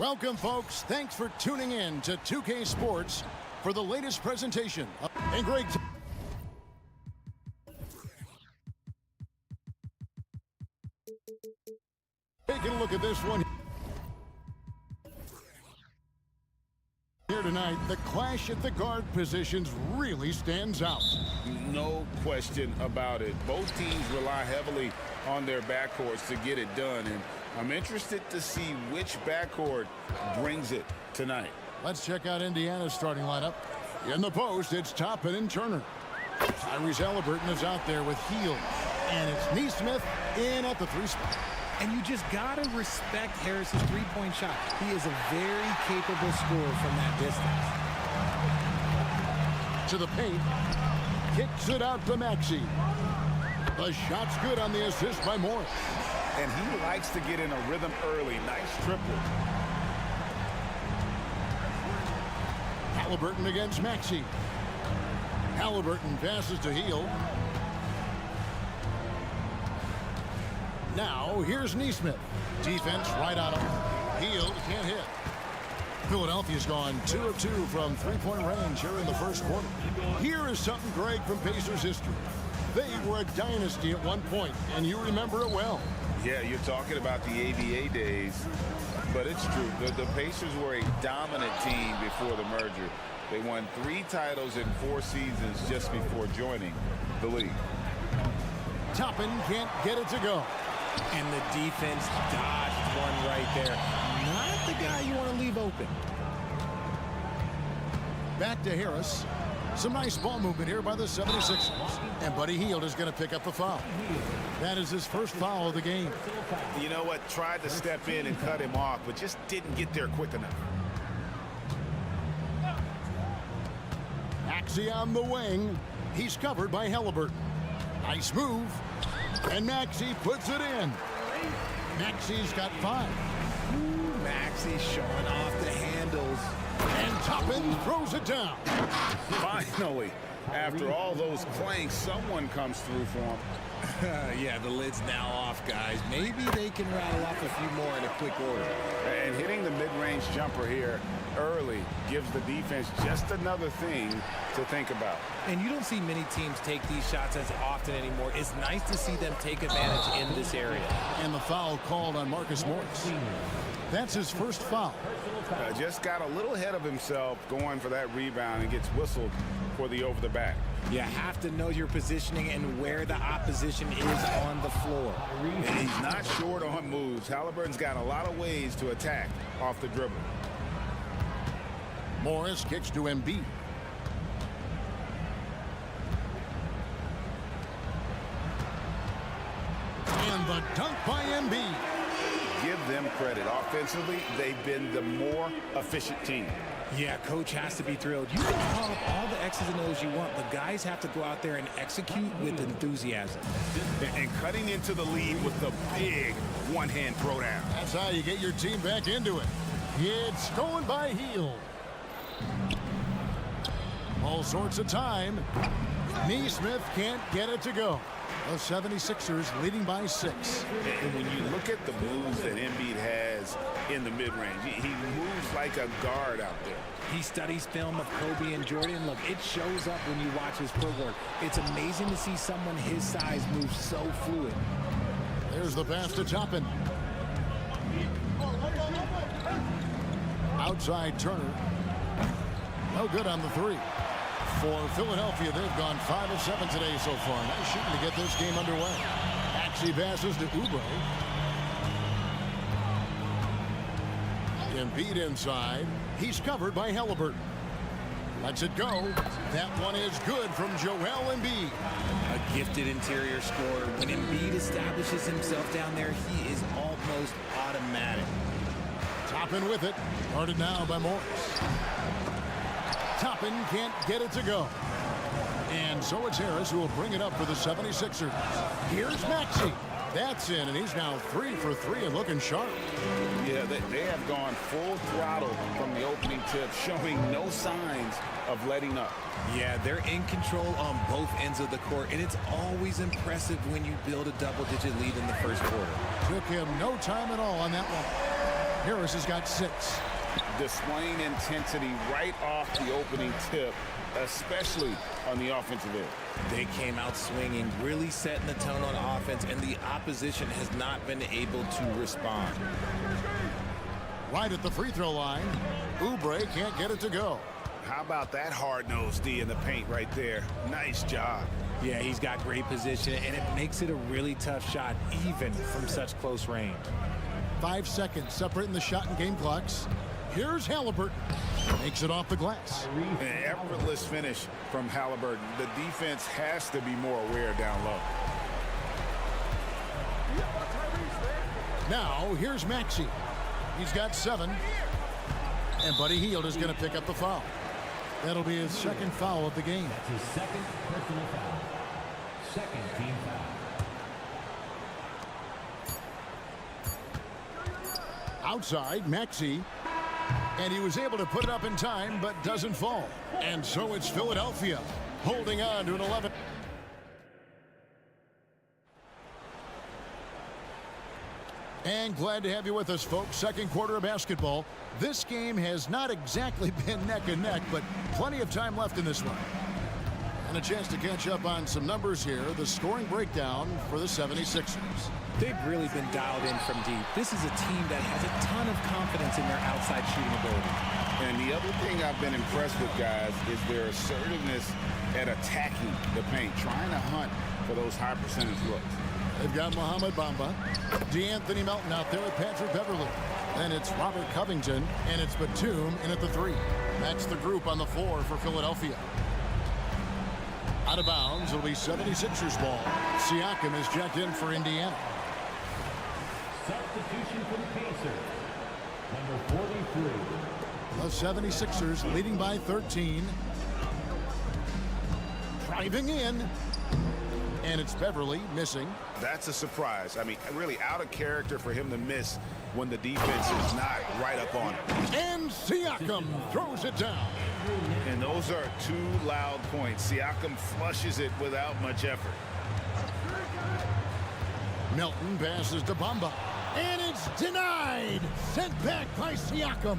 Welcome, folks. Thanks for tuning in to 2K Sports for the latest presentation. And Greg, taking a look at this one here tonight. The clash at the guard positions really stands out. No question about it. Both teams rely heavily on their backcourts to get it done, and I'm interested to see which backcourt brings it tonight. Let's check out Indiana's starting lineup. In the post, it's Toppin and Turner. Tyrese Halliburton is out there with Hield. And it's Neesmith in at the three spot. And you just got to respect Harris's three-point shot. He is a very capable scorer from that distance. To the paint. Kicks it out to Maxey. The shot's good on the assist by Morris. And he likes to get in a rhythm early. Nice triple. Halliburton against Maxey. Halliburton passes to Hield. Now, here's Neesmith. Defense right on him. Hield can't hit. Philadelphia's gone 2 of 2 from three-point range here in the first quarter. Here is something, Greg, from Pacers history. They were a dynasty at one point, and you remember it well. Yeah, you're talking about the ABA days, but it's true. The Pacers were a dominant team before the merger. They won 3 titles in 4 seasons just before joining the league. Toppin can't get it to go. And the defense dodged one right there. Not the guy you want to leave open. Back to Harris. Some nice ball movement here by the 76ers. And Buddy Hield is going to pick up a foul. That is his first foul of the game. You know what? Tried to step in and cut him off, but just didn't get there quick enough. Maxey on the wing. He's covered by Halliburton. Nice move. And Maxey puts it in. Maxey's got 5. Maxey showing off the handles. And Toppin throws it down. Finally, after all those clanks, someone comes through for him. Yeah, the lid's now off, guys. Maybe they can rattle off a few more in a quick order. And hitting the mid-range jumper here early gives the defense just another thing to think about. And you don't see many teams take these shots as often anymore. It's nice to see them take advantage in this area. And the foul called on Marcus Morris. That's his first foul. Just got a little ahead of himself going for that rebound and gets whistled for the over-the-back. You have to know your positioning and where the opposition is on the floor. And he's not short on moves. Halliburton's got a lot of ways to attack off the dribble. Morris kicks to Embiid. And the dunk by Embiid. Give them credit. Offensively, they've been the more efficient team. Yeah, coach has to be thrilled. You can call up all the X's and O's you want, but guys have to go out there and execute with enthusiasm. And cutting into the lead with the big one-hand throwdown. That's how you get your team back into it. It's stolen by Hield. All sorts of time. Neesmith can't get it to go. The 76ers leading by 6. And when you look at the moves that Embiid has in the mid-range, he moves like a guard out there. He studies film of Kobe and Jordan. Look, it shows up when you watch his footwork. It's amazing to see someone his size move so fluid. There's the pass to Toppin. Outside Turner. No good on the 3. For Philadelphia, they've gone 5 of 7 today so far. Nice shooting to get this game underway. Maxey passes to Oubre. Embiid inside. He's covered by Halliburton. Lets it go. That one is good from Joel Embiid. A gifted interior scorer. When Embiid establishes himself down there, he is almost automatic. Toppin with it. Guarded now by Morris. Toppin can't get it to go. And so it's Harris who will bring it up for the 76ers. Here's Maxey. That's in, and he's now 3 for 3 and looking sharp. Yeah, they have gone full throttle from the opening tip, showing no signs of letting up. Yeah, they're in control on both ends of the court, and it's always impressive when you build a double-digit lead in the first quarter. Took him no time at all on that one. Harris has got 6. Displaying intensity right off the opening tip, especially on the offensive end. They came out swinging, really setting the tone on offense, and the opposition has not been able to respond. Right at the free throw line, Oubre can't get it to go. How about that hard-nosed D in the paint right there? Nice job. Yeah, he's got great position, and it makes it a really tough shot, even from such close range. 5 seconds separating the shot and game clocks. Here's Halliburton. Makes it off the glass. An effortless finish from Halliburton. The defense has to be more aware down low. Now, here's Maxey. He's got 7. And Buddy Hield is going to pick up the foul. That'll be his second foul of the game. That's his second personal foul. Second team foul. Outside, Maxey. And he was able to put it up in time, but doesn't fall. And so it's Philadelphia holding on to an 11. And glad to have you with us, folks. Second quarter of basketball. This game has not exactly been neck and neck, but plenty of time left in this one. And a chance to catch up on some numbers here. The scoring breakdown for the 76ers. They've really been dialed in from deep. This is a team that has a ton of confidence in their outside shooting ability. And the other thing I've been impressed with, guys, is their assertiveness at attacking the paint, trying to hunt for those high percentage looks. They've got Mohamed Bamba, DeAnthony Melton out there with Patrick Beverly. Then it's Robert Covington, and it's Batum in at the 3. That's the group on the floor for Philadelphia. Out of bounds, it'll be 76ers ball. Siakam is checked in for Indiana. Substitution for the Pacers. Number 43. The 76ers leading by 13. Driving in. And it's Beverly missing. That's a surprise. I mean, really out of character for him to miss when the defense is not right up on him. And Siakam throws it down. And those are 2 loud points. Siakam flushes it without much effort. Melton passes to Bamba. And it's denied. Sent back by Siakam.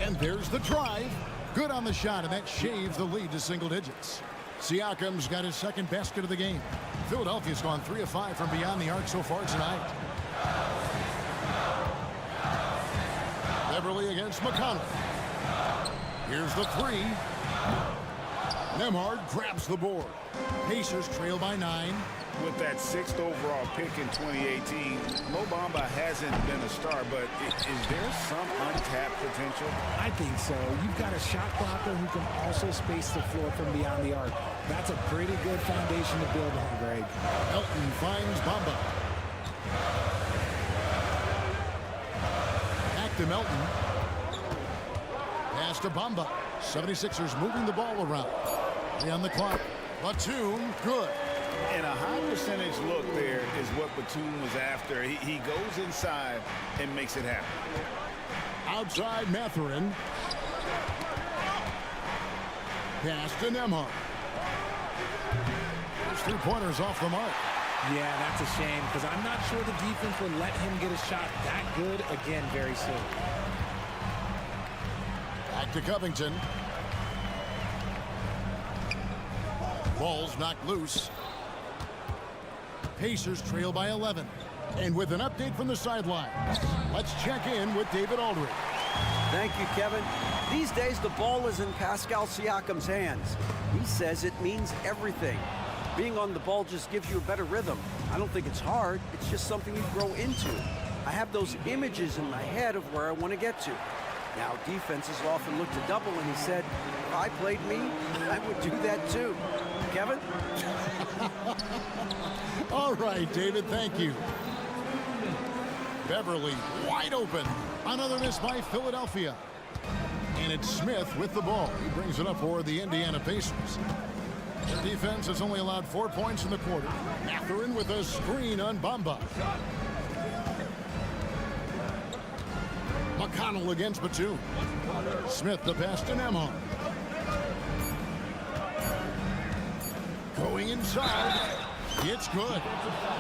And there's the drive. Good on the shot, and that shaves the lead to single digits. Siakam's got his second basket of the game. Philadelphia's gone 3 of 5 from beyond the arc so far tonight. Beverly against McConnell. Here's the 3. Nembhard grabs the board. Pacers trail by 9. With that 6th overall pick in 2018, Mo Bamba hasn't been a star, but is there some untapped potential? I think so. You've got a shot blocker who can also space the floor from beyond the arc. That's a pretty good foundation to build on, Greg. Melton finds Bamba. Back to Melton. Pass to Bamba. 76ers moving the ball around. 3 on the clock. Batum, good. And a high percentage look there is what Batum was after. He goes inside and makes it happen. Outside Mathurin. Pass to Nembhard. Those 3-pointers off the mark. Yeah, that's a shame because I'm not sure the defense will let him get a shot that good again very soon. Back to Covington. Ball's knocked loose. Pacers trail by 11. And with an update from the sideline, let's check in with David Aldridge. Thank you, Kevin. These days, the ball is in Pascal Siakam's hands. He says it means everything. Being on the ball just gives you a better rhythm. I don't think it's hard. It's just something you grow into. I have those images in my head of where I want to get to. Now, defenses often look to double, and he said, if I played me, I would do that too. Kevin? All right, David, thank you. Beverly wide open. Another miss by Philadelphia. And it's Smith with the ball. He brings it up for the Indiana Pacers. Their defense has only allowed 4 points in the quarter. Mathurin with a screen on Bamba. McConnell against Batum. Smith the pass to Nembhard. Going inside. It's good.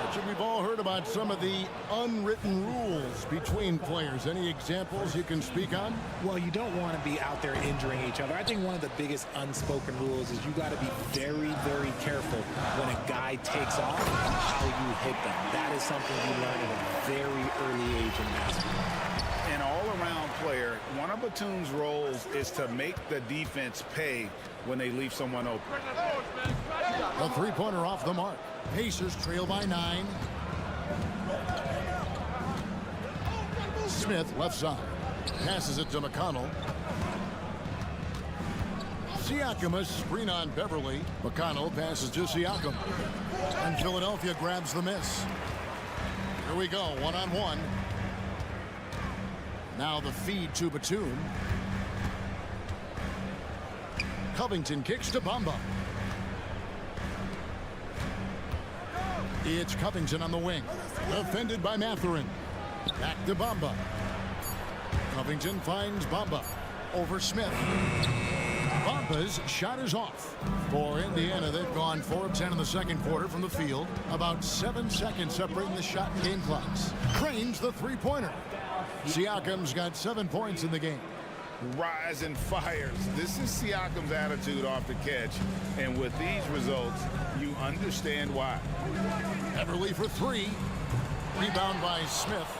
Richard, we've all heard about some of the unwritten rules between players. Any examples you can speak on? Well, you don't want to be out there injuring each other. I think one of the biggest unspoken rules is you got to be very, very careful when a guy takes off how you hit them. That is something you learn at a very early age in basketball. An all-around player, one of Batum's roles is to make the defense pay when they leave someone open. A three-pointer off the mark. Pacers trail by 9. Smith left side. Passes it to McConnell. Siakam a screen on Beverly. McConnell passes to Siakam. And Philadelphia grabs the miss. Here we go, one-on-one. Now the feed to Batum. Covington kicks to Bamba. It's Covington on the wing. Defended by Mathurin. Back to Bamba. Covington finds Bamba. Over Smith. Bamba's shot is off. For Indiana, they've gone 4 of 10 in the second quarter from the field. About 7 seconds separating the shot and game clocks. Cranes the three-pointer. Siakam's got 7 points in the game. Rise and fires. This is Siakam's attitude off the catch. And with these results, you understand why. Beverly for 3. Rebound by Smith.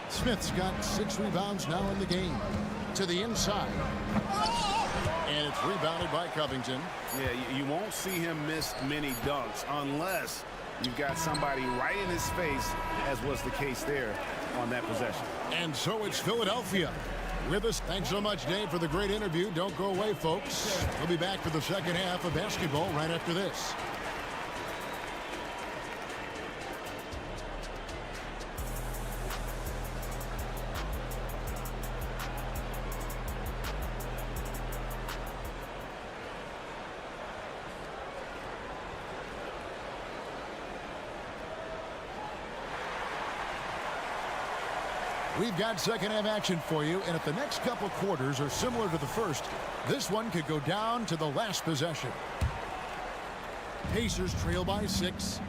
Smith's got 6 rebounds now in the game. To the inside. And it's rebounded by Covington. Yeah, you won't see him miss many dunks unless you've got somebody right in his face, as was the case there on that possession. And so it's Philadelphia with us. Thanks so much, Dave, for the great interview. Don't go away, folks. We'll be back for the second half of basketball right after this. We've got second half action for you, and if the next couple quarters are similar to the first, this one could go down to the last possession. Pacers trail by 6.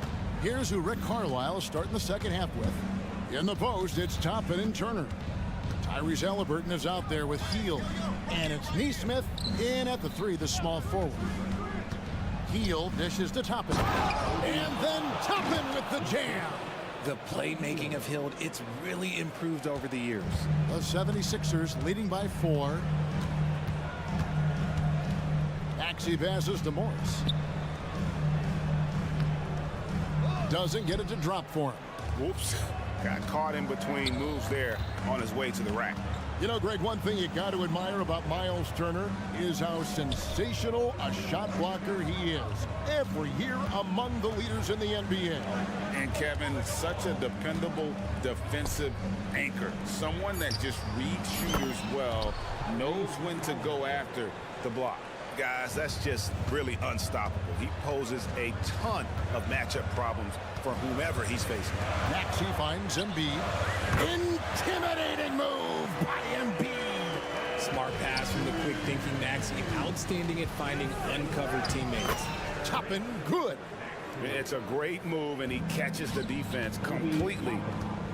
Here's who Rick Carlisle is starting the second half with. In the post, it's Toppin and Turner. Tyrese Halliburton is out there with Hield, and it's Nesmith in at the 3, the small forward. Hield dishes to Toppin, and then Toppin with the jam. The playmaking of Hield, it's really improved over the years. The 76ers leading by 4. Maxey passes to Morris. Doesn't get it to drop for him. Whoops. Got caught in between moves there on his way to the rack. You know, Greg, one thing you got to admire about Miles Turner is how sensational a shot blocker he is. Every year among the leaders in the NBA. And Kevin, such a dependable defensive anchor. Someone that just reads shooters well, knows when to go after the block. Guys, that's just really unstoppable. He poses a ton of matchup problems for whomever he's facing. Maxey finds Embiid. Intimidating move by Embiid. Smart pass from the quick thinking Maxey. Outstanding at finding uncovered teammates. Toppin good. It's a great move, and he catches the defense completely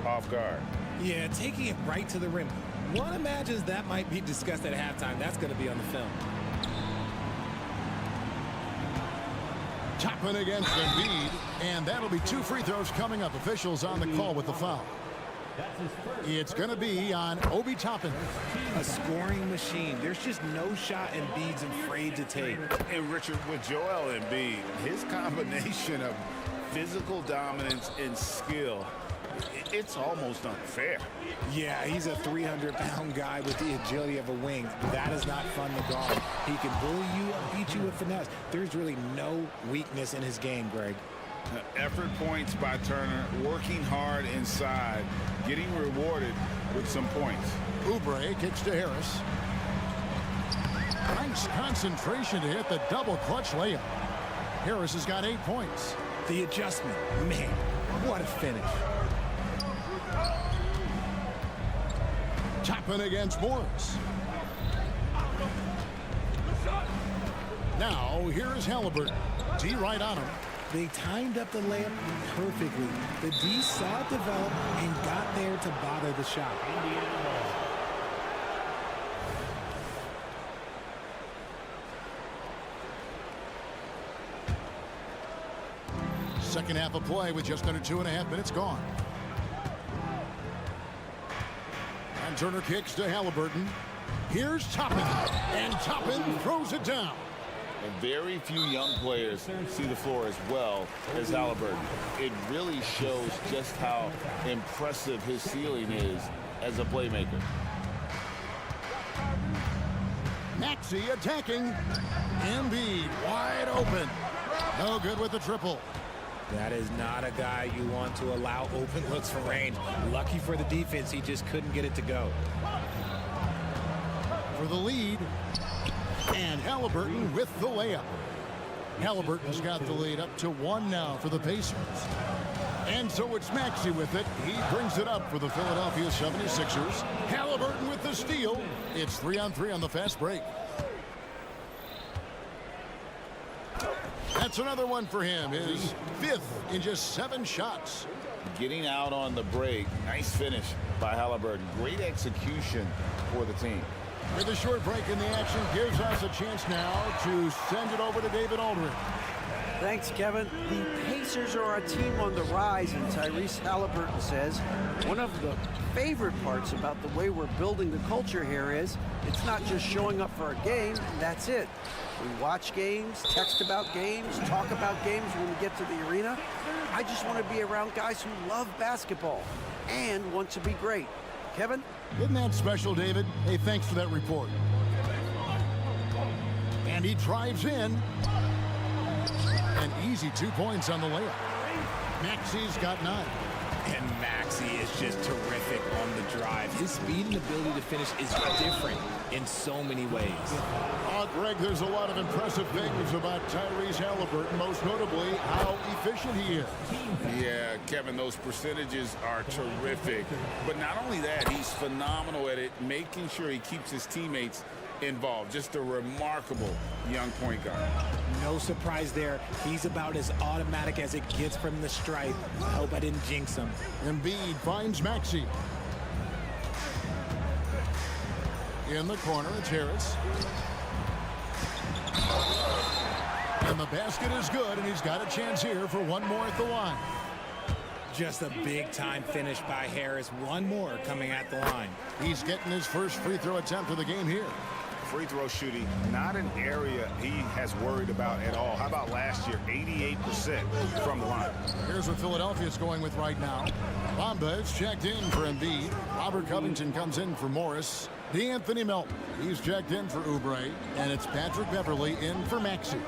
off guard. Yeah, taking it right to the rim. One imagines that might be discussed at halftime. That's going to be on the film. Toppin against Embiid, and that'll be 2 free throws coming up. Officials on the call with the foul. It's going to be on Obi Toppin. A scoring machine. There's just no shot Embiid's afraid to take. And Richard, with Joel Embiid, his combination of physical dominance and skill, it's almost unfair. Yeah, he's a 300-pound guy with the agility of a wing. That is not fun to guard. He can bully you and beat you with finesse. There's really no weakness in his game, Greg. Effort points by Turner, working hard inside, getting rewarded with some points. Oubre kicks to Harris. Nice concentration to hit the double clutch layup. Harris has got 8 points. The adjustment, man, what a finish. Toppin against Morris. Now, here is Halliburton. D right on him. They timed up the layup perfectly. The D saw it develop and got there to bother the shot. Second half of play with just under 2.5 minutes gone. And Turner kicks to Halliburton. Here's Toppin, and Toppin throws it down. And very few young players see the floor as well as Halliburton. It really shows just how impressive his ceiling is as a playmaker. Maxey attacking. Embiid wide open. No good with the triple. That is not a guy you want to allow open looks from range. Lucky for the defense, he just couldn't get it to go. For the lead. And Halliburton with the layup. Halliburton's got the lead up to 1 now for the Pacers. And so it's Maxey with it. He brings it up for the Philadelphia 76ers. Halliburton with the steal. It's 3-on-3 on the fast break. That's another one for him. His 5th in just 7 shots. Getting out on the break. Nice finish by Halliburton. Great execution for the team. With a short break in the action gives us a chance now to send it over to David Aldridge. Thanks, Kevin. The Pacers are a team on the rise, and Tyrese Halliburton says one of the favorite parts about the way we're building the culture here is it's not just showing up for a game, that's it. We watch games, text about games, talk about games when we get to the arena. I just want to be around guys who love basketball and want to be great. Kevin? Isn't that special, David? Hey, thanks for that report. And he drives in. An easy 2 points on the layup. Maxey's got 9. And Maxey is just terrific on the drive. His speed and ability to finish is different in so many ways. Greg, there's a lot of impressive things about Tyrese Halliburton, most notably how efficient he is. Yeah, Kevin, those percentages are terrific. But not only that, he's phenomenal at it, making sure he keeps his teammates involved. Just a remarkable young point guard. No surprise there. He's about as automatic as it gets from the stripe. I hope I didn't jinx him. Embiid finds Maxey. In the corner, it's Harris. And the basket is good, and he's got a chance here for one more at the line. Just a big-time finish by Harris. One more coming at the line. He's getting his first free throw attempt of the game here. Free throw shooting, not an area he has worried about at all. How about last year, 88% from the line. Here's what Philadelphia's going with right now. Bamba is checked in for Embiid. Robert Covington comes in for Morris. DeAnthony Melton, he's checked in for Oubre. And it's Patrick Beverley in for Maxey.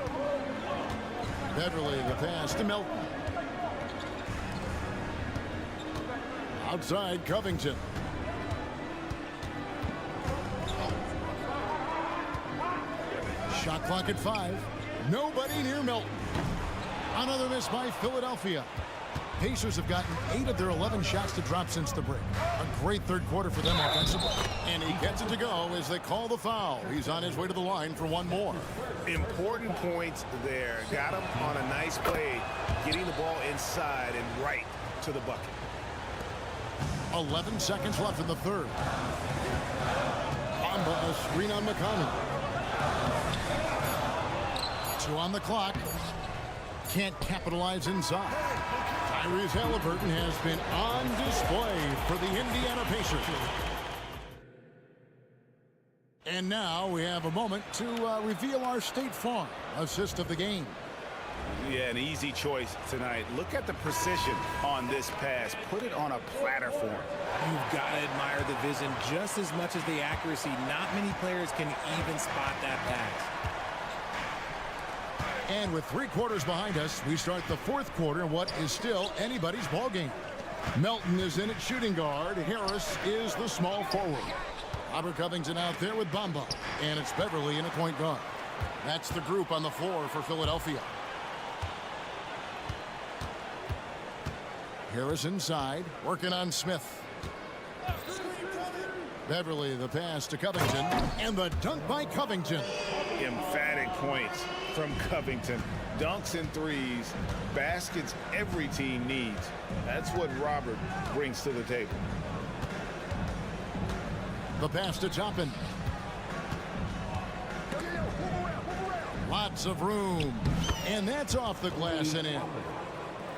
Beverley the pass to Melton. Outside Covington. Shot clock at 5. Nobody near Melton. Another miss by Philadelphia. Pacers have gotten 8 of their 11 shots to drop since the break. A great third quarter for them offensively. And he gets it to go as they call the foul. He's on his way to the line for one more. Important points there. Got him on a nice play, getting the ball inside and right to the bucket. 11 seconds left in the third. Bamba a screen on McConnell. 2 on the clock. Can't capitalize inside. Tyrese Halliburton has been on display for the Indiana Pacers. And now we have a moment to reveal our State Farm assist of the game. Yeah, an easy choice tonight. Look at the precision on this pass. Put it on a platter for him. You've got to admire the vision just as much as the accuracy. Not many players can even spot that pass. And with 3 quarters behind us, we start the 4th quarter in what is still anybody's ball game. Melton is in at shooting guard. Harris is the small forward. Robert Covington out there with Bamba. And it's Beverley in at point guard. That's the group on the floor for Philadelphia. Harris inside, working on Smith. Beverley the pass to Covington. And the dunk by Covington. emphatic points from Covington. Dunks and threes, baskets every team needs. That's what Robert brings to the table. The pass to Toppin. Lots of room. And that's off the glass and in.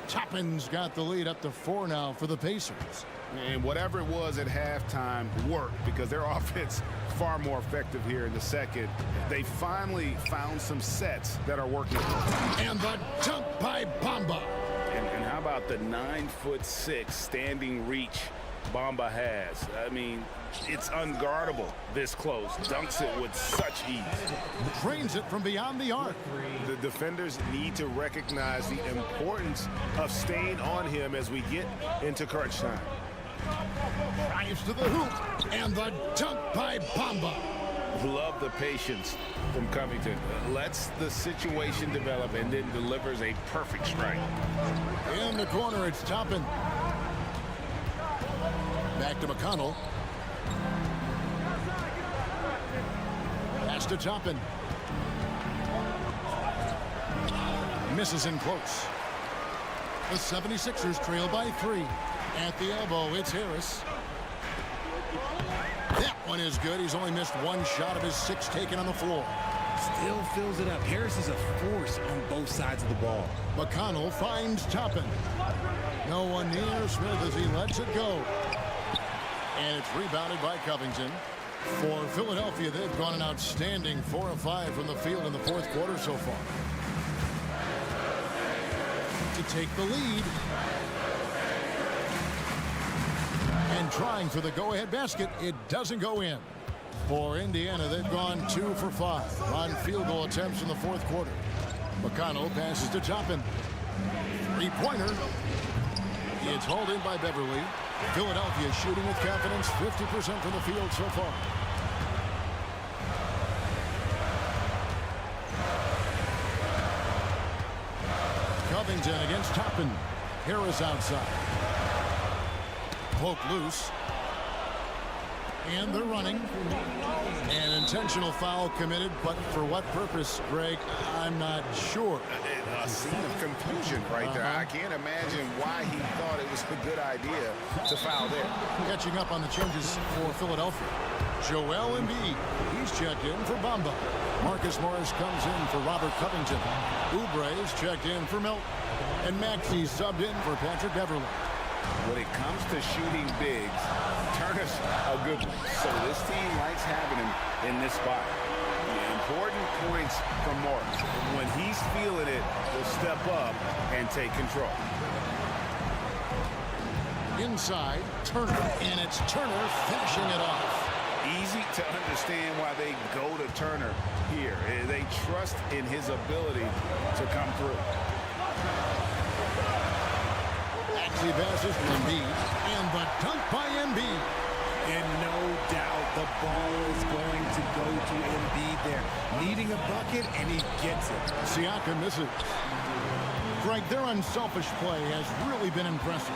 Toppin's got the lead up to 4 now for the Pacers. And whatever it was at halftime worked because their offense far more effective here in the second. They finally found some sets that are working. And the dunk by Bamba. And how about the 9'6" standing reach Bamba has? I mean, it's unguardable this close. Dunks it with such ease. Drains it from beyond the arc. The defenders need to recognize the importance of staying on him as we get into crunch time. Drives to the hoop. And the dunk by Bamba. Love the patience from Covington. Lets the situation develop and then delivers a perfect strike. In the corner, it's Toppin. Back to McConnell. Pass to Toppin. Misses in close. The 76ers trail by 3. At the elbow, it's Harris. That one is good. He's only missed 1 shot of his 6 taken on the floor. Still fills it up. Harris is a force on both sides of the ball. McConnell finds Toppin. No one near Smith as he lets it go. And it's rebounded by Covington. For Philadelphia, they've gone an outstanding 4 of 5 from the field in the 4th quarter so far. To take the lead. And trying for the go-ahead basket, it doesn't go in. For Indiana, they've gone 2 for 5 on field goal attempts in the 4th quarter. McConnell passes to Toppin. 3-pointer. It's hauled in by Beverly. Philadelphia shooting with confidence, 50% from the field so far. Covington against Toppin. Harris outside. Poke loose. And they're running. An intentional foul committed, but for what purpose, Greg, I'm not sure. A scene of confusion right there. I can't imagine why he thought it was a good idea to foul there. Catching up on the changes for Philadelphia. Joel Embiid, he's checked in for Bamba. Marcus Morris comes in for Robert Covington. Oubre is checked in for Milton. And Maxey subbed in for Patrick Beverly. When it comes to shooting bigs, Turner's a good one. So this team likes having him in this spot. Important points from Morris. When he's feeling it, he'll step up and take control. Inside, Turner, and it's Turner finishing it off. Easy to understand why they go to Turner here. They trust in his ability to come through. Maxey passes to Embiid, and the dunk by Embiid. And no doubt the ball is going to go to Embiid there. Needing a bucket, and he gets it. Siakam misses. Greg, their unselfish play has really been impressive.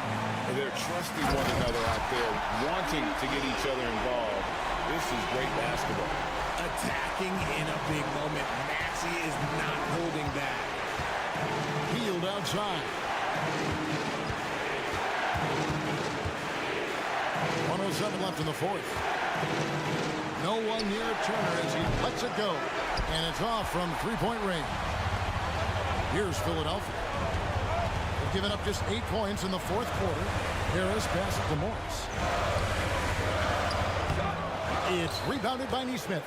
They're trusting one another out there, wanting to get each other involved. This is great basketball. Attacking in a big moment. Maxey is not holding back. Healed outside. 107 left in the 4th. No one near Turner as he lets it go. And it's off from 3-point range. Here's Philadelphia. They've given up just 8 points in the 4th quarter. Harris passes to Morris. It's rebounded by Nesmith.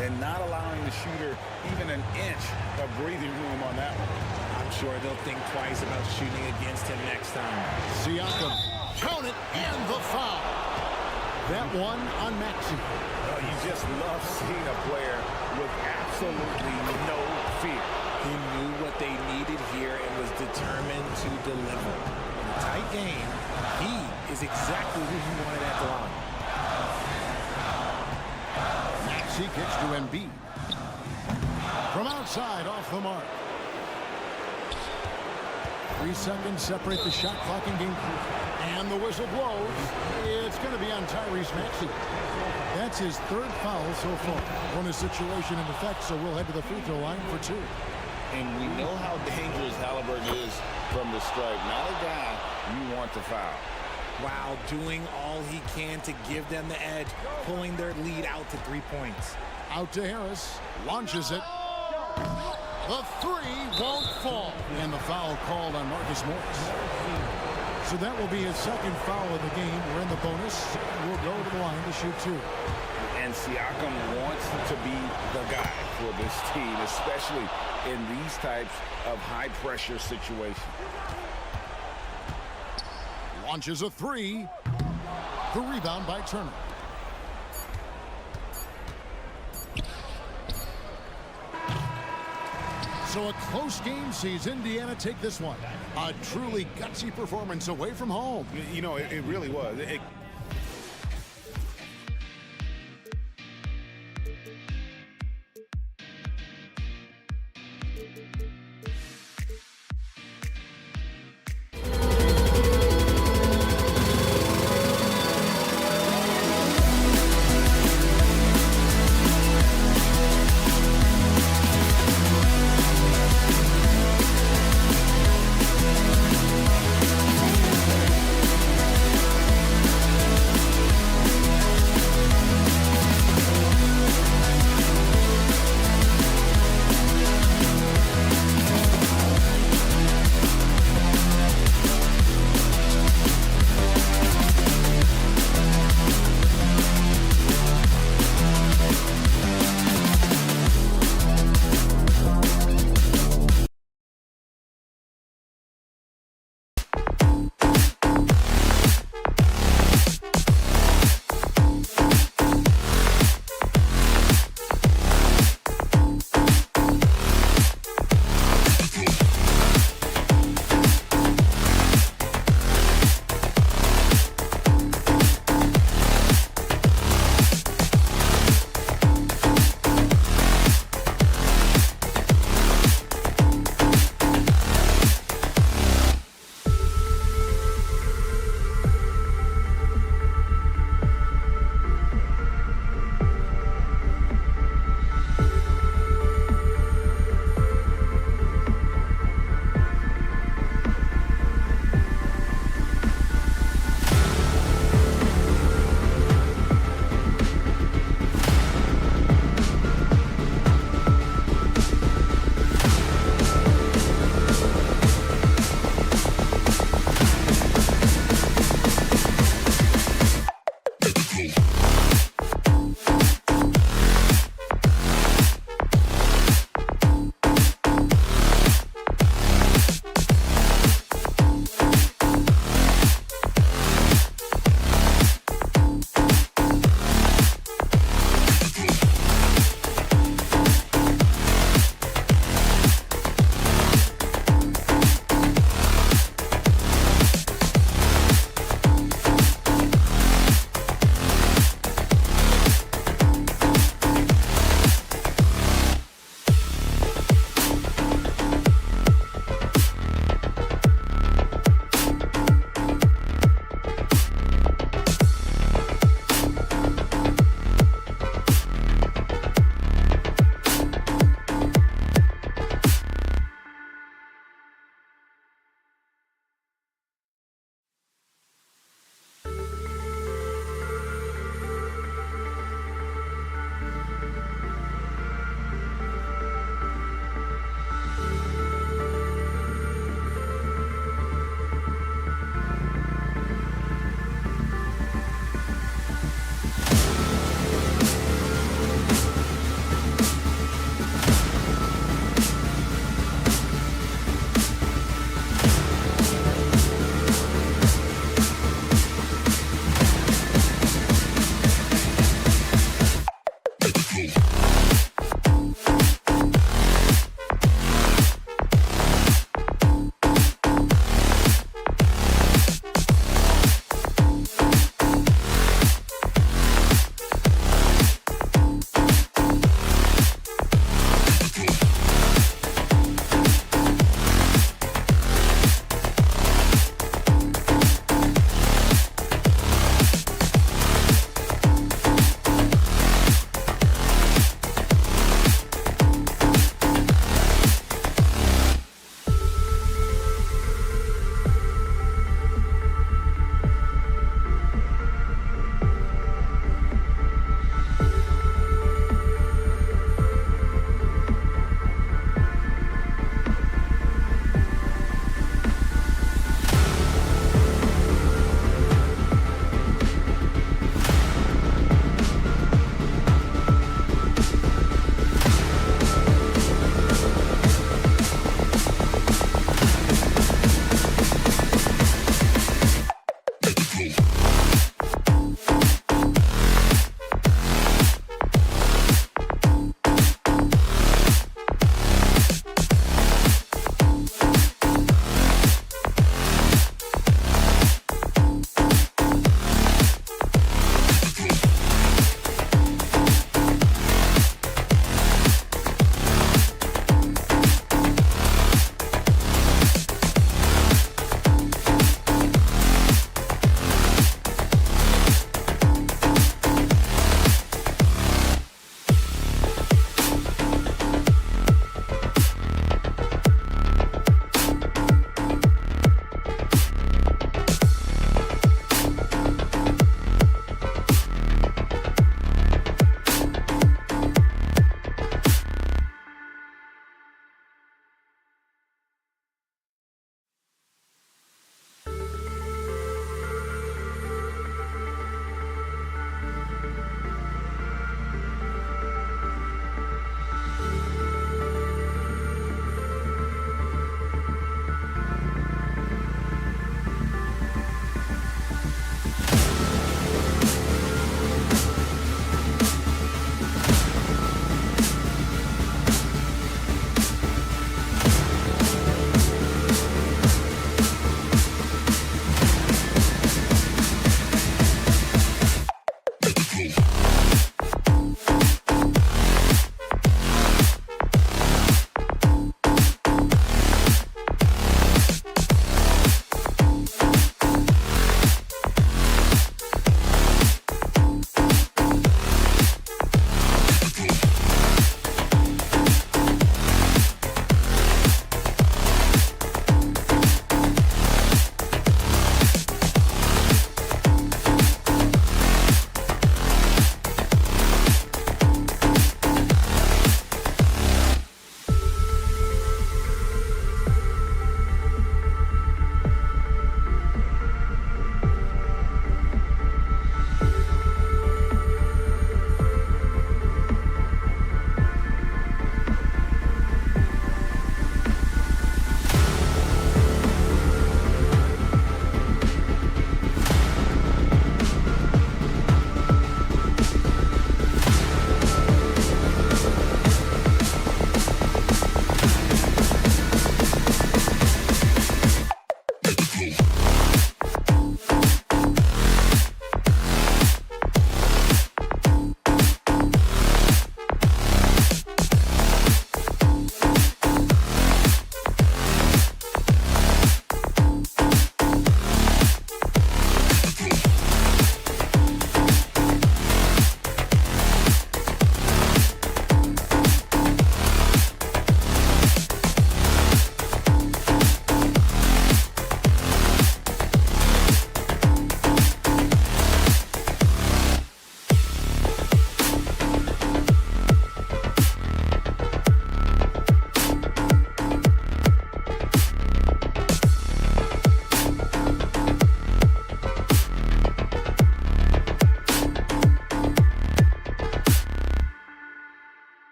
And not allowing the shooter even an inch of breathing room on that one. I'm sure they'll think twice about shooting against him next time. Siakam. Count it, and the foul. That one on Maxey. Well, you just love seeing a player with absolutely no fear. He knew what they needed here and was determined to deliver. In a tight game, he is exactly who he wanted at the line. Maxey kicks to Embiid. From outside, off the mark. 3 seconds separate the shot clock and game. And the whistle blows. It's going to be on Tyrese Maxey. That's his 3rd foul so far. Bonus situation in effect, so we'll head to the free throw line for 2. And we know how dangerous Halliburton is from the stripe. Not a guy you want to foul. Wow, doing all he can to give them the edge, pulling their lead out to 3 points. Out to Harris, launches it. The 3 won't fall. And the foul called on Marcus Morris. So that will be his 2nd foul of the game. We're in the bonus. We'll go to the line to shoot 2. And Siakam wants to be the guy for this team, especially in these types of high-pressure situations. Launches a 3. The rebound by Turner. So a close game sees Indiana take this one. A truly gutsy performance away from home. You know, it really was.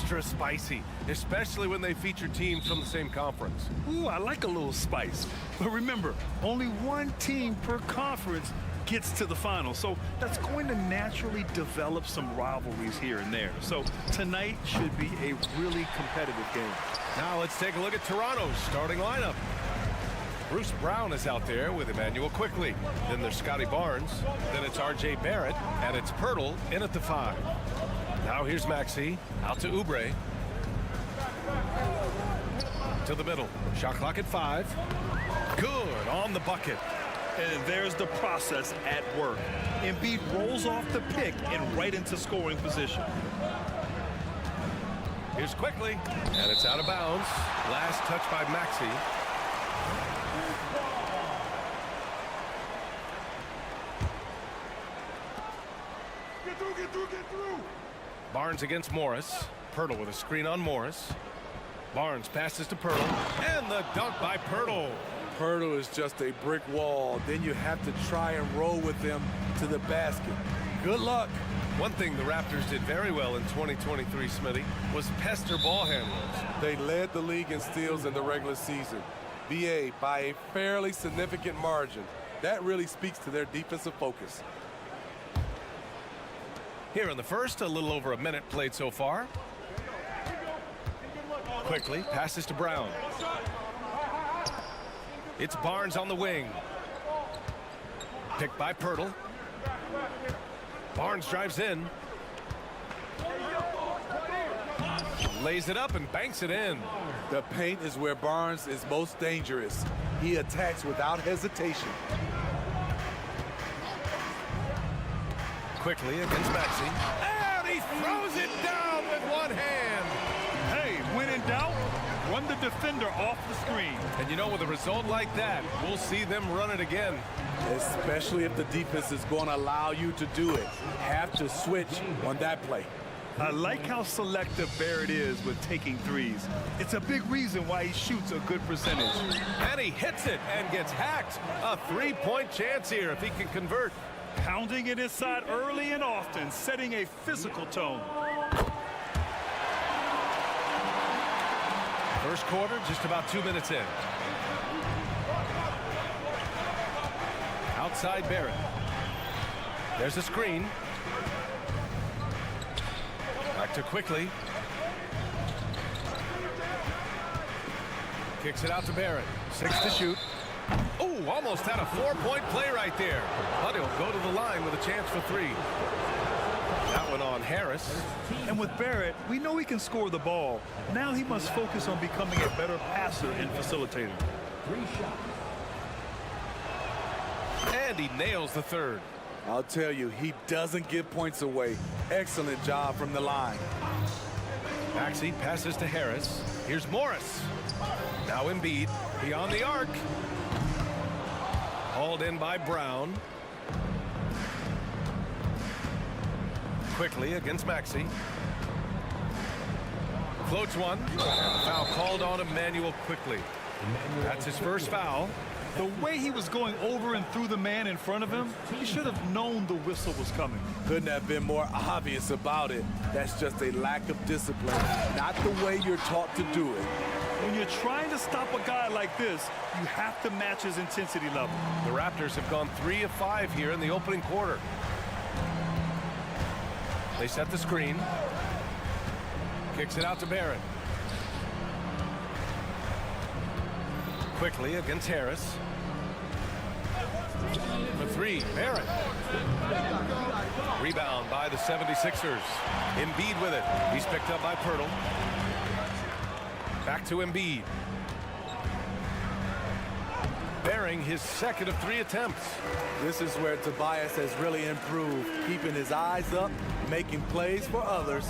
extra spicy, especially when they feature teams from the same conference. Ooh, I like a little spice. But remember, only one team per conference gets to the final. So that's going to naturally develop some rivalries here and there. So tonight should be a really competitive game. Now let's take a look at Toronto's starting lineup. Bruce Brown is out there with Emmanuel Quickly. Then there's Scotty Barnes. Then it's R.J. Barrett. And it's Pirtle in at the 5. Now here's Maxey out to Oubre. To the middle. Shot clock at 5. Good on the bucket. And there's the process at work. Embiid rolls off the pick and right into scoring position. Here's Quickly. And it's out of bounds. Last touch by Maxey. Get through. Barnes against Morris. Pirtle with a screen on Morris. Barnes passes to Pirtle. And the dunk by Pirtle. Pirtle is just a brick wall. Then you have to try and roll with him to the basket. Good luck. One thing the Raptors did very well in 2023, Smitty, was pester ball handlers. They led the league in steals in the regular season. BA by a fairly significant margin. That really speaks to their defensive focus. Here in the first, a little over a minute played so far. Quickly passes to Brown. It's Barnes on the wing. Picked by Pirtle. Barnes drives in. Lays it up and banks it in. The paint is where Barnes is most dangerous. He attacks without hesitation. Quickly against Maxey. And he throws it down with one hand. Hey, when in doubt, run the defender off the screen. And you know, with a result like that, we'll see them run it again. Especially if the defense is going to allow you to do it. Have to switch on that play. I like how selective Barrett is with taking threes. It's a big reason why he shoots a good percentage. And he hits it and gets hacked. A three-point chance here if he can convert. Pounding it inside early and often, setting a physical tone. First quarter, just about 2 minutes in. Outside Barrett. There's a screen. Back to Quickly. Kicks it out to Barrett. 6 to shoot. Oh, almost had a 4-point play right there. But he'll go to the line with a chance for 3. That one on Harris. And with Barrett, we know he can score the ball. Now he must focus on becoming a better passer and facilitator. 3 shots. And he nails the third. I'll tell you, he doesn't give points away. Excellent job from the line. Maxey passes to Harris. Here's Morris. Now Embiid. Beyond the arc. Hauled in by Brown. Quickly against Maxey. Floats one. And the foul called on Emmanuel Quickly. That's his first foul. The way he was going over and through the man in front of him, he should have known the whistle was coming. Couldn't have been more obvious about it. That's just a lack of discipline, not the way you're taught to do it. When you're trying to stop a guy like this, you have to match his intensity level. The Raptors have gone 3 of 5 here in the opening quarter. They set the screen. Kicks it out to Barrett. Quickly against Harris. For 3, Barrett. Rebound by the 76ers. Embiid with it. He's picked up by Pirtle. Back to Embiid. Bearing his second of 3 attempts. This is where Tobias has really improved, keeping his eyes up, making plays for others.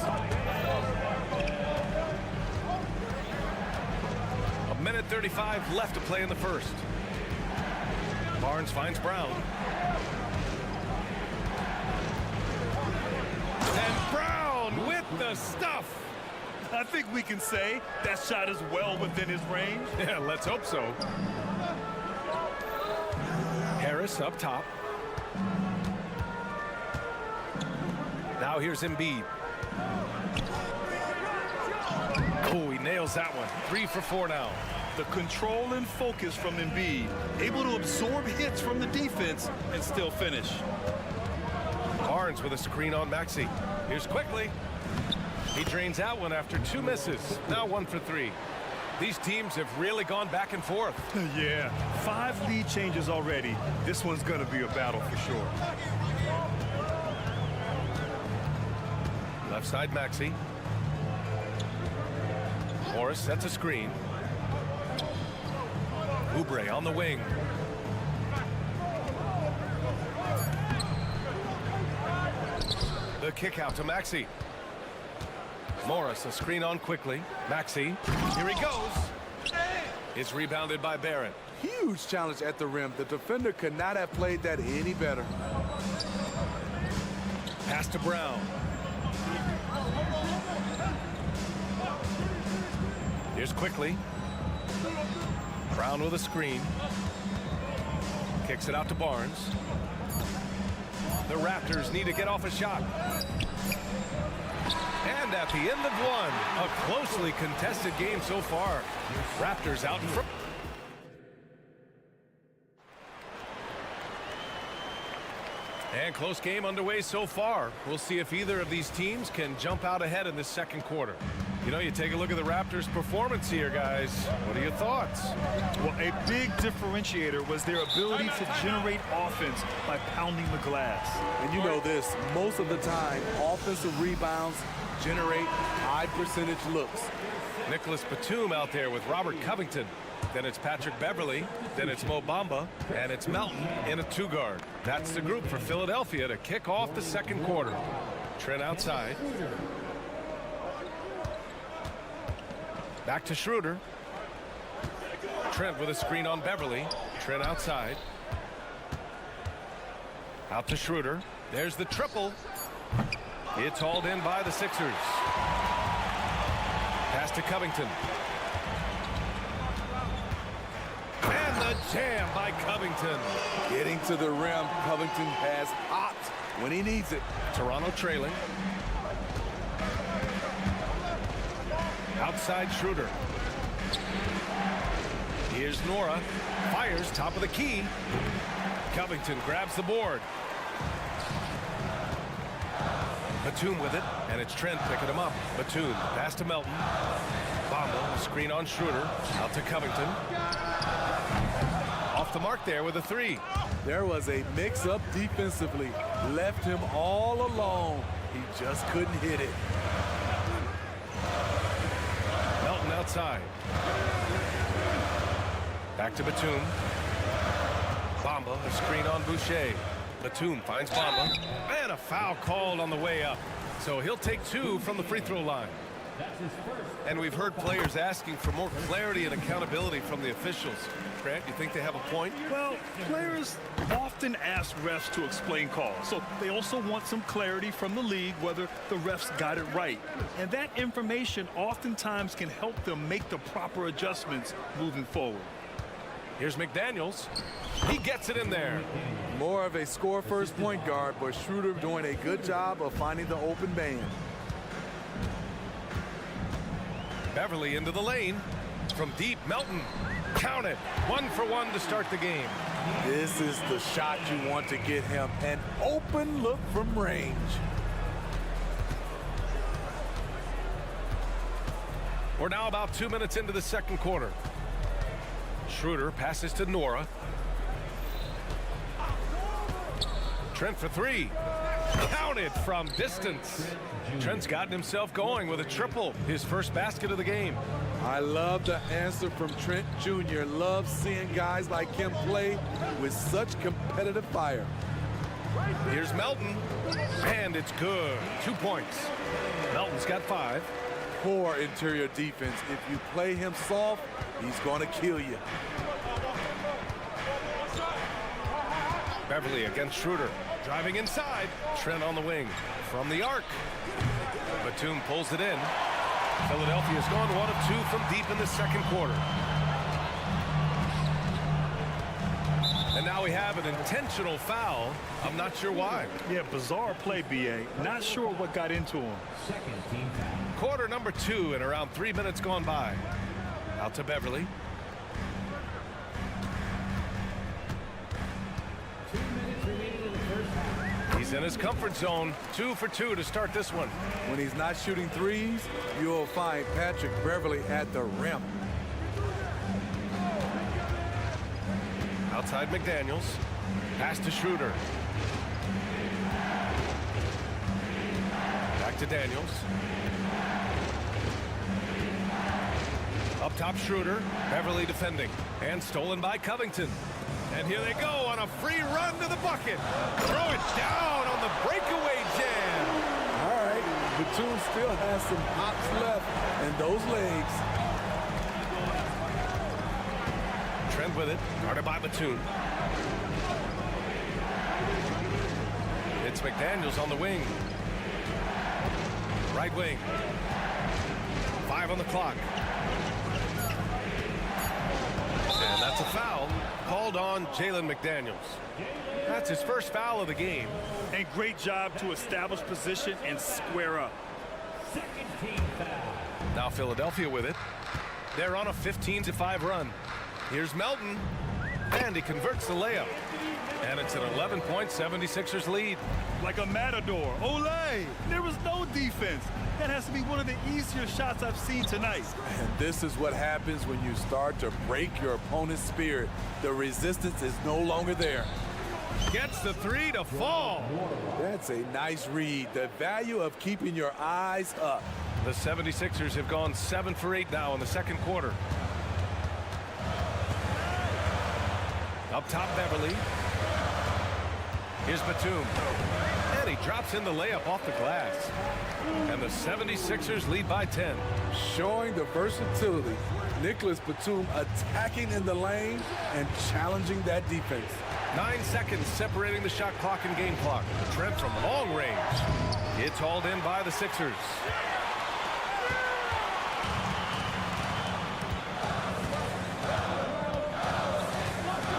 A minute 35 left to play in the first. Barnes finds Brown. And Brown with the stuff. I think we can say that shot is well within his range. Yeah, let's hope so. Harris up top. Now here's Embiid. Oh, he nails that one. 3 for 4 now. The control and focus from Embiid, able to absorb hits from the defense and still finish. Barnes with a screen on Maxey. Here's quickly. He drains that one after 2 misses. Now 1 for 3. These teams have really gone back and forth. Yeah, 5 lead changes already. This one's going to be a battle for sure. Left side Maxey. Morris sets a screen. Oubre on the wing. The kick out to Maxey. Morris, a screen on quickly. Maxey, here he goes. It's rebounded by Barrett. Huge challenge at the rim. The defender could not have played that any better. Pass to Brown. Here's quickly. Brown with a screen. Kicks it out to Barnes. The Raptors need to get off a shot. And at the end of one, a closely contested game so far. Raptors out in front. And close game underway so far. We'll see if either of these teams can jump out ahead in the second quarter. You know, you take a look at the Raptors' performance here, guys. What are your thoughts? Well, a big differentiator was their ability to generate offense by pounding the glass. And you know this, most of the time, offensive rebounds generate high percentage looks. Nicholas Batum out there with Robert Covington. Then it's Patrick Beverly. Then it's Mo Bamba. And it's Melton in a 2-guard. That's the group for Philadelphia to kick off the second quarter. Trent outside. Back to Schroeder. Trent with a screen on Beverly. Trent outside. Out to Schroeder. There's the triple. It's hauled in by the Sixers. Pass to Covington. And the jam by Covington. Getting to the rim, Covington has hopped when he needs it. Toronto trailing. Outside Schroeder. Here's Nora. Fires top of the key. Covington grabs the board. Batum with it, and it's Trent picking him up. Batum, pass to Melton. Bamba, screen on Schroeder. Out to Covington. Off the mark there with a 3. There was a mix-up defensively. Left him all alone. He just couldn't hit it. Melton outside. Back to Batum. Bamba, a screen on Boucher. Batum finds Bamba. And a foul called on the way up. So he'll take 2 from the free throw line. And we've heard players asking for more clarity and accountability from the officials. Grant, you think they have a point? Well, players often ask refs to explain calls, so they also want some clarity from the league whether the refs got it right. And that information oftentimes can help them make the proper adjustments moving forward. Here's McDaniels. He gets it in there. More of a score-first point guard, but Schroeder doing a good job of finding the open man. Beverly into the lane. From deep, Melton. Count it. 1 for 1 to start the game. This is the shot you want to get him. An open look from range. We're now about 2 minutes into the second quarter. Schroeder passes to Nora. Trent for 3. Counted from distance. Trent's gotten himself going with a triple. His first basket of the game. I love the answer from Trent Jr. Love seeing guys like him play with such competitive fire. Here's Melton. And it's good. 2 points. Melton's got 5. Poor interior defense. If you play him soft, he's going to kill you. Beverly against Schroeder. Driving inside. Trent on the wing. From the arc. Batum pulls it in. Philadelphia's gone 1 of 2 from deep in the second quarter. And now we have an intentional foul. I'm not sure why. Yeah, bizarre play, B.A. Not sure what got into him. Second team foul. Quarter number 2 and around 3 minutes gone by. Out to Beverly. 2 minutes remaining in the first half. He's in his comfort zone. 2 for 2 to start this one. When he's not shooting threes, you'll find Patrick Beverly at the rim. Outside McDaniels. Pass to Schroeder. Back to Daniels. Up top Schroeder. Beverly defending. And stolen by Covington. And here they go on a free run to the bucket. Throw it down on the breakaway jam. All right, Batum still has some hops left in those legs. Trent with it. Guarded by Batum. It's McDaniels on the wing. Right wing. 5 on the clock. And that's a foul called on Jalen McDaniels. That's his first foul of the game. And great job to establish position and square up. Second team foul. Now Philadelphia with it. They're on a 15-5 run. Here's Melton. And he converts the layup. And it's an 11-point 76ers lead. Like a matador. Olay! There was no defense. That has to be one of the easier shots I've seen tonight. And this is what happens when you start to break your opponent's spirit. The resistance is no longer there. Gets the 3 to fall. That's a nice read. The value of keeping your eyes up. The 76ers have gone 7 for 8 now in the second quarter. Up top, Beverly. Here's Batum. And he drops in the layup off the glass. And the 76ers lead by 10. Showing the versatility. Nicholas Batum attacking in the lane and challenging that defense. 9 seconds separating the shot clock and game clock. Trent from long range. It's hauled in by the Sixers.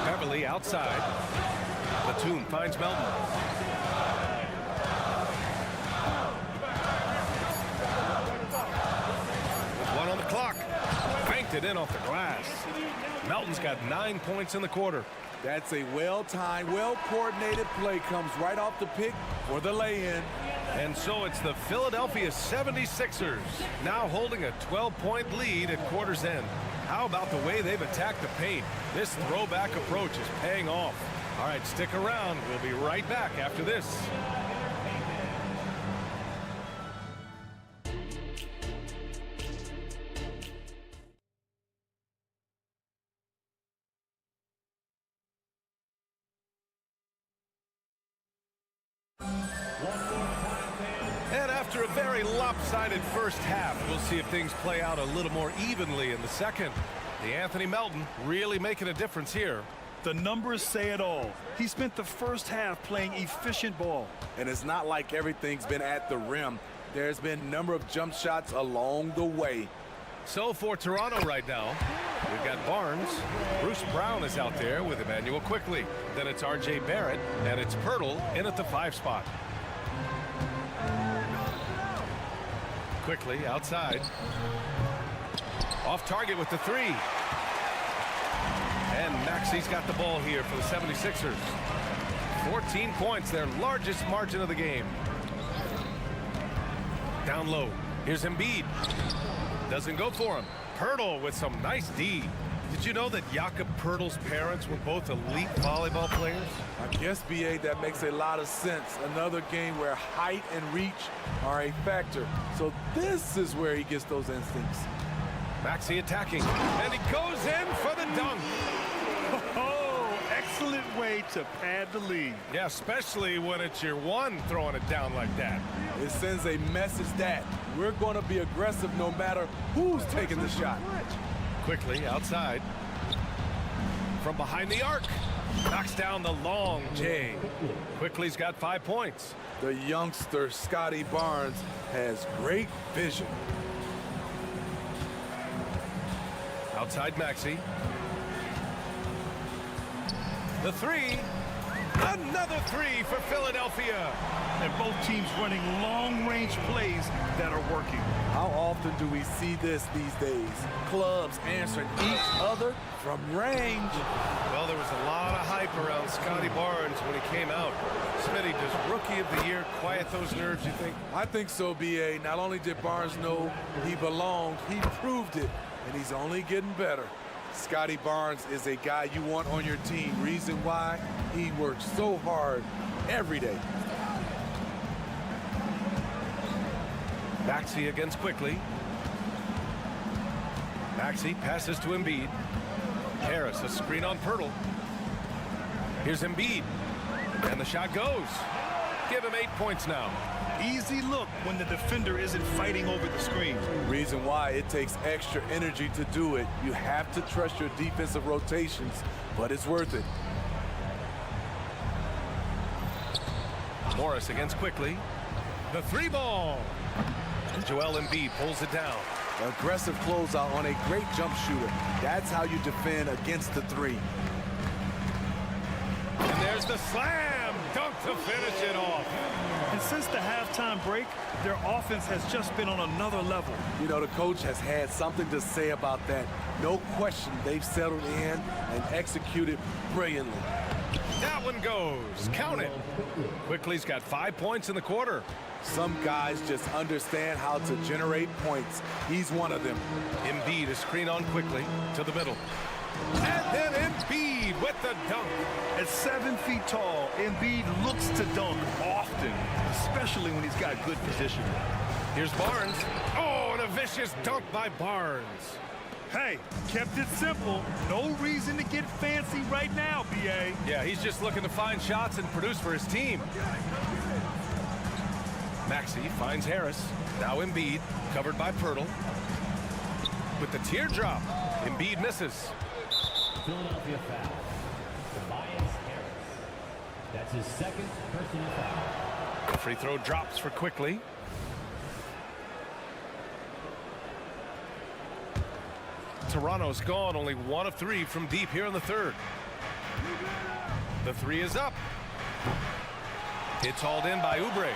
Beverly outside. Batum finds Melton. With 1 on the clock. Banked it in off the glass. Melton's got 9 points in the quarter. That's a well-timed, well-coordinated play. Comes right off the pick for the lay-in. And so it's the Philadelphia 76ers now holding a 12-point lead at quarter's end. How about the way they've attacked the paint? This throwback approach is paying off. All right, stick around. We'll be right back after this. And after a very lopsided first half, we'll see if things play out a little more evenly in the second. The Anthony Melton really making a difference here. The numbers say it all. He spent the first half playing efficient ball. And it's not like everything's been at the rim. There's been a number of jump shots along the way. So for Toronto right now, we've got Barnes. Bruce Brown is out there with Emmanuel Quickly. Then it's R.J. Barrett, and it's Pirtle in at the 5 spot. Quickly outside. Off target with the 3. And Maxi's got the ball here for the 76ers. 14 points, their largest margin of the game. Down low. Here's Embiid. Doesn't go for him. Pirtle with some nice D. Did you know that Jakob Pirtle's parents were both elite volleyball players? I guess, B.A., that makes a lot of sense. Another game where height and reach are a factor. So this is where he gets those instincts. Maxey attacking. And he goes in for the dunk. Oh, excellent way to pad the lead. Yeah, especially when it's your one throwing it down like that. It sends a message that we're going to be aggressive no matter who's taking the shot. Quickly outside. From behind the arc. Knocks down the long J. Quickly's got 5 points. The youngster, Scotty Barnes, has great vision. Outside Maxey. The three. Another three for Philadelphia. And both teams running long-range plays that are working. How often do we see this these days? Clubs answering each other from range. Well, there was a lot of hype around Scotty Barnes when he came out. Smitty, does Rookie of the Year quiet those nerves, you think? I think so, B.A. Not only did Barnes know he belonged, he proved it, and he's only getting better. Scotty Barnes is a guy you want on your team. Reason why? He works so hard every day. Maxey against quickly. Maxey passes to Embiid. Harris, a screen on Pirtle. Here's Embiid. And the shot goes. Give him 8 points now. Easy look when the defender isn't fighting over the screen. Reason why it takes extra energy to do it. You have to trust your defensive rotations, but it's worth it. Morris against quickly. The three ball. And Joel Embiid pulls it down. Aggressive closeout on a great jump shooter. That's how you defend against the three. And there's the slam dunk to finish it off. And since the halftime break, their offense has just been on another level. You know, the coach has had something to say about that. No question, they've settled in and executed brilliantly. That one goes. Count it. Quickly's got 5 points in the quarter. Some guys just understand how to generate points. He's one of them. Embiid is screen on quickly to the middle. And then Embiid with the dunk. At 7 feet tall, Embiid looks to dunk often, especially when he's got good position. Here's Barnes. Oh, and a vicious dunk by Barnes. Hey, kept it simple. No reason to get fancy right now, B.A. Yeah, he's just looking to find shots and produce for his team. Maxey finds Harris. Now Embiid, covered by Pirtle. With the teardrop, Embiid misses. Philadelphia foul. Tobias Harris. That's his second personal foul. The free throw drops for quickly. Toronto's gone only 1 of 3 from deep here in the third. The three is up. It's hauled in by Oubre.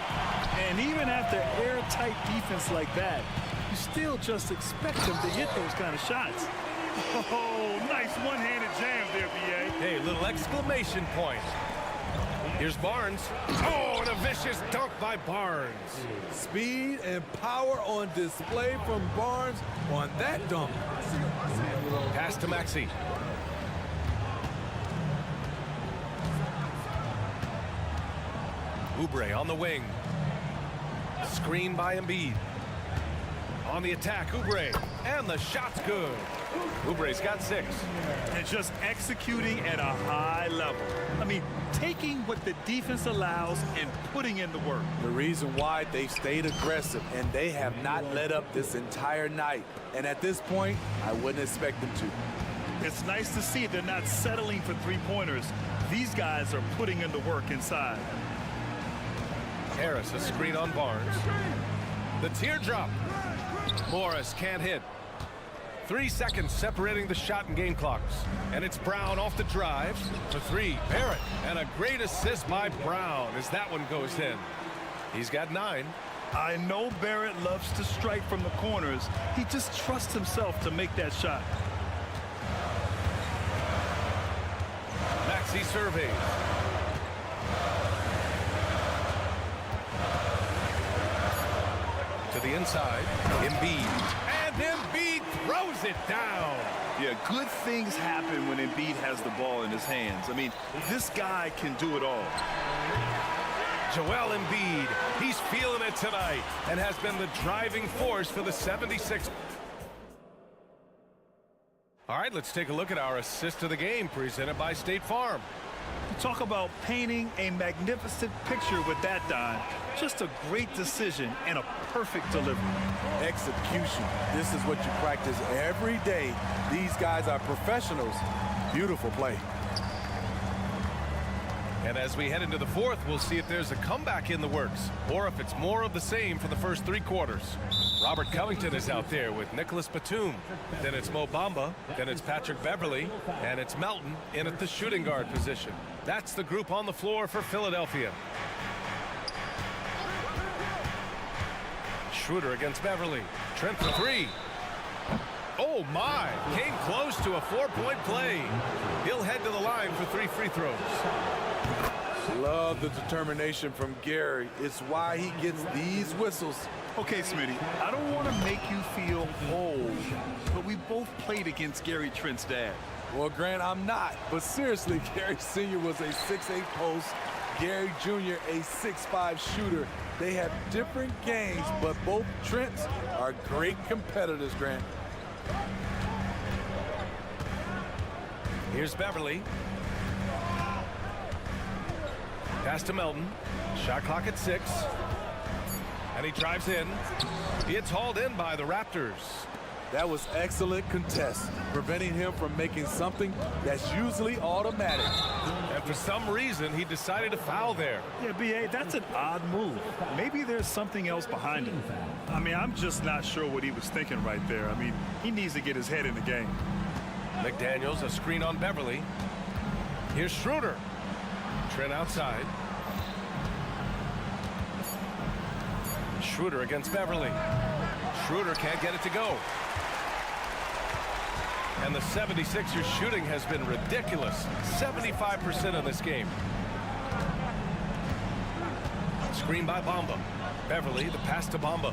And even after airtight defense like that, you still just expect them to hit those kind of shots. Oh, nice one-handed jam there, B.A. Hey, little exclamation point. Here's Barnes. Oh, and a vicious dunk by Barnes. Speed and power on display from Barnes on that dunk. Pass to Maxey. Oubre on the wing. Screen by Embiid. On the attack, Oubre. And the shot's good. Oubre's got 6. And just executing at a high level. I mean, taking what the defense allows and putting in the work. The reason why they stayed aggressive, and they have not let up this entire night. And at this point, I wouldn't expect them to. It's nice to see they're not settling for three-pointers. These guys are putting in the work inside. Harris, a screen on Barnes. The teardrop. Morris can't hit. 3 seconds separating the shot and game clocks. And it's Brown off the drive. For 3, Barrett. And a great assist by Brown as that one goes in. He's got 9. I know Barrett loves to strike from the corners. He just trusts himself to make that shot. Maxey surveys. To the inside, Embiid. And Embiid throws it down. Yeah, good things happen when Embiid has the ball in his hands. I mean, this guy can do it all. Joel Embiid, he's feeling it tonight and has been the driving force for the 76. All right, let's take a look at our assist of the game presented by State Farm. You talk about painting a magnificent picture with that, Don. Just a great decision and a perfect delivery. Execution. This is what you practice every day. These guys are professionals. Beautiful play. And as we head into the fourth, we'll see if there's a comeback in the works or if it's more of the same for the first 3 quarters. Robert Covington is out there with Nicholas Batum. Then it's Mo Bamba. Then it's Patrick Beverley. And it's Melton in at the shooting guard position. That's the group on the floor for Philadelphia. Schroeder against Beverley. Trent for 3. Oh my, came close to a 4-point play. He'll head to the line for 3 free throws. Love the determination from Gary. It's why he gets these whistles. Okay, Smitty, I don't want to make you feel old, but we both played against Gary Trent's dad. Well, Grant, I'm not. But seriously, Gary Sr. was a 6'8 post. Gary Jr. a 6'5 shooter. They have different games, but both Trents are great competitors, Grant. Here's Beverley. Pass to Melton. Shot clock at 6. And he drives in. It's hauled in by the Raptors. That was excellent contest, preventing him from making something that's usually automatic. And for some reason, he decided to foul there. Yeah, B.A., that's an odd move. Maybe there's something else behind it. I mean, I'm just not sure what he was thinking right there. I mean, he needs to get his head in the game. McDaniels, a screen on Beverley. Here's Schroeder. Trent outside. Schroeder against Beverley. Schroeder can't get it to go. And the 76ers shooting has been ridiculous. 75% in this game. Screen by Bamba. Beverley, the pass to Bamba.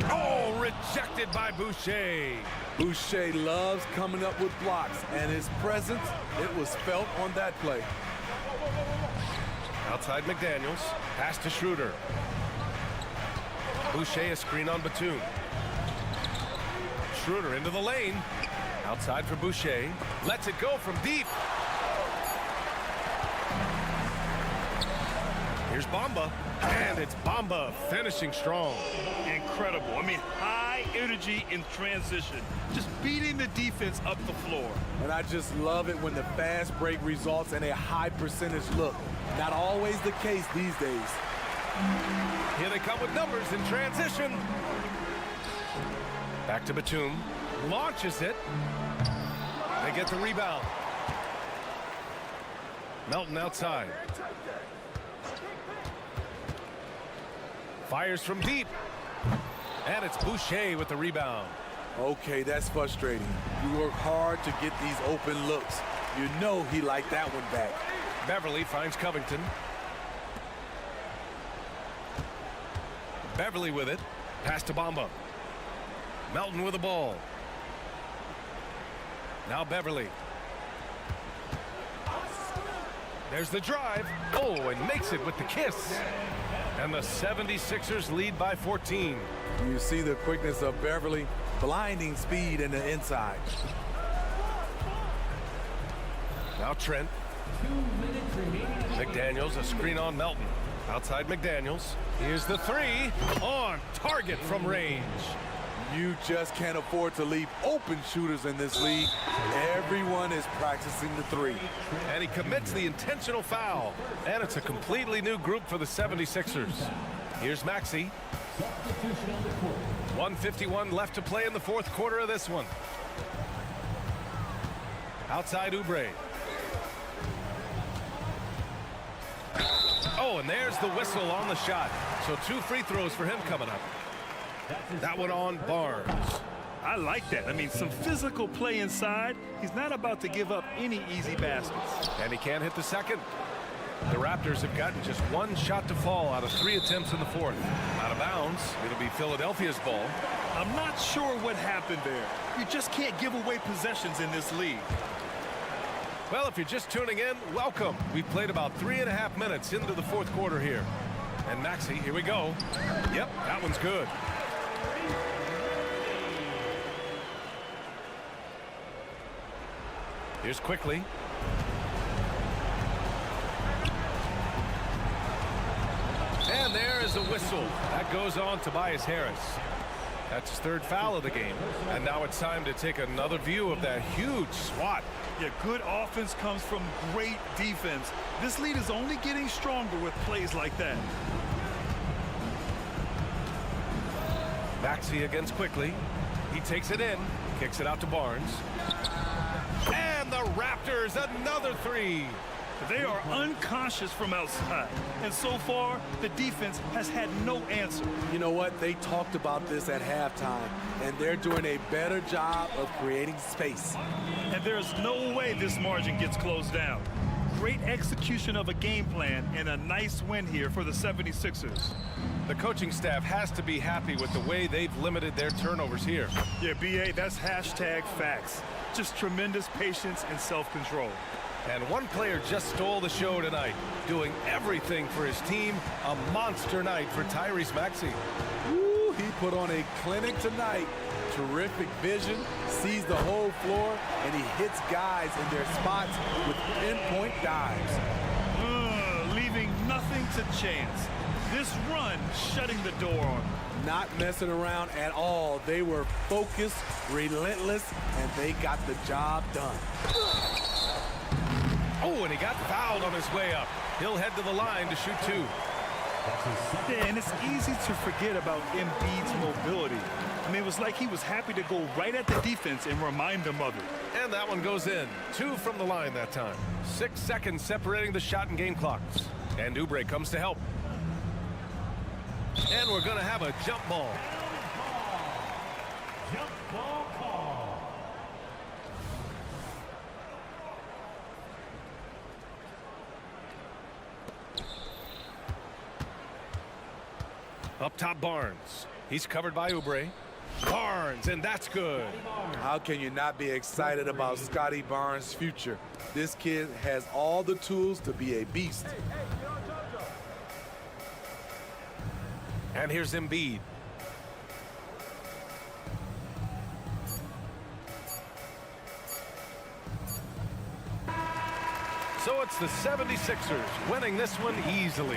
Oh, rejected by Boucher. Boucher loves coming up with blocks, and his presence, it was felt on that play. Outside McDaniels. Pass to Schroeder. Boucher, a screen on Batum. Schroeder into the lane. Outside for Boucher. Lets it go from deep. Here's Bamba. And it's Bamba finishing strong. Incredible. I mean, high energy in transition. Just beating the defense up the floor. And I just love it when the fast break results in a high percentage look. Not always the case these days. Here they come with numbers in transition. Back to Batum. Launches it. They get the rebound. Melton outside. Fires from deep. And it's Boucher with the rebound. Okay, that's frustrating. You work hard to get these open looks. You know he liked that one back. Beverley finds Covington. Beverley with it. Pass to Bamba. Melton with the ball. Now Beverley. There's the drive. Oh, and makes it with the kiss. And the 76ers lead by 14. You see the quickness of Beverley, blinding speed in the inside. Now Trent. McDaniels, a screen on Melton. Outside McDaniels. Here's the 3 on target from range. You just can't afford to leave open shooters in this league. Everyone is practicing the 3. And he commits the intentional foul. And it's a completely new group for the 76ers. Here's Maxey. 1:51 left to play in the fourth quarter of this one. Outside Oubre. Oh, and there's the whistle on the shot. So 2 free throws for him coming up. That one on Barnes. I like that. I mean, some physical play inside. He's not about to give up any easy baskets. And he can't hit the second. The Raptors have gotten just 1 shot to fall out of 3 attempts in the fourth. Out of bounds. It'll be Philadelphia's ball. I'm not sure what happened there. You just can't give away possessions in this league. Well, if you're just tuning in, welcome. We've played about 3.5 minutes into the fourth quarter here. And Maxey, here we go. Yep, that one's good. Here's Quickly. And there is a whistle. That goes on Tobias Harris. That's his 3rd foul of the game. And now it's time to take another view of that huge swat Yeah, good offense comes from great defense. This lead is only getting stronger with plays like that. Maxey against quickly. He takes it in, kicks it out to Barnes. And the Raptors, another three. They are unconscious from outside, and so far, the defense has had no answer. You know what? They talked about this at halftime, and they're doing a better job of creating space. And there's no way this margin gets closed down. Great execution of a game plan and a nice win here for the 76ers. The coaching staff has to be happy with the way they've limited their turnovers here. Yeah, BA, that's hashtag facts. Just tremendous patience and self-control. And one player just stole the show tonight, doing everything for his team. A monster night for Tyrese Maxey. Ooh, he put on a clinic tonight. Terrific vision, sees the whole floor, and he hits guys in their spots with pinpoint dives. Leaving nothing to chance. This run shutting the door on him. Not messing around at all. They were focused, relentless, and they got the job done. Oh, and he got fouled on his way up. He'll head to the line to shoot two. Yeah, and it's easy to forget about Embiid's mobility. I mean, it was like he was happy to go right at the defense and remind them of it. And that one goes in. 2 from the line that time. 6 seconds separating the shot and game clocks. And Oubre comes to help. And we're going to have a jump ball. Jump ball call. Up top, Barnes. He's covered by Oubre. Barnes, and that's good. How can you not be excited about Scotty Barnes' future? This kid has all the tools to be a beast. And here's Embiid. So it's the 76ers winning this one easily.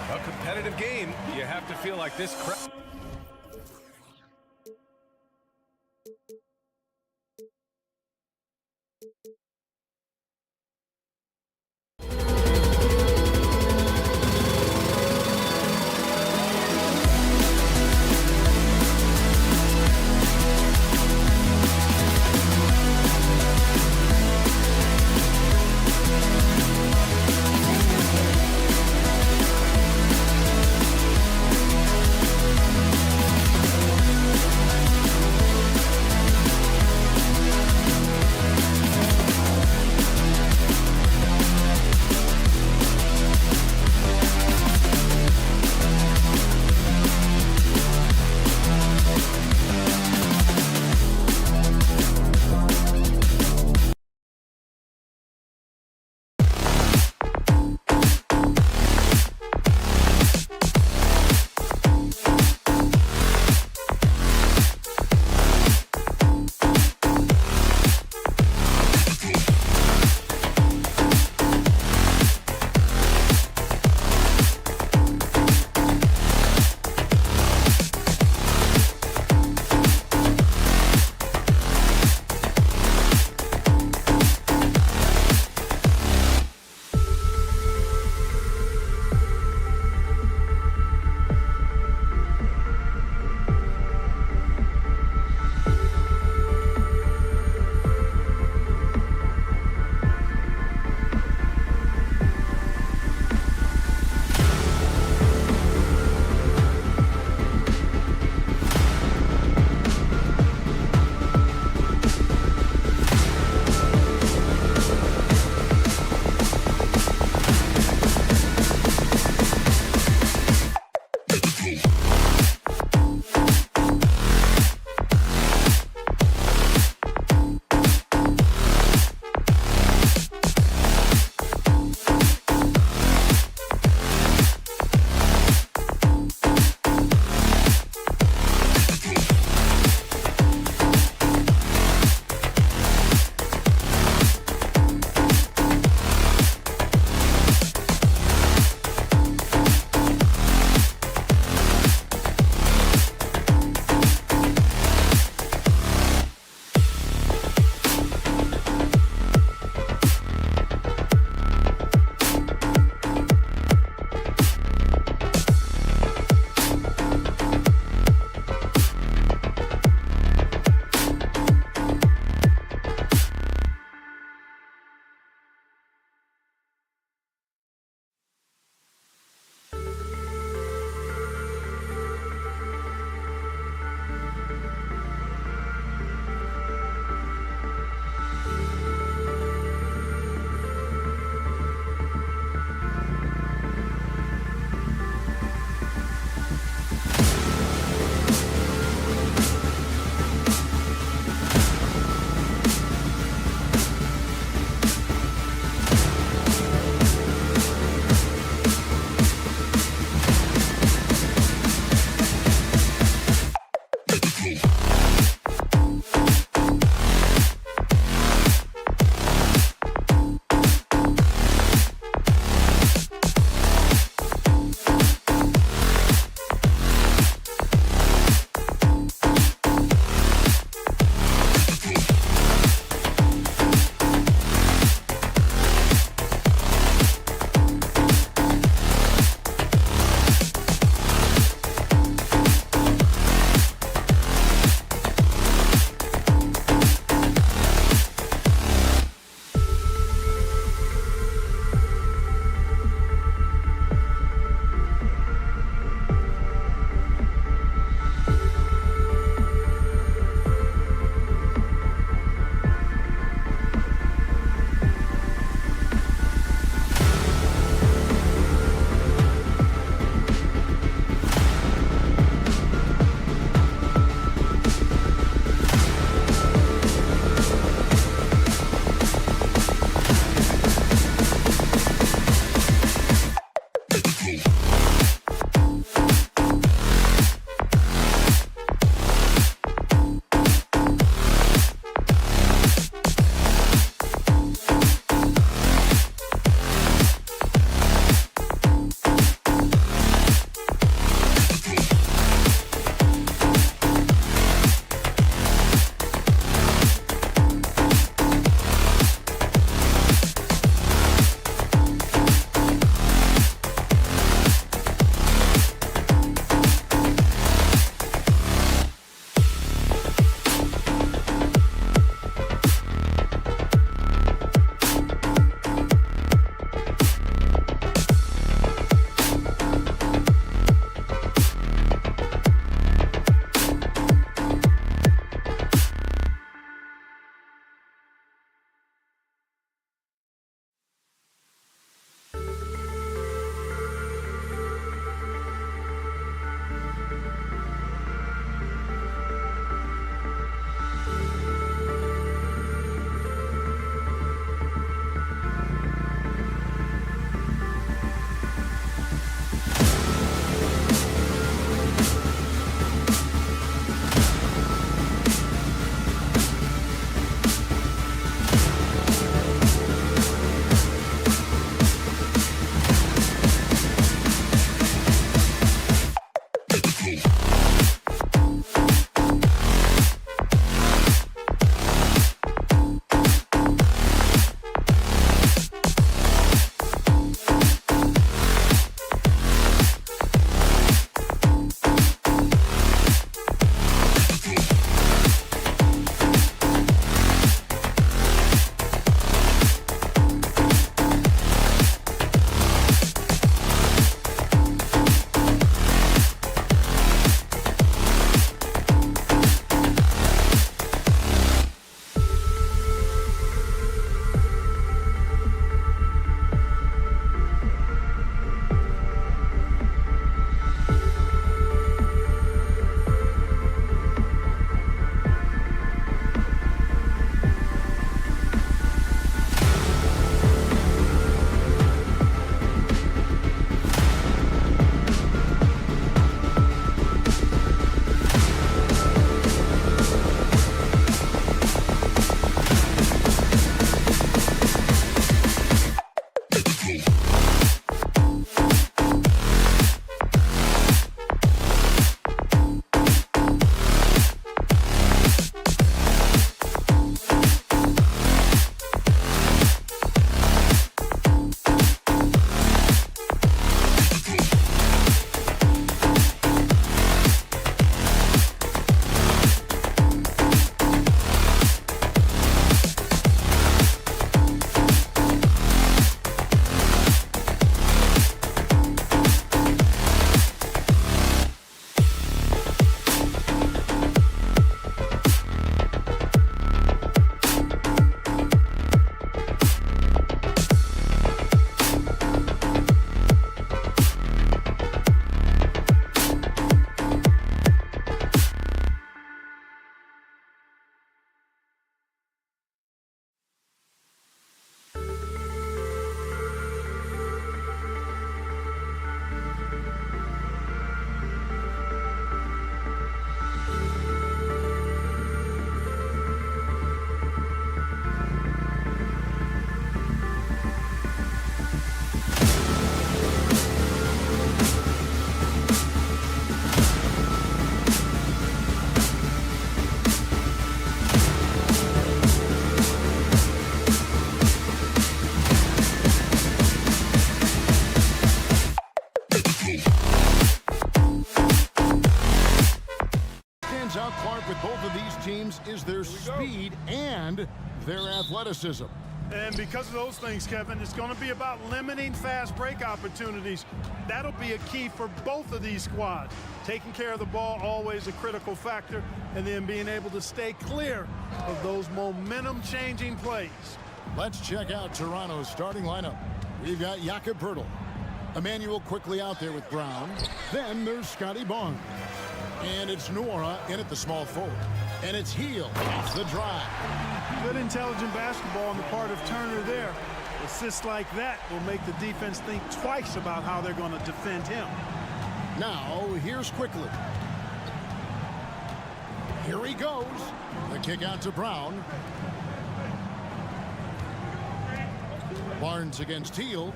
A competitive game. You have to feel like this crowd. Stands out, Clark, with both of these teams is their speed and their athleticism. And because of those things, Kevin, it's going to be about limiting fast break opportunities. That'll be a key for both of these squads. Taking care of the ball, always a critical factor, and then being able to stay clear of those momentum-changing plays. Let's check out Toronto's starting lineup. We've got Jakob Poeltl. Emmanuel quickly out there with Brown. Then there's Scotty Barnes. And it's Nora in at the small forward. And it's Heel off the drive. Good intelligent basketball on the part of Turner there. Assists like that will make the defense think twice about how they're going to defend him. Now, here's Quickly. Here he goes. The kick out to Brown. Barnes against Heel.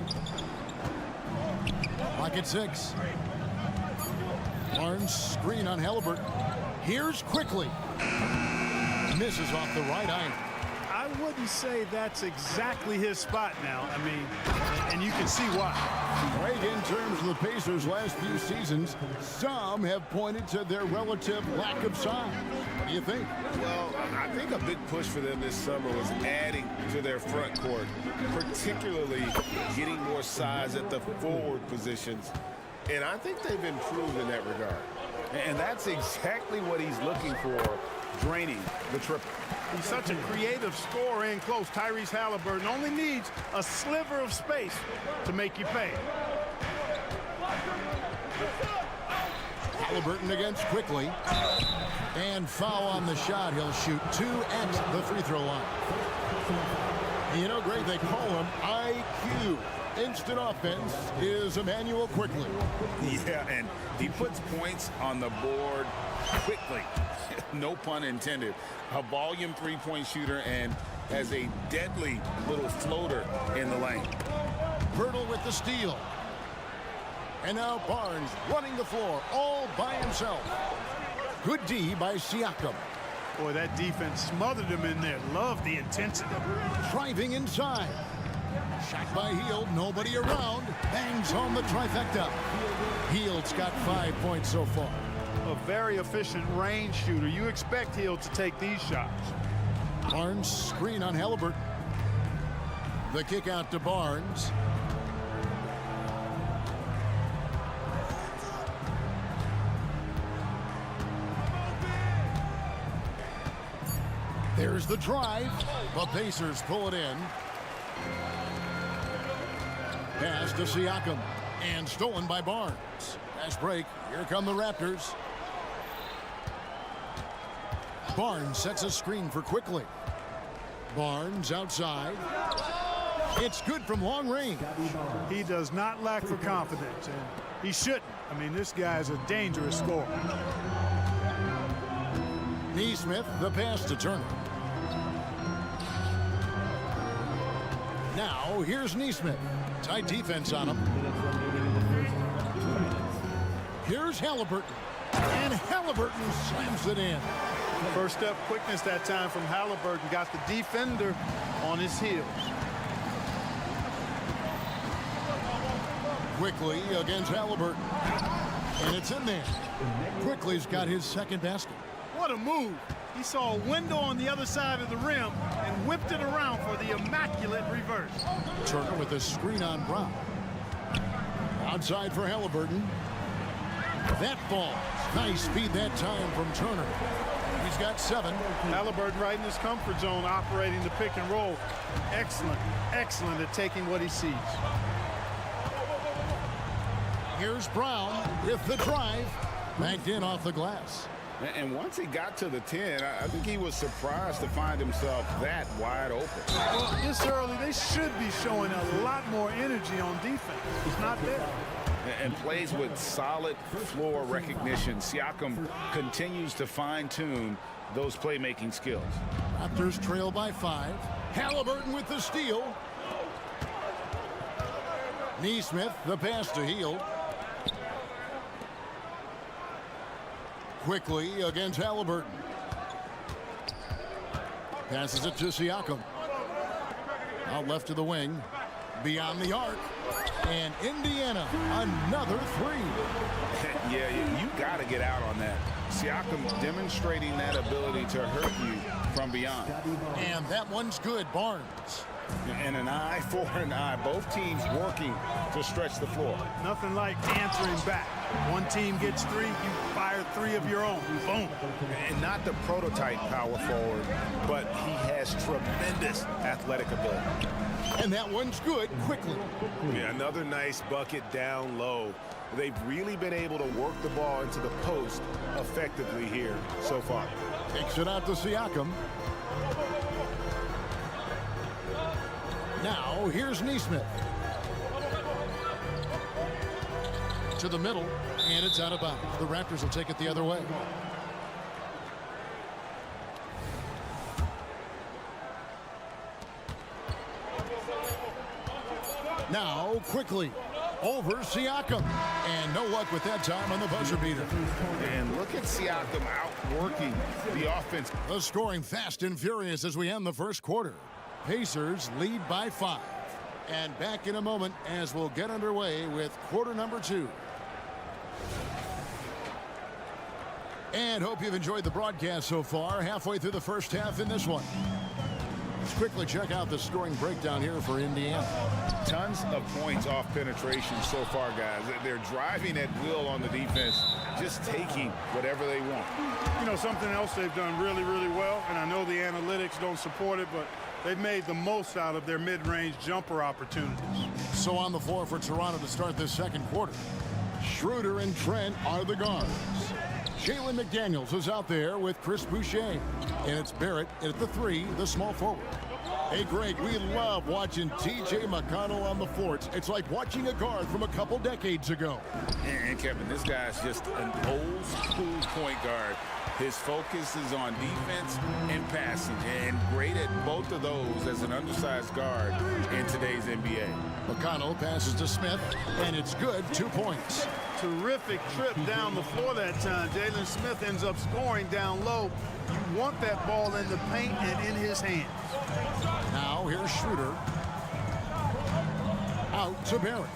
Pocket 6. Barnes screen on Halliburton. Here's Quickly. Misses off the right iron. I wouldn't say that's exactly his spot now. I mean, and you can see why. Right, in terms of the Pacers' last few seasons, some have pointed to their relative lack of size. What do you think? Well, I think a big push for them this summer was adding to their front court, particularly getting more size at the forward positions. And I think they've improved in that regard. And that's exactly what he's looking for, draining the triple. He's such a creative scorer in close. Tyrese Halliburton only needs a sliver of space to make you pay. Halliburton against Quickly. And foul on the shot. He'll shoot 2 at the free throw line. You know, Greg, they call him IQ. Instant offense is Emmanuel Quickly. Yeah, and he puts points on the board quickly. No pun intended. A volume three-point shooter and has a deadly little floater in the lane. Poeltl with the steal. And now Barnes running the floor all by himself. Good D by Siakam. Boy, that defense smothered him in there. Love the intensity. Driving inside. Shot by Hield, nobody around. Bangs home the trifecta. Hield's got 5 points so far. A very efficient range shooter. You expect Hield to take these shots. Barnes screen on Halliburton. The kick out to Barnes. There's the drive. The Pacers pull it in. Pass to Siakam. And stolen by Barnes. Fast break. Here come the Raptors. Barnes sets a screen for Quickly. Barnes outside. It's good from long range. He does not lack for confidence, and he shouldn't. I mean, this guy is a dangerous scorer. Neesmith, the pass to Turner. Now, here's Neesmith. Tight defense on him. Here's Halliburton. And Halliburton slams it in. First step quickness that time from Halliburton. Got the defender on his heels. Quickly against Halliburton. And it's in there. Quickly's got his second basket. What a move. He saw a window on the other side of the rim and whipped it around for the immaculate reverse. Turner with a screen on Brown. Outside for Halliburton. That ball. Nice speed that time from Turner. He's got 7. Halliburton right in his comfort zone operating the pick and roll. Excellent, excellent at taking what he sees. Here's Brown with the drive. Banked in off the glass. And once he got to the 10, I think he was surprised to find himself that wide open. Well, this early, they should be showing a lot more energy on defense. It's not there. And plays with solid floor recognition. Siakam continues to fine-tune those playmaking skills. Raptors trail by 5. Halliburton with the steal. Neesmith, the pass to Hield. Quickly against Halliburton. Passes it to Siakam. Out left to the wing. Beyond the arc. And Indiana, another three. Yeah, you got to get out on that. Siakam demonstrating that ability to hurt you from beyond. And that one's good, Barnes. And an eye for an eye. Both teams working to stretch the floor. Nothing like answering back. One team gets three, you fire three of your own. Boom. And not the prototype power forward, but he has tremendous athletic ability. And that one's good quickly. Yeah, another nice bucket down low. They've really been able to work the ball into the post effectively here so far. Takes it out to Siakam. Now, here's Nesmith. To the middle, and it's out of bounds. The Raptors will take it the other way. Now, quickly, over Siakam. And no luck with that time on the buzzer beater. And look at Siakam outworking the offense. The scoring fast and furious as we end the first quarter. Pacers lead by 5. And back in a moment as we'll get underway with quarter number 2. And hope you've enjoyed the broadcast so far. Halfway through the first half in this one. Let's quickly check out the scoring breakdown here for Indiana. Tons of points off penetration so far, guys. They're driving at will on the defense, just taking whatever they want. You know, something else they've done really, really well, and I know the analytics don't support it, but they've made the most out of their mid-range jumper opportunities. So on the floor for Toronto to start this second quarter. Schroeder and Trent are the guards. Jalen McDaniels is out there with Chris Boucher. And it's Barrett at the 3, the small forward. Hey, Greg, we love watching T.J. McConnell on the floor. It's like watching a guard from a couple decades ago. And Kevin, this guy's just an old school point guard. His focus is on defense and passing, and great at both of those as an undersized guard in today's NBA. McConnell passes to Smith, and it's good, 2 points. Terrific trip down the floor that time. Jalen Smith ends up scoring down low. You want that ball in the paint and in his hands. Now here's Schroeder. Out to Barrett.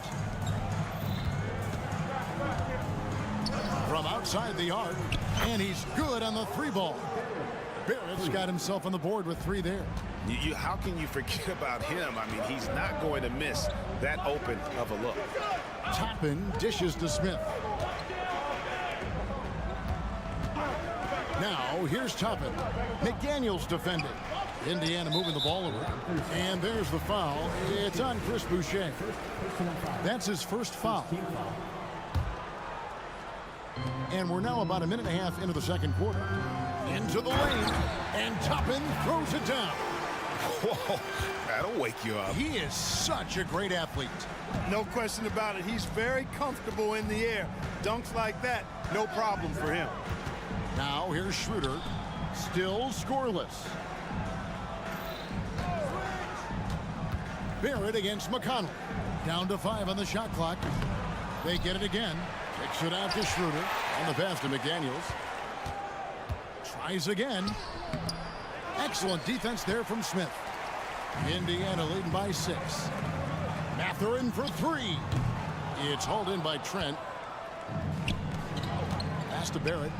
From outside the arc, and he's good on the 3 ball. Barrett's got himself on the board with 3 there. How can you forget about him? I mean, he's not going to miss that open of a look. Toppin dishes to Smith. Now here's Toppin. McDaniels defending. Indiana moving the ball over. And there's the foul. It's on Chris Boucher. That's his first foul. And we're now about a minute and a half into the second quarter. Into the lane. And Toppin throws it down. Whoa, that'll wake you up. He is such a great athlete. No question about it. He's very comfortable in the air. Dunks like that, no problem for him. Now here's Schroeder. Still scoreless. Barrett against McConnell. Down to 5 on the shot clock. They get it again. Kicks it out to Schroeder. On the pass to McDaniels. Tries again. Excellent defense there from Smith. Indiana leading by 6. Mathurin for 3. It's hauled in by Trent. Pass to Barrett.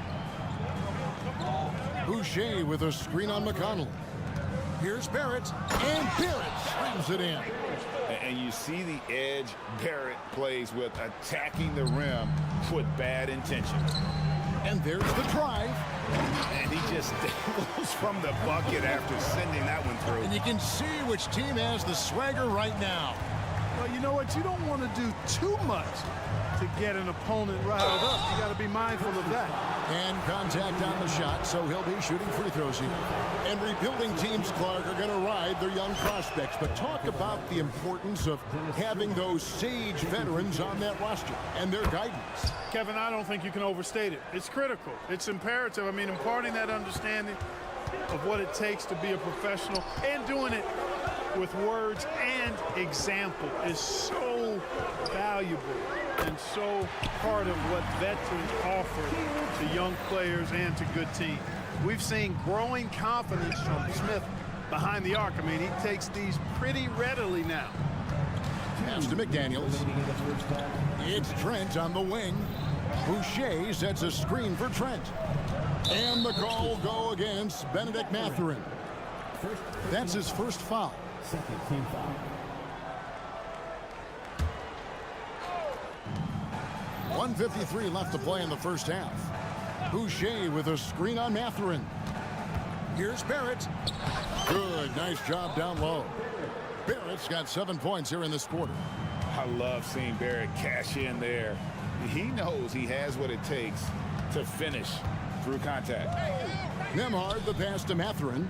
Boucher with a screen on McConnell. Here's Barrett, and Barrett slams it in. And you see the edge Barrett plays with, attacking the rim with bad intentions. And there's the drive. And he just dangles from the bucket after sending that one through. And you can see which team has the swagger right now. Well, you know what? You don't want to do too much to get an opponent riled up. You got to be mindful of that. And contact on the shot, so he'll be shooting free throws here. And rebuilding teams, Clark, are going to ride their young prospects. But talk about the importance of having those sage veterans on that roster and their guidance. Kevin, I don't think you can overstate it. It's critical. It's imperative. I mean, imparting that understanding of what it takes to be a professional and doing it with words and example is so valuable and so part of what veterans offer to young players and to good teams. We've seen growing confidence from Smith behind the arc. I mean, he takes these pretty readily now. Pass to McDaniels. It's Trent on the wing. Boucher sets a screen for Trent. And the call will go against Benedict Mathurin. That's his first foul. Second team foul. 1:53 left to play in the first half. Boucher with a screen on Mathurin. Here's Barrett. Good, nice job down low. Barrett's got 7 points here in this quarter. I love seeing Barrett cash in there. He knows he has what it takes to finish through contact. Nembhard the pass to Mathurin.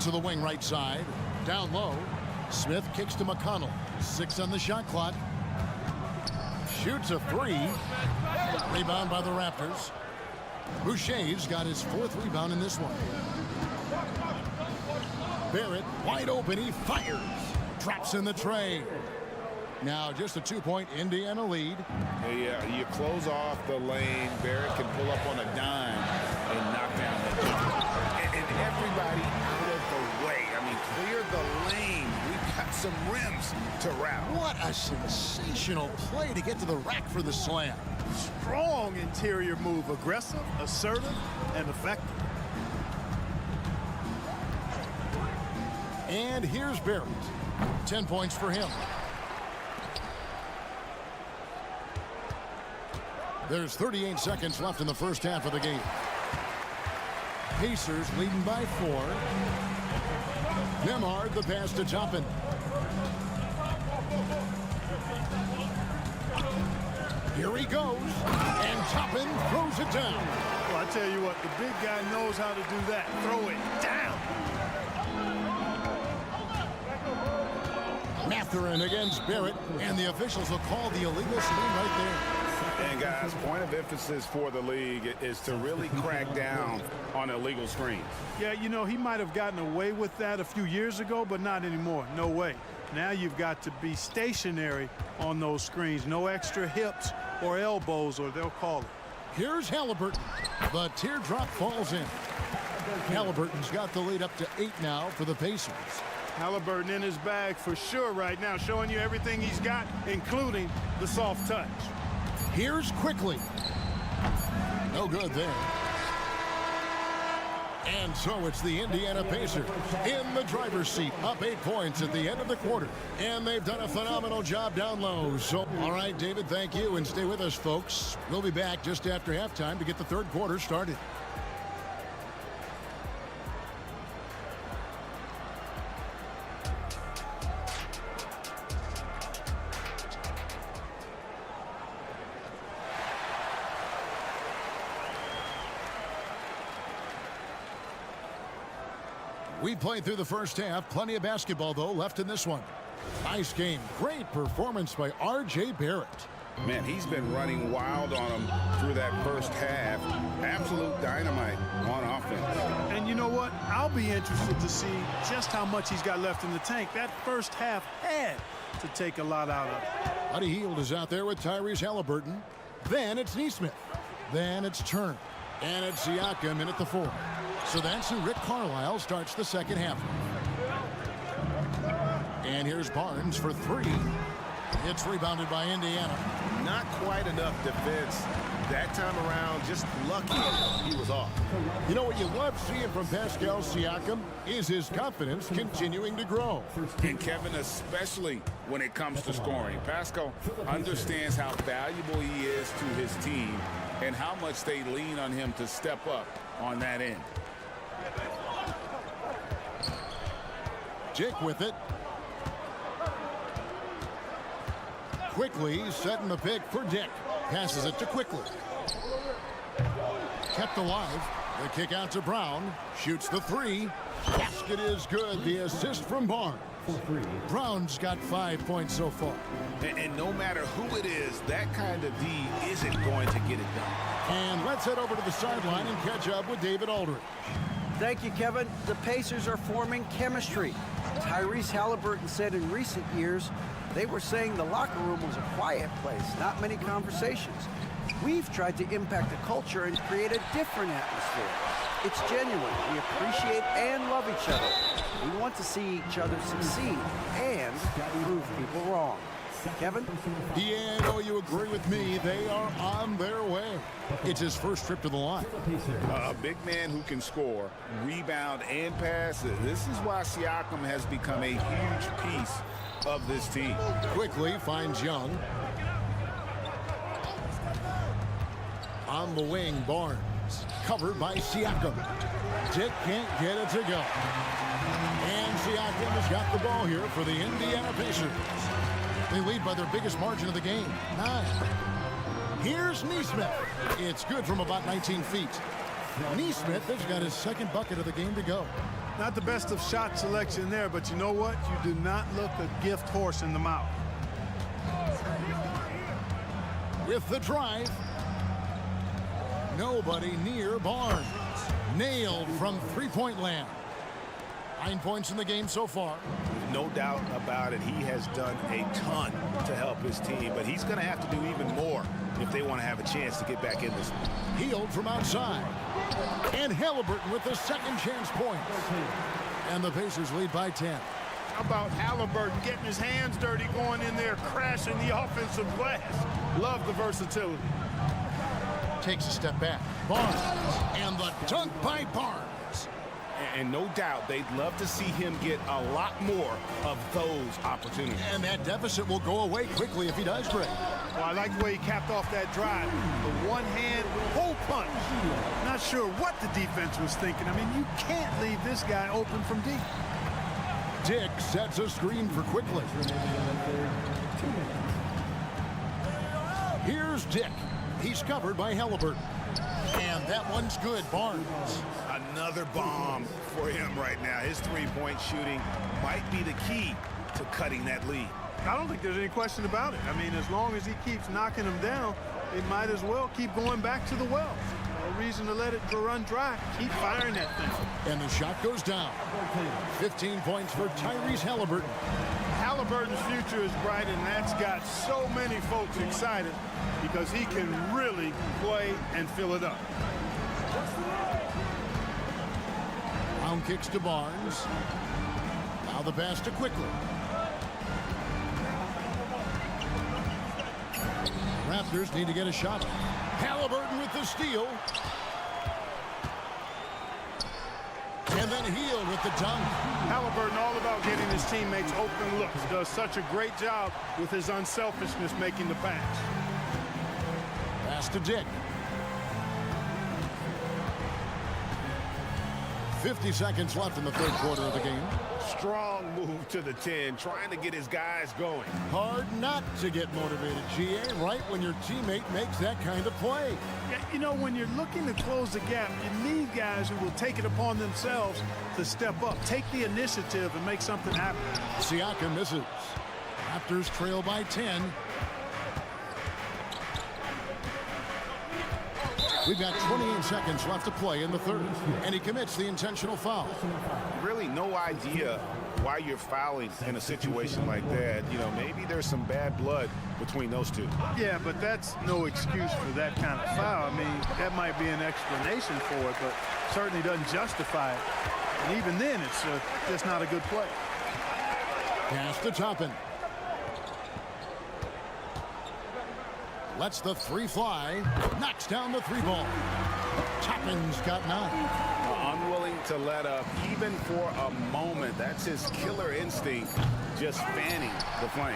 To the wing right side. Down low. Smith kicks to McConnell. 6 on the shot clock. Shoots a 3. Rebound by the Raptors. Boucher's got his 4th rebound in this one. Barrett wide open. He fires. Drops in the tray. Now just a 2-point Indiana lead. Yeah, you close off the lane. Barrett can pull up on a dime and knock down the jumper. And everybody out of the way. I mean, clear the lane. We've got some rims to wrap. What a sensational play to get to the rack for the slam. Strong interior move. Aggressive, assertive, and effective. And here's Barrett. 10 points for him. There's 38 seconds left in the first half of the game. Pacers leading by 4. Nembhard the pass to Toppin. Here he goes. And Toppin throws it down. Well, I tell you what, the big guy knows how to do that. Throw it down. Mathurin against Barrett. And the officials will call the illegal screen right there. And guys, point of emphasis for the league is to really crack down on illegal screens. Yeah, you know, he might have gotten away with that a few years ago, but not anymore. No way. Now you've got to be stationary on those screens. No extra hips or elbows, or they'll call it. Here's Halliburton. The teardrop falls in. Halliburton's got the lead up to 8 now for the Pacers. Halliburton in his bag for sure right now, showing you everything he's got, including the soft touch. Here's Quickly. No good there. And so it's the Indiana Pacers in the driver's seat, up 8 points at the end of the quarter. And they've done a phenomenal job down low. So, all right, David, thank you. And stay with us, folks. We'll be back just after halftime to get the third quarter started. We played through the first half. Plenty of basketball, though, left in this one. Nice game. Great performance by R.J. Barrett. Man, he's been running wild on him through that first half. Absolute dynamite on offense. And you know what? I'll be interested to see just how much he's got left in the tank. That first half had to take a lot out of it. Buddy Hield is out there with Tyrese Halliburton. Then it's Nesmith. Then it's Turner. And it's Siakam in at the 4. So that's who Rick Carlisle starts the second half. And here's Barnes for 3. It's rebounded by Indiana. Not quite enough defense that time around. Just lucky he was off. You know what you love seeing from Pascal Siakam is his confidence continuing to grow. And Kevin, especially when it comes to scoring. Pascal understands how valuable he is to his team and how much they lean on him to step up on that end. Dick with it. Quickly setting the pick for Dick. Passes it to Quickly. Kept alive. The kick out to Brown. Shoots the 3. Basket is good. The assist from Barnes. Brown's got 5 points so far. And no matter who it is, that kind of D isn't going to get it done. And let's head over to the sideline and catch up with David Aldridge. Thank you, Kevin. The Pacers are forming chemistry. Tyrese Halliburton said in recent years they were saying the locker room was a quiet place, not many conversations. We've tried to impact the culture and create a different atmosphere. It's genuine. We appreciate and love each other. We want to see each other succeed and prove people wrong. Kevin? Yeah, I know you agree with me. They are on their way. It's his first trip to the line. A big man who can score, rebound, and pass. This is why Siakam has become a huge piece of this team. Quickly finds Young. On the wing, Barnes. Covered by Siakam. Dick can't get it to go. And Siakam has got the ball here for the Indiana Pacers. They lead by their biggest margin of the game, 9. Here's Nesmith. It's good from about 19 feet. Nesmith has got his second bucket of the game to go. Not the best of shot selection there, but you know what? You do not look a gift horse in the mouth. With the drive. Nobody near Barnes. Nailed from three-point land. 9 points in the game so far. No doubt about it. He has done a ton to help his team, but he's going to have to do even more if they want to have a chance to get back in this. Healed from outside. And Halliburton with the second chance point. And the Pacers lead by 10. How about Halliburton getting his hands dirty, going in there, crashing the offensive glass? Love the versatility. Takes a step back. Barnes. And the dunk by Barnes. And no doubt they'd love to see him get a lot more of those opportunities. And that deficit will go away quickly if he does, Greg. Well, I like the way he capped off that drive. The one-hand hole punch. Not sure what the defense was thinking. I mean, you can't leave this guy open from deep. Dick sets a screen for Quickly. Here's Dick. He's covered by Halliburton. And that one's good, Barnes. Another bomb for him right now. His three-point shooting might be the key to cutting that lead. I don't think there's any question about it. I mean, as long as he keeps knocking them down, they might as well keep going back to the well. No reason to let it run dry. Keep firing that thing. And the shot goes down. 15 points for Tyrese Halliburton. Halliburton's future is bright, and that's got so many folks excited because he can really play and fill it up. Round kicks to Barnes. Now the pass to Quickly. Raptors need to get a shot. Halliburton with the steal. And then Healed with the dunk. Halliburton all about getting his teammates open looks. Does such a great job with his unselfishness making the pass. Pass to Dick. 50 seconds left in the third quarter of the game. Strong move to the 10, trying to get his guys going. Hard not to get motivated, GA, right when your teammate makes that kind of play. Yeah, you know, when you're looking to close the gap, you need guys who will take it upon themselves to step up, take the initiative, and make something happen. Siakam misses. Raptors trail by 10. We've got 28 seconds left to play in the third, and he commits the intentional foul. Really no idea why you're fouling in a situation like that. You know, maybe there's some bad blood between those two. Yeah, but that's no excuse for that kind of foul. I mean, that might be an explanation for it, but certainly doesn't justify it. And even then, it's just not a good play. Pass to Toppin. Lets the three fly. Knocks down the three ball. Toppin's got 9. Unwilling to let up even for a moment. That's his killer instinct, just fanning the flame.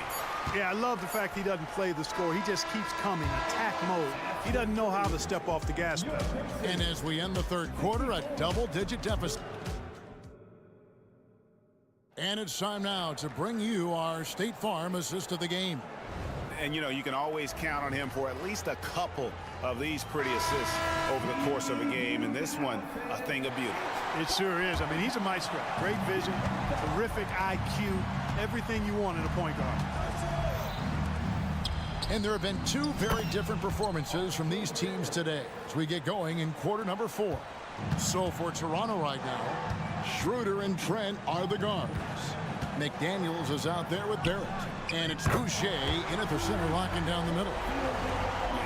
Yeah, I love the fact he doesn't play the score. He just keeps coming, attack mode. He doesn't know how to step off the gas pedal. And as we end the third quarter, a double-digit deficit. And it's time now to bring you our State Farm assist of the game. And, you know, you can always count on him for at least a couple of these pretty assists over the course of a game. And this one, a thing of beauty. It sure is. I mean, he's a maestro. Great vision, terrific IQ, everything you want in a point guard. And there have been two very different performances from these teams today as we get going in quarter number 4. So for Toronto right now, Schroeder and Trent are the guards. McDaniels is out there with Barrett. And it's Boucher in at the center, locking down the middle.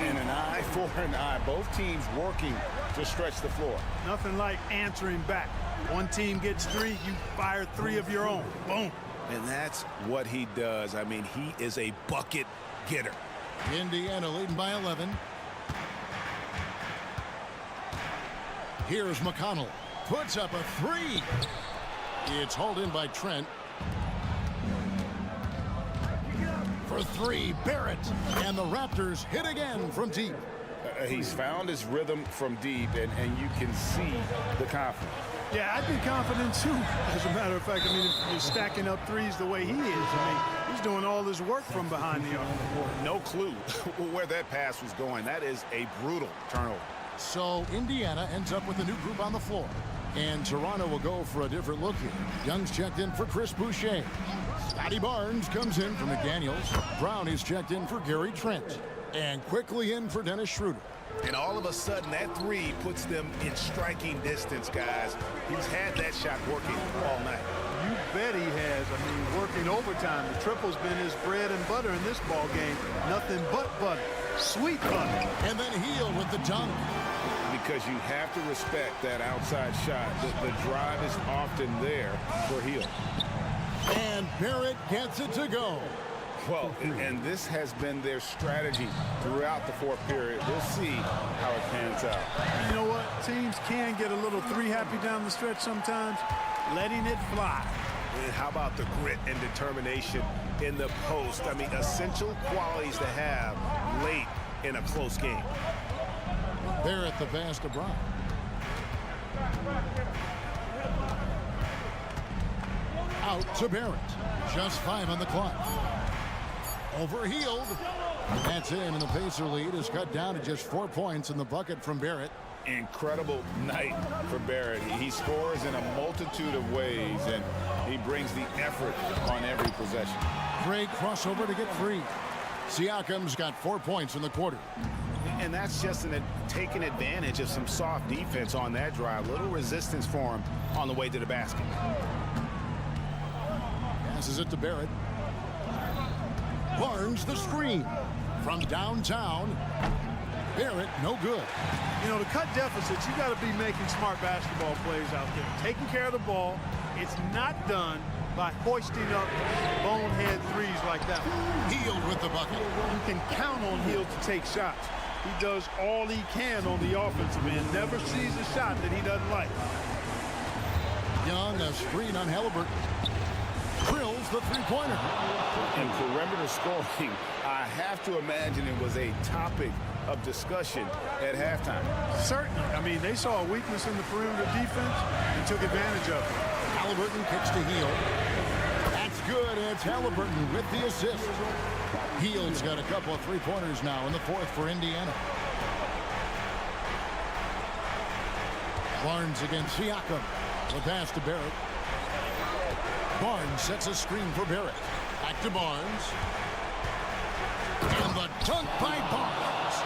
And an eye for an eye. Both teams working to stretch the floor. Nothing like answering back. One team gets 3, you fire 3 of your own. Boom. And that's what he does. I mean, he is a bucket getter. Indiana leading by 11. Here's McConnell. Puts up a 3. It's hauled in by Trent. For 3, Barrett. And the Raptors hit again from deep. He's found his rhythm from deep, and you can see the confidence. Yeah, I'd be confident too. As a matter of fact, I mean, if you're stacking up 3s the way he is, I mean, he's doing all his work from behind the arc. No clue where that pass was going. That is a brutal turnover. So Indiana ends up with a new group on the floor. And Toronto will go for a different look here. Young's checked in for Chris Boucher. Scotty Barnes comes in for McDaniels. Brown is checked in for Gary Trent. And quickly in for Dennis Schroeder. And all of a sudden, that 3 puts them in striking distance, guys. He's had that shot working all night. You bet he has. I mean, working overtime. The triple's been his bread and butter in this ball game. Nothing but butter. Sweet butter. And then Hield with the dunk. Because you have to respect that outside shot. The drive is often there for Hield. And Barrett gets it to go. Well, and this has been their strategy throughout the fourth period. We'll see how it pans out. You know what? Teams can get a little 3-happy down the stretch sometimes. Letting it fly. And how about the grit and determination in the post? I mean, essential qualities to have late in a close game. Barrett the pass to Brown. Out to Barrett. Just 5 on the clock. Over Hield. That's in, and the Pacer lead is cut down to just 4 points in the bucket from Barrett. Incredible night for Barrett. He scores in a multitude of ways, and he brings the effort on every possession. Great crossover to get free. Siakam's got 4 points in the quarter. And that's just taking advantage of some soft defense on that drive. Little resistance for him on the way to the basket. Passes it to Barrett. Barnes the screen. From downtown. Barrett no good. You know, to cut deficits, you got to be making smart basketball plays out there. Taking care of the ball. It's not done by hoisting up bonehead 3s like that. Hield with the bucket. You can count on Hield to take shots. He does all he can on the offensive end. Never sees a shot that he doesn't like. Young, a screen on Halliburton. Drills the 3-pointer. In perimeter scoring, I have to imagine it was a topic of discussion at halftime. Certainly. I mean, they saw a weakness in the perimeter defense and took advantage of it. Halliburton kicks to Hield. That's good. It's Halliburton with the assist. Hield's got a couple of 3-pointers now in the fourth for Indiana. Barnes against Siakam. The pass to Barrett. Barnes sets a screen for Barrett. Back to Barnes. And the dunk by Barnes.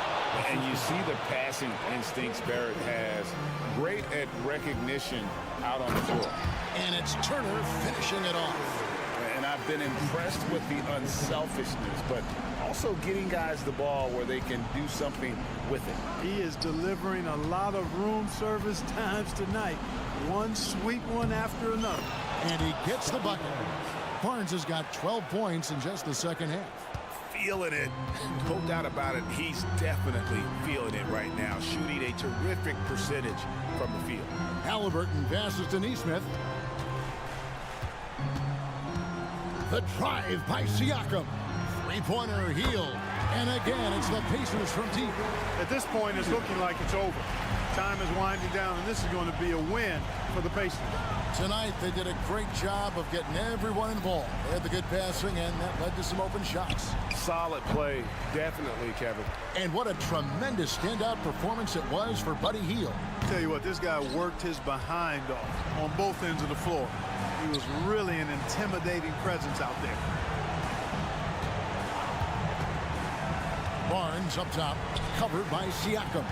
And you see the passing instincts Barrett has. Great at recognition out on the floor. And it's Turner finishing it off. And I've been impressed with the unselfishness, but also getting guys the ball where they can do something with it. He is delivering a lot of room service times tonight. One sweet one after another. And he gets the bucket. Barnes has got 12 points in just the second half. Feeling it. No doubt about it. He's definitely feeling it right now. Shooting a terrific percentage from the field. Halliburton passes to Nesmith. The drive by Siakam. 3-pointer Hield. And again, it's the Pacers from deep. At this point, it's looking like it's over. Time is winding down, and this is going to be a win for the Pacers. Tonight, they did a great job of getting everyone involved. They had the good passing, and that led to some open shots. Solid play, definitely, Kevin. And what a tremendous standout performance it was for Buddy Hield. Tell you what, this guy worked his behind off on both ends of the floor. He was really an intimidating presence out there. Barnes up top, covered by Siakam.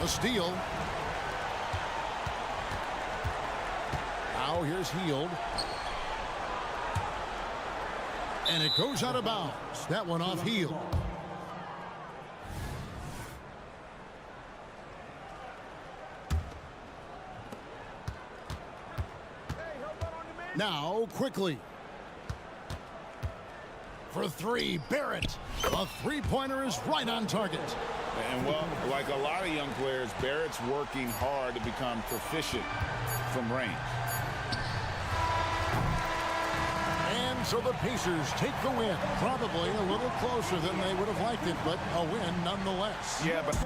A steal. Now here's Hield. And it goes out of bounds. That one off heel. Now, quickly. For three, Barrett. A three-pointer is right on target. And, well, like a lot of young players, Barrett's working hard to become proficient from range. And so the Pacers take the win. Probably a little closer than they would have liked it, but a win nonetheless. Yeah, but...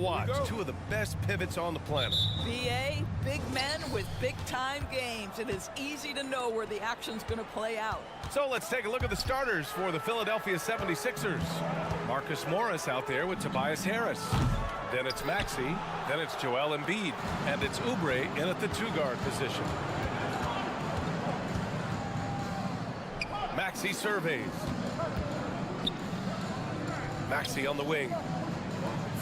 watch. Two of the best pivots on the planet. BA, big men with big-time games. It is easy to know where the action's going to play out. So let's take a look at the starters for the Philadelphia 76ers. Marcus Morris out there with Tobias Harris. Then it's Maxey. Then it's Joel Embiid. And it's Oubre in at the two-guard position. Maxey surveys. Maxey on the wing.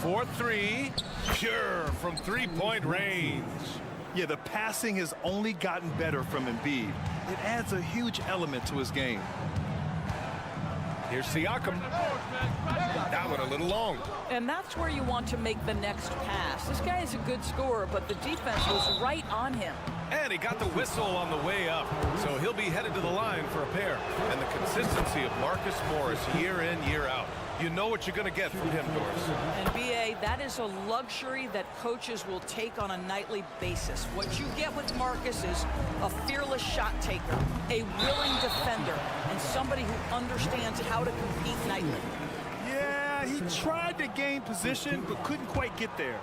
4-3. Pure from three-point range. Yeah, the passing has only gotten better from Embiid. It adds a huge element to his game. Here's Siakam. That one a little long. And that's where you want to make the next pass. This guy is a good scorer, but the defense was right on him. And he got the whistle on the way up. So he'll be headed to the line for a pair. And the consistency of Marcus Morris year in, year out. You know what you're going to get from him, Doris. And BA, that is a luxury that coaches will take on a nightly basis. What you get with Marcus is a fearless shot taker, a willing defender, and somebody who understands how to compete nightly. Yeah, he tried to gain position, but couldn't quite get there.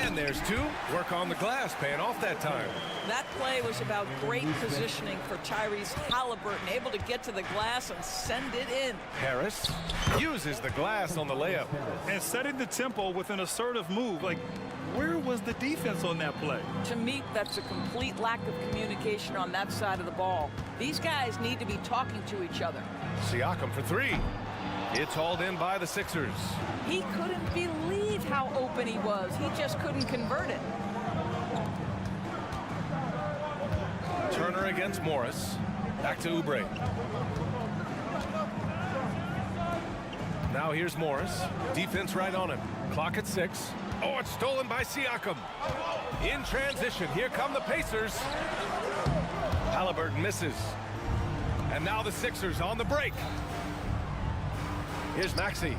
And there's two. Work on the glass, paying off that time. That play was about great positioning for Tyrese Halliburton, able to get to the glass and send it in. Harris uses the glass on the layup. And setting the tempo with an assertive move. Like, where was the defense on that play? To me, that's a complete lack of communication on that side of the ball. These guys need to be talking to each other. Siakam for three. It's hauled in by the Sixers. He couldn't believe how open he was. He just couldn't convert it. Turner against Morris. Back to Oubre. Now here's Morris. Defense right on him. Clock at 6. Oh, it's stolen by Siakam. In transition, here come the Pacers. Halliburton misses. And now the Sixers on the break. Here's Maxey.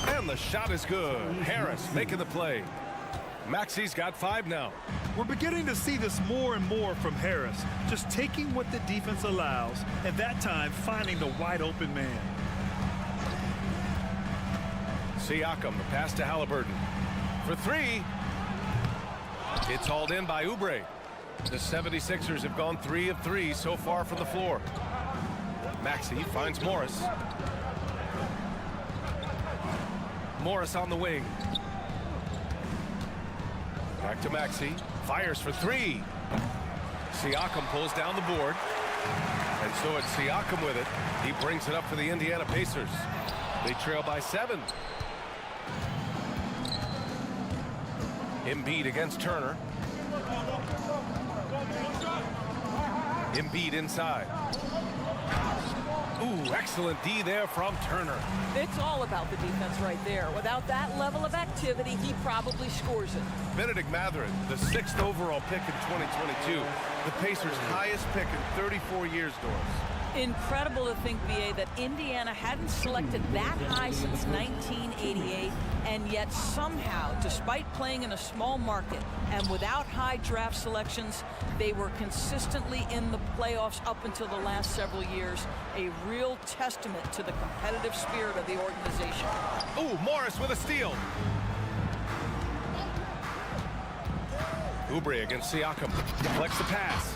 And the shot is good. Harris making the play. Maxey's got 5 now. We're beginning to see this more and more from Harris. Just taking what the defense allows, and that time finding the wide open man. Siakam, the pass to Halliburton. For 3. It's hauled in by Oubre. The 76ers have gone 3 of 3 so far from the floor. Maxey finds Morris. Morris on the wing. Back to Maxey. Fires for 3. Siakam pulls down the board. And so it's Siakam with it. He brings it up for the Indiana Pacers. They trail by 7. Embiid against Turner. Embiid inside. Ooh, excellent D there from Turner. It's all about the defense right there. Without that level of activity, he probably scores it. Benedict Mathurin, the 6th overall pick in 2022. The Pacers' highest pick in 34 years, Doris. Incredible to think, BA, that Indiana hadn't selected that high since 1988, and yet somehow, despite playing in a small market and without high draft selections, they were consistently in the playoffs up until the last several years. A real testament to the competitive spirit of the organization. Ooh, Morris with a steal. Oubre against Siakam. Deflects the pass.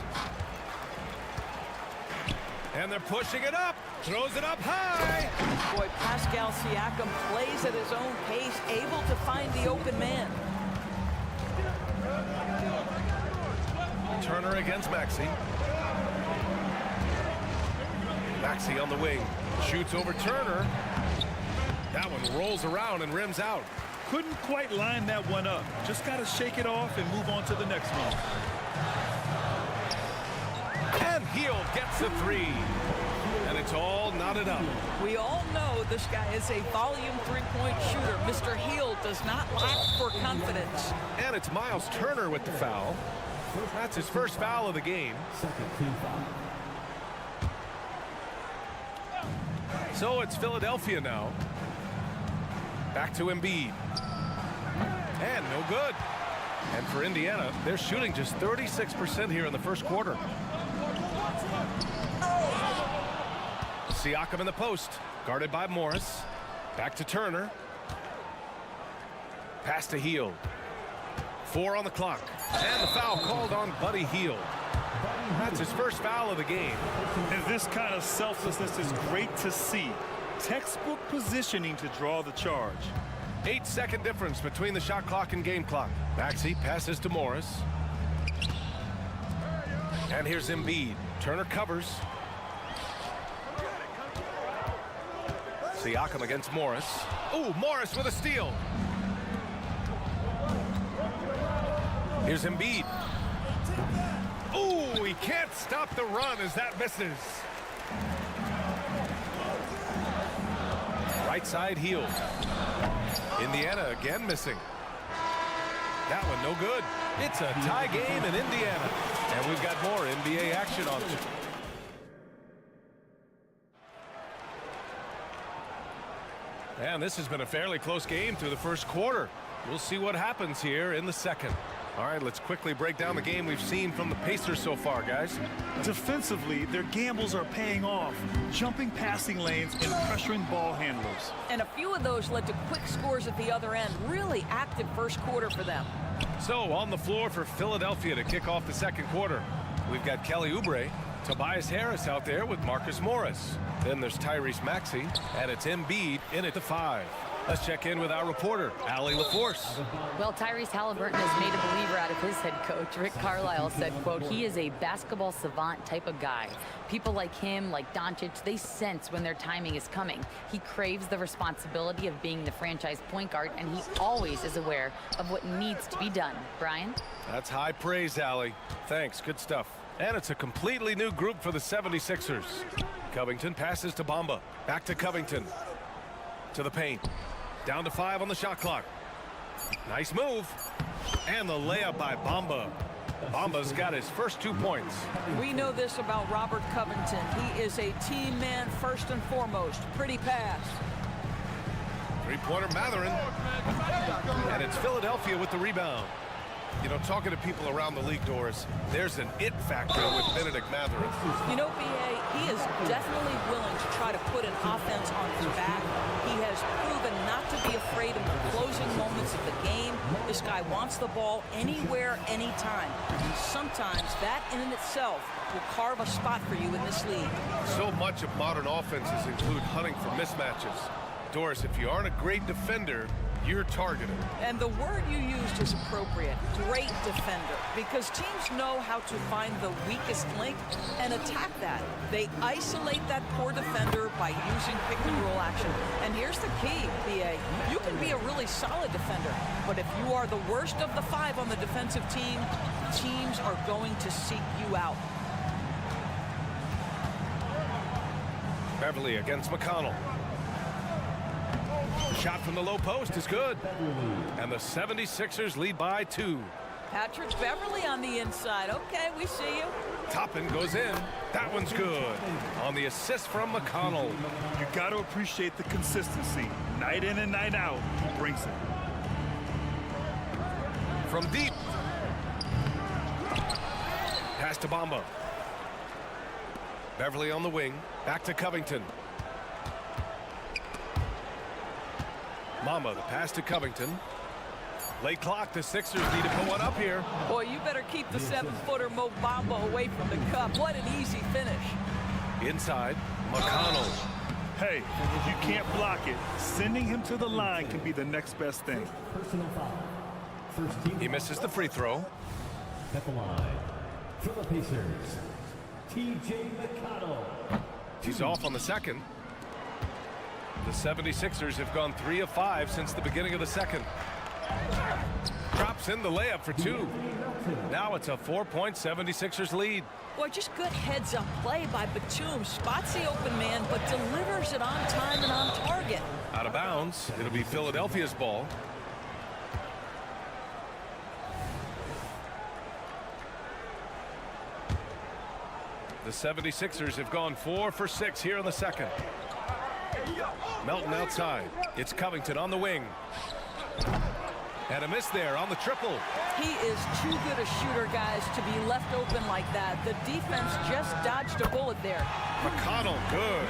And they're pushing it up. Throws it up high. Boy, Pascal Siakam plays at his own pace, able to find the open man. Turner against Maxey. Maxey on the wing. Shoots over Turner. That one rolls around and rims out. Couldn't quite line that one up. Just got to shake it off and move on to the next one. And Hield gets the 3. And it's all knotted up. We all know this guy is a volume three-point shooter. Mr. Hield does not lack for confidence. And it's Miles Turner with the foul. That's his first foul of the game. So it's Philadelphia now. Back to Embiid. And no good. And for Indiana, they're shooting just 36% here in the first quarter. Siakam in the post, guarded by Morris. Back to Turner. Pass to Hield. 4 on the clock. And the foul called on Buddy Hield. That's his first foul of the game. And this kind of selflessness is great to see. Textbook positioning to draw the charge. 8-second difference between the shot clock and game clock. Maxey passes to Morris. And here's Embiid. Turner covers. Siakam against Morris. Ooh, Morris with a steal. Here's Embiid. Ooh, he can't stop the run as that misses. Right side Hield. Indiana again missing. That one no good. It's a tie game in Indiana. And we've got more NBA action on it. And this has been a fairly close game through the first quarter. We'll see what happens here in the second. All right, let's quickly break down the game we've seen from the Pacers so far, guys. Defensively, their gambles are paying off, jumping passing lanes and pressuring ball handlers. And a few of those led to quick scores at the other end. Really active first quarter for them. So on the floor for Philadelphia to kick off the second quarter, we've got Kelly Oubre, Tobias Harris out there with Marcus Morris. Then there's Tyrese Maxey, and it's Embiid in at the 5. Let's check in with our reporter, Allie LaForce. Well, Tyrese Halliburton has made a believer out of his head coach. Rick Carlisle said, quote, he is a basketball savant type of guy. People like him, like Doncic, they sense when their timing is coming. He craves the responsibility of being the franchise point guard, and he always is aware of what needs to be done. Brian? That's high praise, Allie. Thanks, good stuff. And it's a completely new group for the 76ers. Covington passes to Bamba. Back to Covington. To the paint. Down to 5 on the shot clock. Nice move. And the layup by Bamba. Bamba's got his first 2 points. We know this about Robert Covington. He is a team man first and foremost. Pretty pass. Three-pointer Mathurin. And it's Philadelphia with the rebound. You know, talking to people around the league, Doris, there's an it factor with Benedict Mathurin. You know, B.A., he is definitely willing to try to put an offense on his back. He has proven not to be afraid of the closing moments of the game. This guy wants the ball anywhere, anytime. Sometimes that in itself will carve a spot for you in this league. So much of modern offenses include hunting for mismatches. Doris, if you aren't a great defender, you're targeted. And the word you used is appropriate. Great defender. Because teams know how to find the weakest link and attack that. They isolate that poor defender by using pick and roll action. And here's the key, B.A. You can be a really solid defender, but if you are the worst of the 5 on the defensive team, teams are going to seek you out. Beverly against McConnell. The shot from the low post is good. And the 76ers lead by 2. Patrick Beverly on the inside. Okay, we see you. Toppin goes in. That one's good. On the assist from McConnell. You got to appreciate the consistency. Night in and night out, he brings it. From deep. Pass to Bamba. Beverly on the wing. Back to Covington. Mamba, the pass to Covington. Late clock, the Sixers need to put one up here. Boy, you better keep the 7-footer Mo Bamba away from the cup. What an easy finish. Inside, McConnell. Hey, if you can't block it, sending him to the line can be the next best thing. Personal foul. He misses the free throw. At the line, for the Pacers, T.J. McConnell. He's off on the second. The 76ers have gone 3 of 5 since the beginning of the second. Drops in the layup for 2. Now it's a 4-point 76ers lead. Boy, just good heads-up play by Batum. Spots the open man, but delivers it on time and on target. Out of bounds. It'll be Philadelphia's ball. The 76ers have gone 4 for 6 here in the second. Melton outside. It's Covington on the wing. And a miss there on the triple. He is too good a shooter, guys, to be left open like that. The defense just dodged a bullet there. McConnell, good.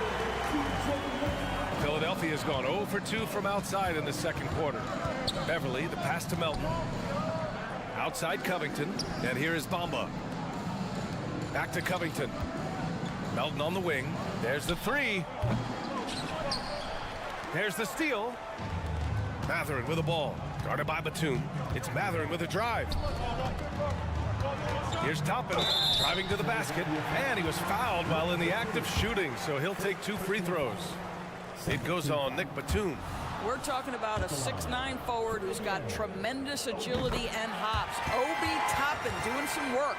Philadelphia Philadelphia's gone 0 for 2 from outside in the second quarter. Beverly, the pass to Melton. Outside Covington, and here is Bamba. Back to Covington. Melton on the wing. There's the three. There's the steal. Mathurin with the ball. Guarded by Batum. It's Mathurin with a drive. Here's Toppin driving to the basket, and he was fouled while in the act of shooting, so he'll take 2 free throws. It goes on Nick Batum. We're talking about a 6'9" forward who's got tremendous agility and hops. Obi Toppin doing some work.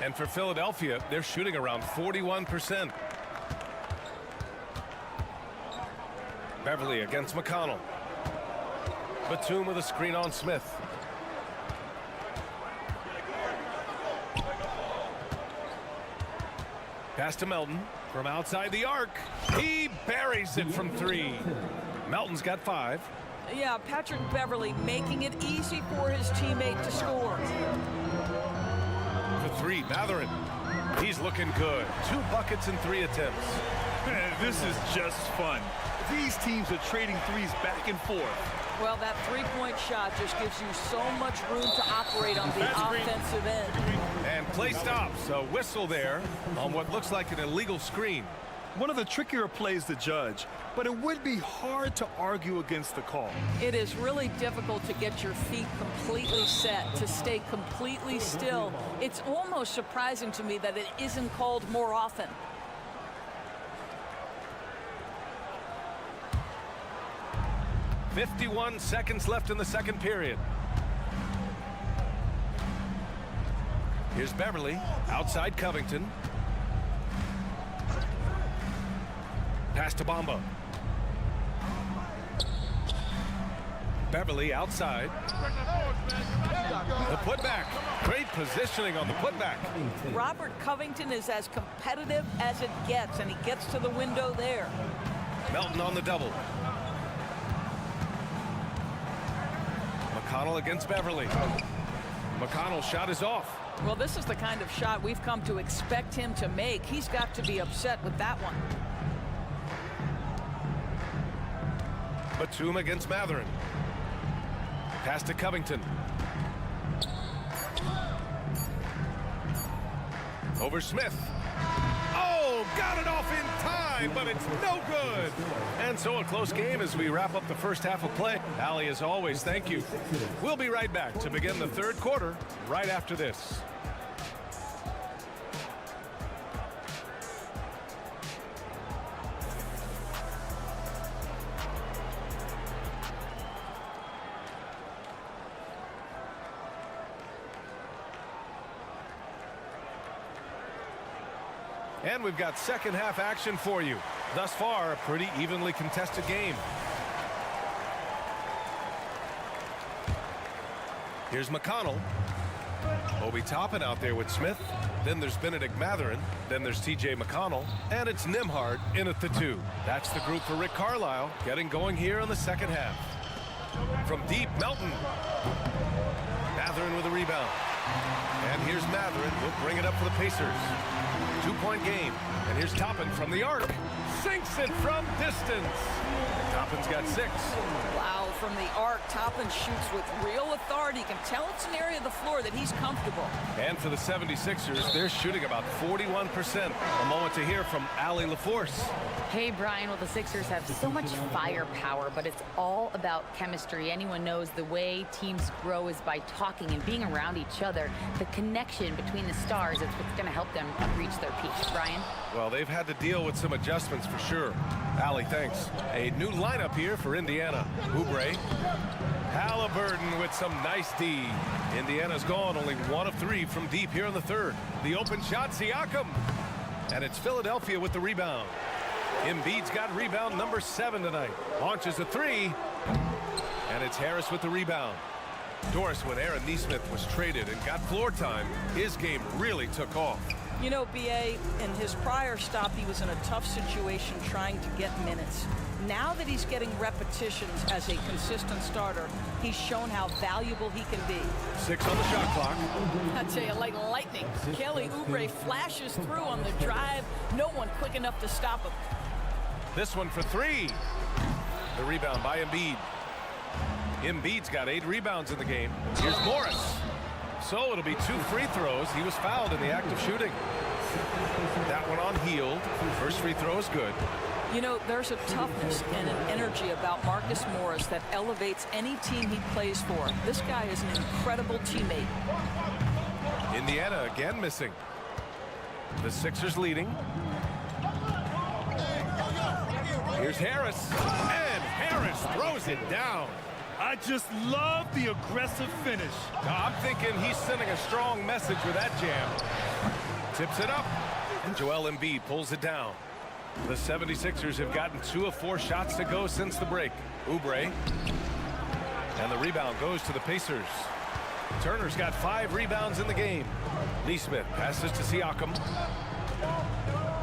And for Philadelphia, they're shooting around 41%. Beverly against McConnell. Batum with a screen on Smith. Pass to Melton from outside the arc. He buries it from 3. Melton's got 5. Yeah, Patrick Beverly making it easy for his teammate to score. For 3, Mathurin. He's looking good. 2 buckets and 3 attempts. This is just fun. These teams are trading threes back and forth. Well, that three-point shot just gives you so much room to operate on the offensive end. And play stops. A whistle there on what looks like an illegal screen. One of the trickier plays to judge, but it would be hard to argue against the call. It is really difficult to get your feet completely set, to stay completely still. It's almost surprising to me that it isn't called more often. .51 seconds left in the second period. Here's Beverly outside Covington. Pass to Bamba. Beverly outside. The putback. Great positioning on the putback. Robert Covington is as competitive as it gets, and he gets to the window there. Melton on the double. McConnell against Beverly. McConnell's shot is off. Well, this is the kind of shot we've come to expect him to make. He's got to be upset with that one. Batum against Mathurin. Pass to Covington. Over Smith. Oh, got it off in time, but it's no good. And so a close game as we wrap up the first half of play. Allie, as always, thank you. We'll be right back to begin the third quarter right after this. And we've got second half action for you. Thus far, a pretty evenly contested game. Here's McConnell. Obi Toppin out there with Smith. Then there's Benedict Mathurin. Then there's TJ McConnell. And it's Nembhard in at the 2. That's the group for Rick Carlisle getting going here in the second half. From deep, Melton. Mathurin with a rebound. And here's Mathurin. We'll bring it up for the Pacers. 2-point game. And here's Toppin from the arc. Sinks it from distance. Toppin's got 6. Wow, from the arc, Toppin shoots with real authority. You can tell it's an area of the floor that he's comfortable. And for the 76ers, they're shooting about 41%. A moment to hear from Allie LaForce. Hey, Brian. Well, the Sixers have so much firepower, but it's all about chemistry. Anyone knows the way teams grow is by talking and being around each other. The connection between the stars is what's going to help them reach their peak. Brian? Well, they've had to deal with some adjustments for sure. Allie, thanks. A new lineup here for Indiana. Oubre. Halliburton with some nice D. Indiana's gone only 1 of 3 from deep here in the third. The open shot, Siakam. And it's Philadelphia with the rebound. Embiid's got rebound number 7 tonight. Launches a 3. And it's Harris with the rebound. Doris, when Aaron Nesmith was traded and got floor time, his game really took off. You know, B.A., in his prior stop, he was in a tough situation trying to get minutes. Now that he's getting repetitions as a consistent starter, he's shown how valuable he can be. 6 on the shot clock. I tell you, like lightning, Kelly Oubre flashes through on the drive. No one quick enough to stop him. This one for 3. The rebound by Embiid. Embiid's got 8 rebounds in the game. Here's Morris. So it'll be 2 free throws. He was fouled in the act of shooting. That one on Hield. First free throw is good. You know, there's a toughness and an energy about Marcus Morris that elevates any team he plays for. This guy is an incredible teammate. Indiana again missing. The Sixers leading. Here's Harris. And Harris throws it down. I just love the aggressive finish. I'm thinking he's sending a strong message with that jam. Tips it up. And Joel Embiid pulls it down. The 76ers have gotten 2 of 4 shots to go since the break. Oubre. And the rebound goes to the Pacers. Turner's got 5 rebounds in the game. Neesmith passes to Siakam.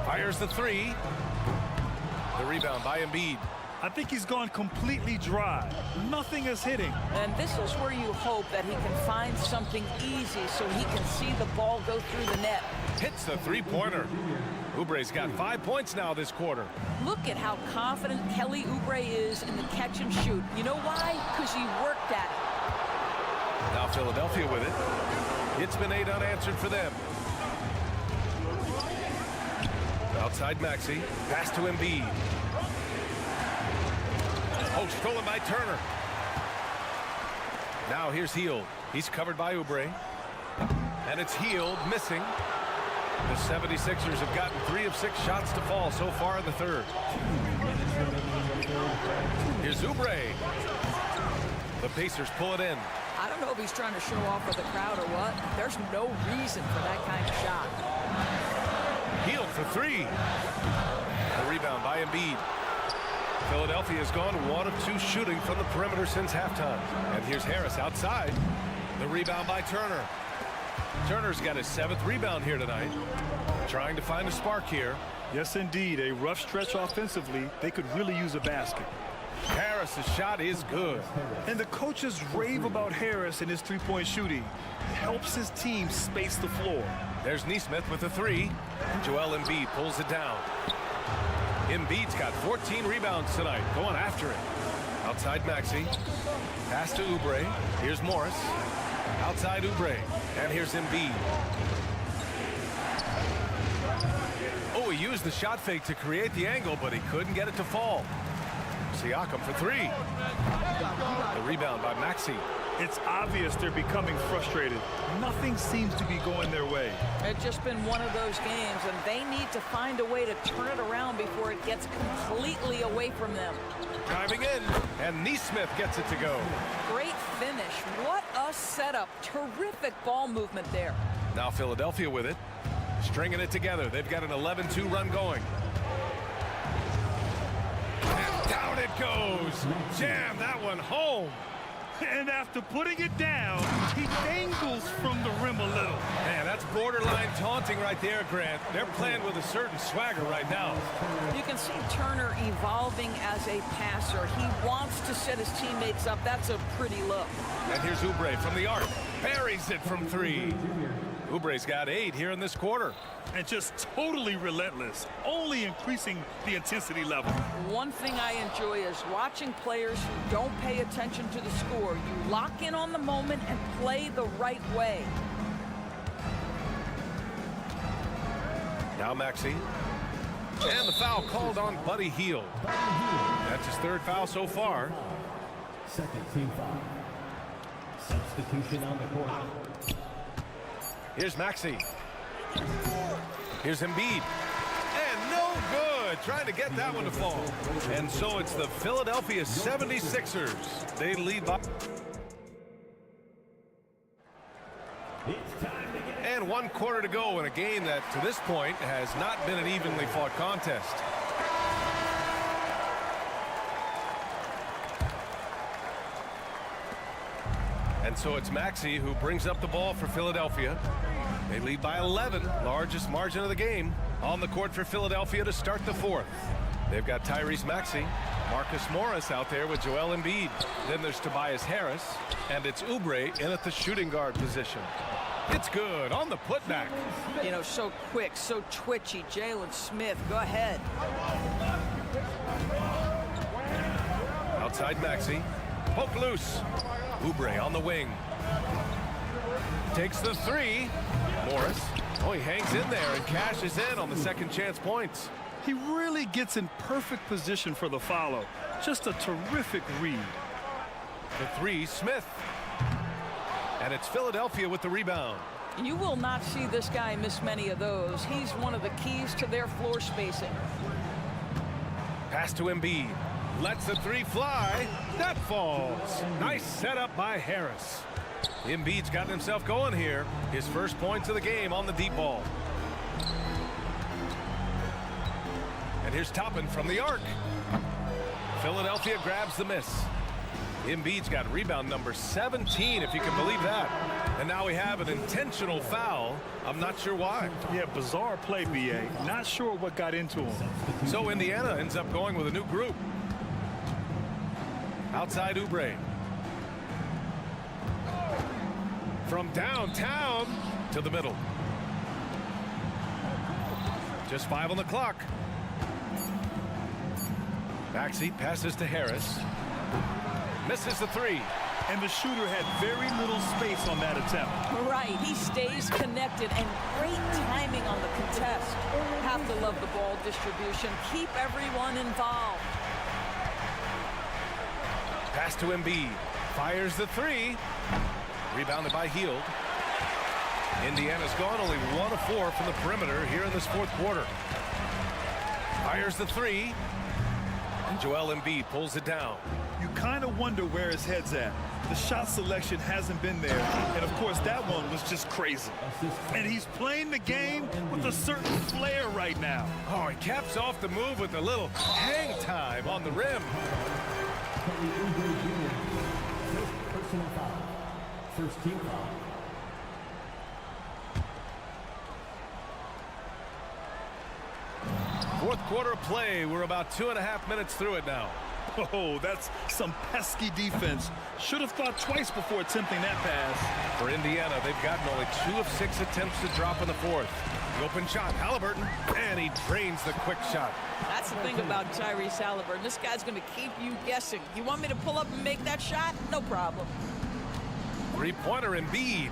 Fires the 3. The rebound by Embiid. I think he's gone completely dry. Nothing is hitting. And this is where you hope that he can find something easy so he can see the ball go through the net. Hits the 3-pointer. Oubre's got 5 points now this quarter. Look at how confident Kelly Oubre is in the catch and shoot. You know why? Because he worked at it. Now Philadelphia with it. It's been 8 unanswered for them. Outside Maxey. Pass to Embiid. Oh, stolen by Turner. Now here's Hield. He's covered by Oubre. And it's Hield missing. The 76ers have gotten 3 of 6 shots to fall so far in the third. Here's Oubre. The Pacers pull it in. I don't know if he's trying to show off for the crowd or what. There's no reason for that kind of shot. Hield for 3. The rebound by Embiid. Philadelphia has gone 1 of 2 shooting from the perimeter since halftime. And here's Harris outside. The rebound by Turner. Turner's got his 7th rebound here tonight. Trying to find a spark here. Yes, indeed. A rough stretch offensively. They could really use a basket. Harris's shot is good. And the coaches rave about Harris and his 3-point shooting. It helps his team space the floor. There's Neesmith with the 3. Joel Embiid pulls it down. Embiid's got 14 rebounds tonight, going after it. Outside Maxey. Pass to Oubre. Here's Morris. Outside Oubre. And here's Embiid. Oh, he used the shot fake to create the angle, but he couldn't get it to fall. Siakam for 3. The rebound by Maxey. It's obvious they're becoming frustrated. Nothing seems to be going their way. It's just been one of those games, and they need to find a way to turn it around before it gets completely away from them. Driving in, and Neesmith gets it to go. Great finish. What a setup. Terrific ball movement there. Now Philadelphia with it. Stringing it together. They've got an 11-2 run going. And down it goes. Jam that one home. And after putting it down, he dangles from the rim a little. Man, that's borderline taunting right there, Grant. They're playing with a certain swagger right now. You can see Turner evolving as a passer. He wants to set his teammates up. That's a pretty look. And here's Oubre from the arc. Buries it from 3. Oubre's got 8 here in this quarter. And just totally relentless, only increasing the intensity level. One thing I enjoy is watching players who don't pay attention to the score. You lock in on the moment and play the right way. Now Maxey. And the foul called on Buddy Hield. That's his 3rd foul so far. Second team foul. Substitution on the court. Here's Maxey. Here's Embiid. And no good. Trying to get that one to fall. And so it's the Philadelphia 76ers. They lead by. And 1 quarter to go in a game that to this point has not been an evenly fought contest. And so it's Maxey who brings up the ball for Philadelphia. They lead by 11, largest margin of the game. On the court for Philadelphia to start the fourth. They've got Tyrese Maxey, Marcus Morris out there with Joel Embiid. Then there's Tobias Harris, and it's Oubre in at the shooting guard position. It's good on the putback. You know, so quick, so twitchy. Jalen Smith, go ahead. Outside Maxey, poke loose. Oubre on the wing. Takes the three. Morris, he hangs in there and cashes in on the second chance points. He really gets in perfect position for the follow. Just a terrific read. The three, Smith. And it's Philadelphia with the rebound. You will not see this guy miss many of those. He's one of the keys to their floor spacing. Pass to Embiid. Lets the three fly. That falls. Nice setup by Harris. Embiid's got himself going here. His first points of the game on the deep ball. And here's Toppin from the arc. Philadelphia grabs the miss. Embiid's got rebound number 17, if you can believe that. And now we have an intentional foul. I'm not sure why. Yeah, bizarre play, BA. Not sure what got into him. So Indiana ends up going with a new group. Outside Oubre. From downtown to the middle. Just 5 on the clock. Maxey passes to Harris. Misses the three. And the shooter had very little space on that attempt. Right, he stays connected and great timing on the contest. Have to love the ball distribution. Keep everyone involved. Pass to Embiid. Fires the three. Rebounded by Hield. Indiana's gone only 1 of 4 from the perimeter here in this fourth quarter. Fires the three. And Joel Embiid pulls it down. You kind of wonder where his head's at. The shot selection hasn't been there. And, of course, that one was just crazy. And he's playing the game with a certain flair right now. Oh, he caps off the move with a little hang time on the rim. Personal foul. First team foul. Fourth quarter of play. We're about 2.5 minutes through it now. Oh, that's some pesky defense. Should have thought twice before attempting that pass. For Indiana, they've gotten only 2 of 6 attempts to drop in the fourth. The open shot, Halliburton, and he drains the quick shot. That's the thing about Tyrese Halliburton. This guy's going to keep you guessing. You want me to pull up and make that shot? No problem. Three-pointer Embiid.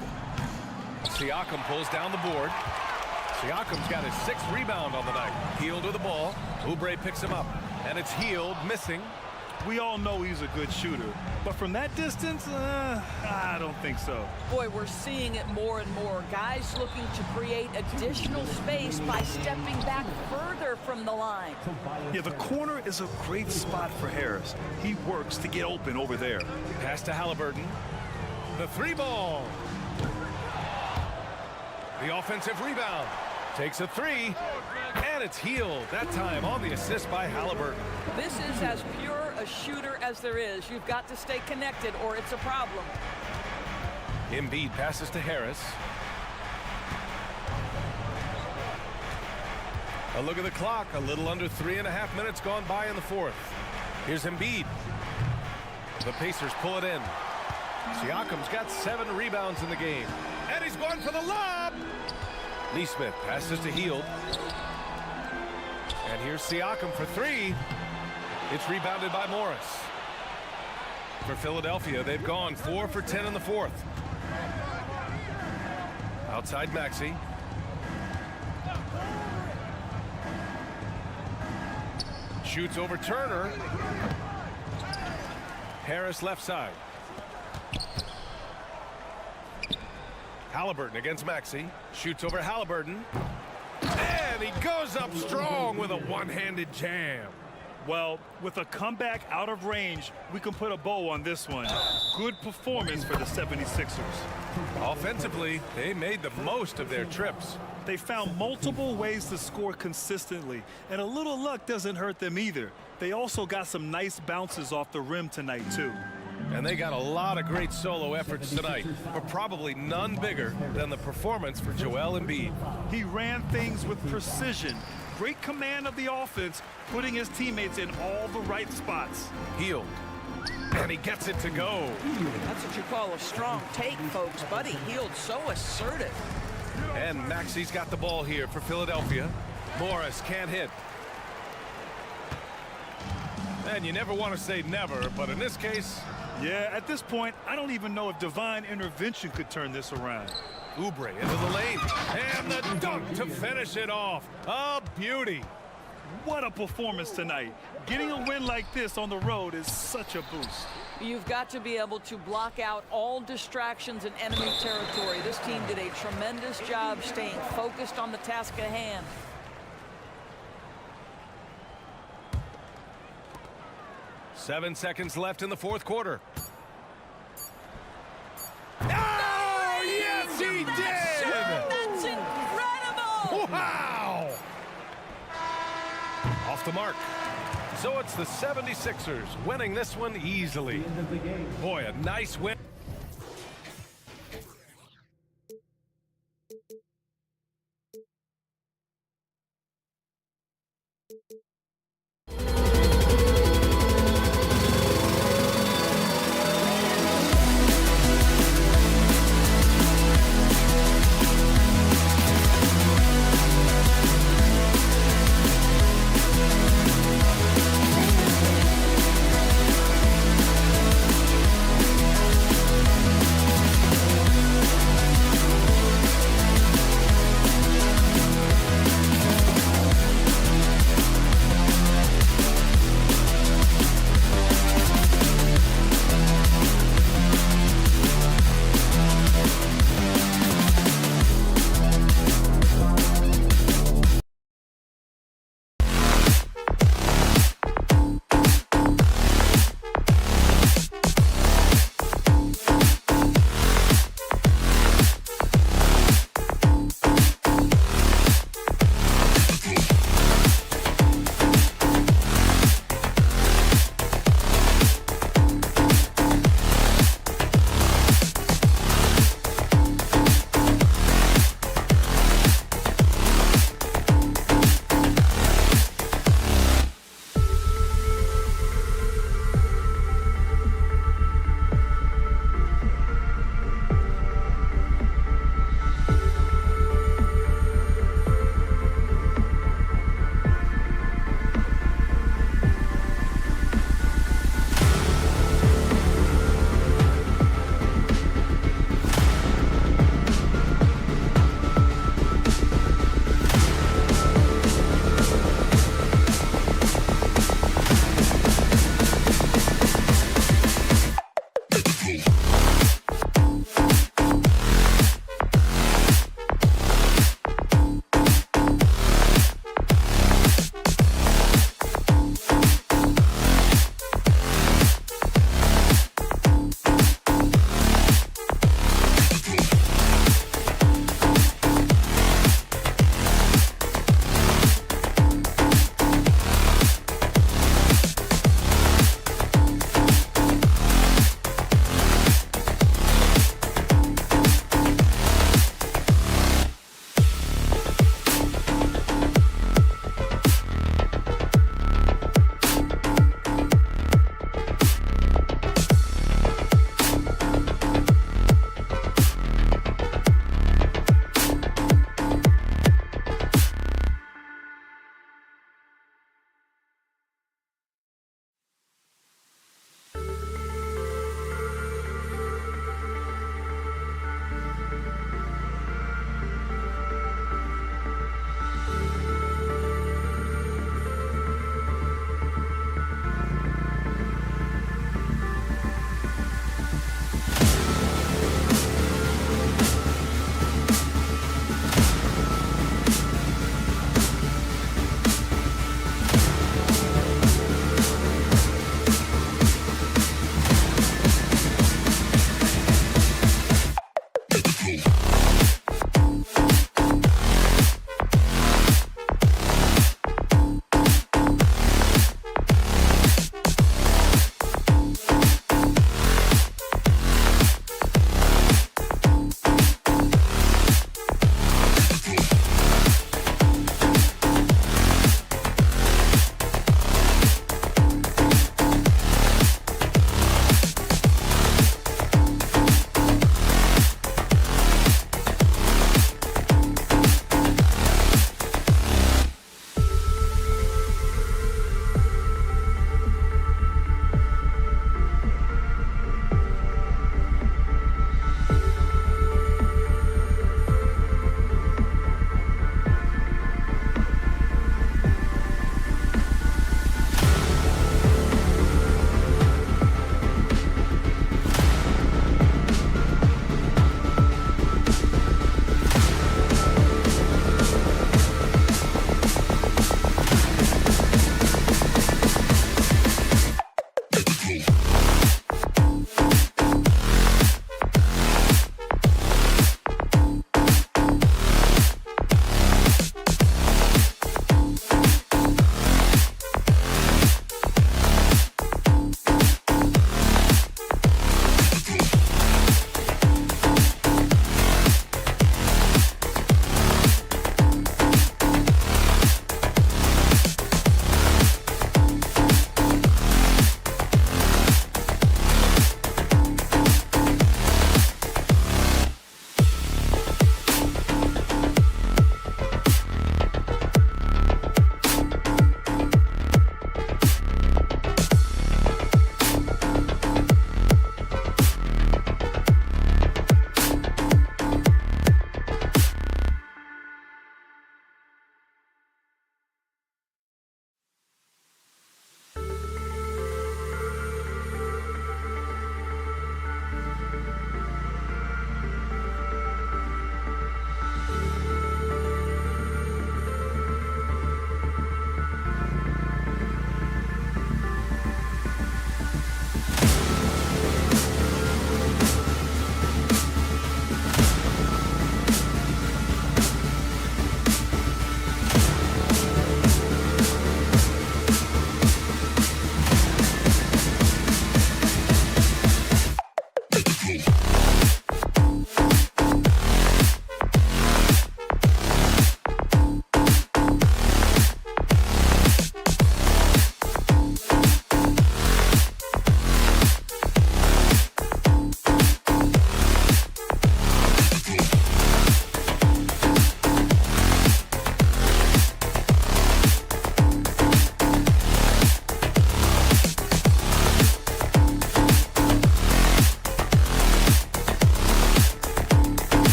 Siakam pulls down the board. Siakam's got his 6th rebound on the night. Hield with the ball. Oubre picks him up. And it's Hield missing. We all know he's a good shooter. But from that distance, I don't think so. Boy, we're seeing it more and more. Guys looking to create additional space by stepping back further from the line. Yeah, the corner is a great spot for Harris. He works to get open over there. Pass to Halliburton. The three ball. The offensive rebound. Takes a three. And it's Hield. That time on the assist by Halliburton. This is as pure a shooter as there is. You've got to stay connected or it's a problem. Embiid passes to Harris. A look at the clock. A little under 3.5 minutes gone by in the fourth. Here's Embiid. The Pacers pull it in. Siakam's got 7 rebounds in the game. And he's going for the lob. Neesmith passes to Hield. And here's Siakam for 3. It's rebounded by Morris. For Philadelphia, they've gone 4 for 10 in the fourth. Outside Maxey. Shoots over Turner. Harris left side. Halliburton against Maxey. Shoots over Halliburton. And he goes up strong with a one-handed jam. Well, with a comeback out of range, we can put a bow on this one. Good performance for the 76ers. Offensively, they made the most of their trips. They found multiple ways to score consistently, and a little luck doesn't hurt them either. They also got some nice bounces off the rim tonight, too. And they got a lot of great solo efforts tonight, but probably none bigger than the performance for Joel Embiid. He ran things with precision. Great command of the offense, putting his teammates in all the right spots. Healed. And he gets it to go. That's what you call a strong take, folks. Buddy Hield so assertive. And Maxi's got the ball here for Philadelphia. Morris can't hit. And you never want to say never, but in this case... Yeah, at this point, I don't even know if divine intervention could turn this around. Oubre into the lane. And the dunk to finish it off. A beauty. What a performance tonight. Getting a win like this on the road is such a boost. You've got to be able to block out all distractions in enemy territory. This team did a tremendous job staying focused on the task at hand. Seven seconds left in the fourth quarter. Oh, yes, he did! That's incredible! Wow! Off the mark. So it's the 76ers winning this one easily. Boy, a nice win.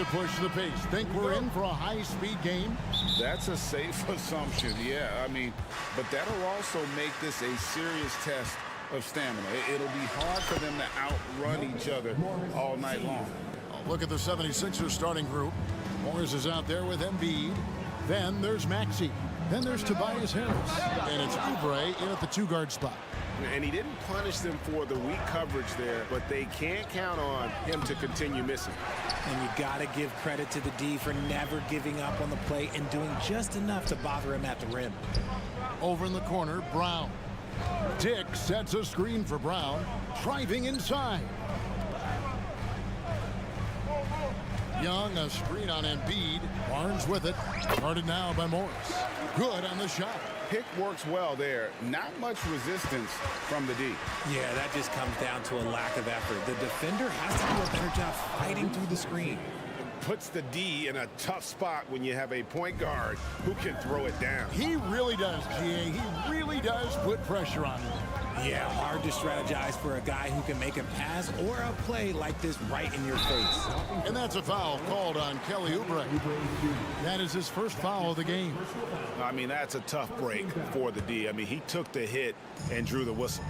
to push the pace. Think we're in for a high-speed game? That's a safe assumption, yeah. I mean, but that'll also make this a serious test of stamina. It'll be hard for them to outrun each other all night long. Look at the 76ers starting group. Morris is out there with Embiid. Then there's Maxey. Then there's Tobias Harris. And it's Oubre in at the 2-guard spot. And he didn't punish them for the weak coverage there, but they can't count on him to continue missing. And you got to give credit to the D for never giving up on the play and doing just enough to bother him at the rim. Over in the corner, Brown. Dick sets a screen for Brown, driving inside. Young, a screen on Embiid. Barnes with it. Guarded now by Morris. Good on the shot. Pick works well there. Not much resistance from the D. Yeah, that just comes down to a lack of effort. The defender has to do a better job fighting through the screen. Puts the D in a tough spot when you have a point guard who can throw it down. He really does, GA. He really does put pressure on him. Yeah, hard to strategize for a guy who can make a pass or a play like this right in your face. And that's a foul called on Kelly Oubre. That is his first foul of the game. I mean, that's a tough break for the D. I mean, he took the hit and drew the whistle.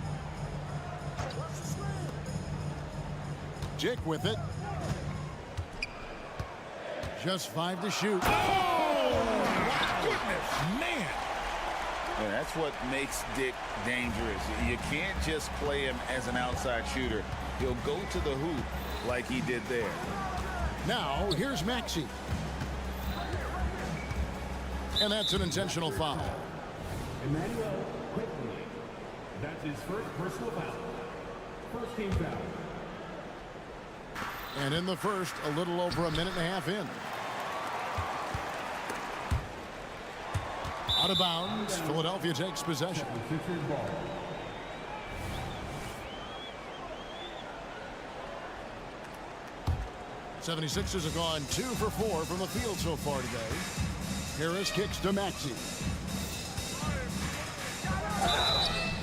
Jick with it. Just 5 to shoot. Oh, goodness, man. Yeah, that's what makes Dick dangerous. You can't just play him as an outside shooter. He'll go to the hoop like he did there. Now, here's Maxey. And that's an intentional foul. Emmanuel quickly. That's his first personal foul. First team foul. And in the first, a little over a minute and a half in. Out of bounds. Philadelphia takes possession. 76ers have gone 2 for 4 from the field so far today. Harris kicks to Maxey.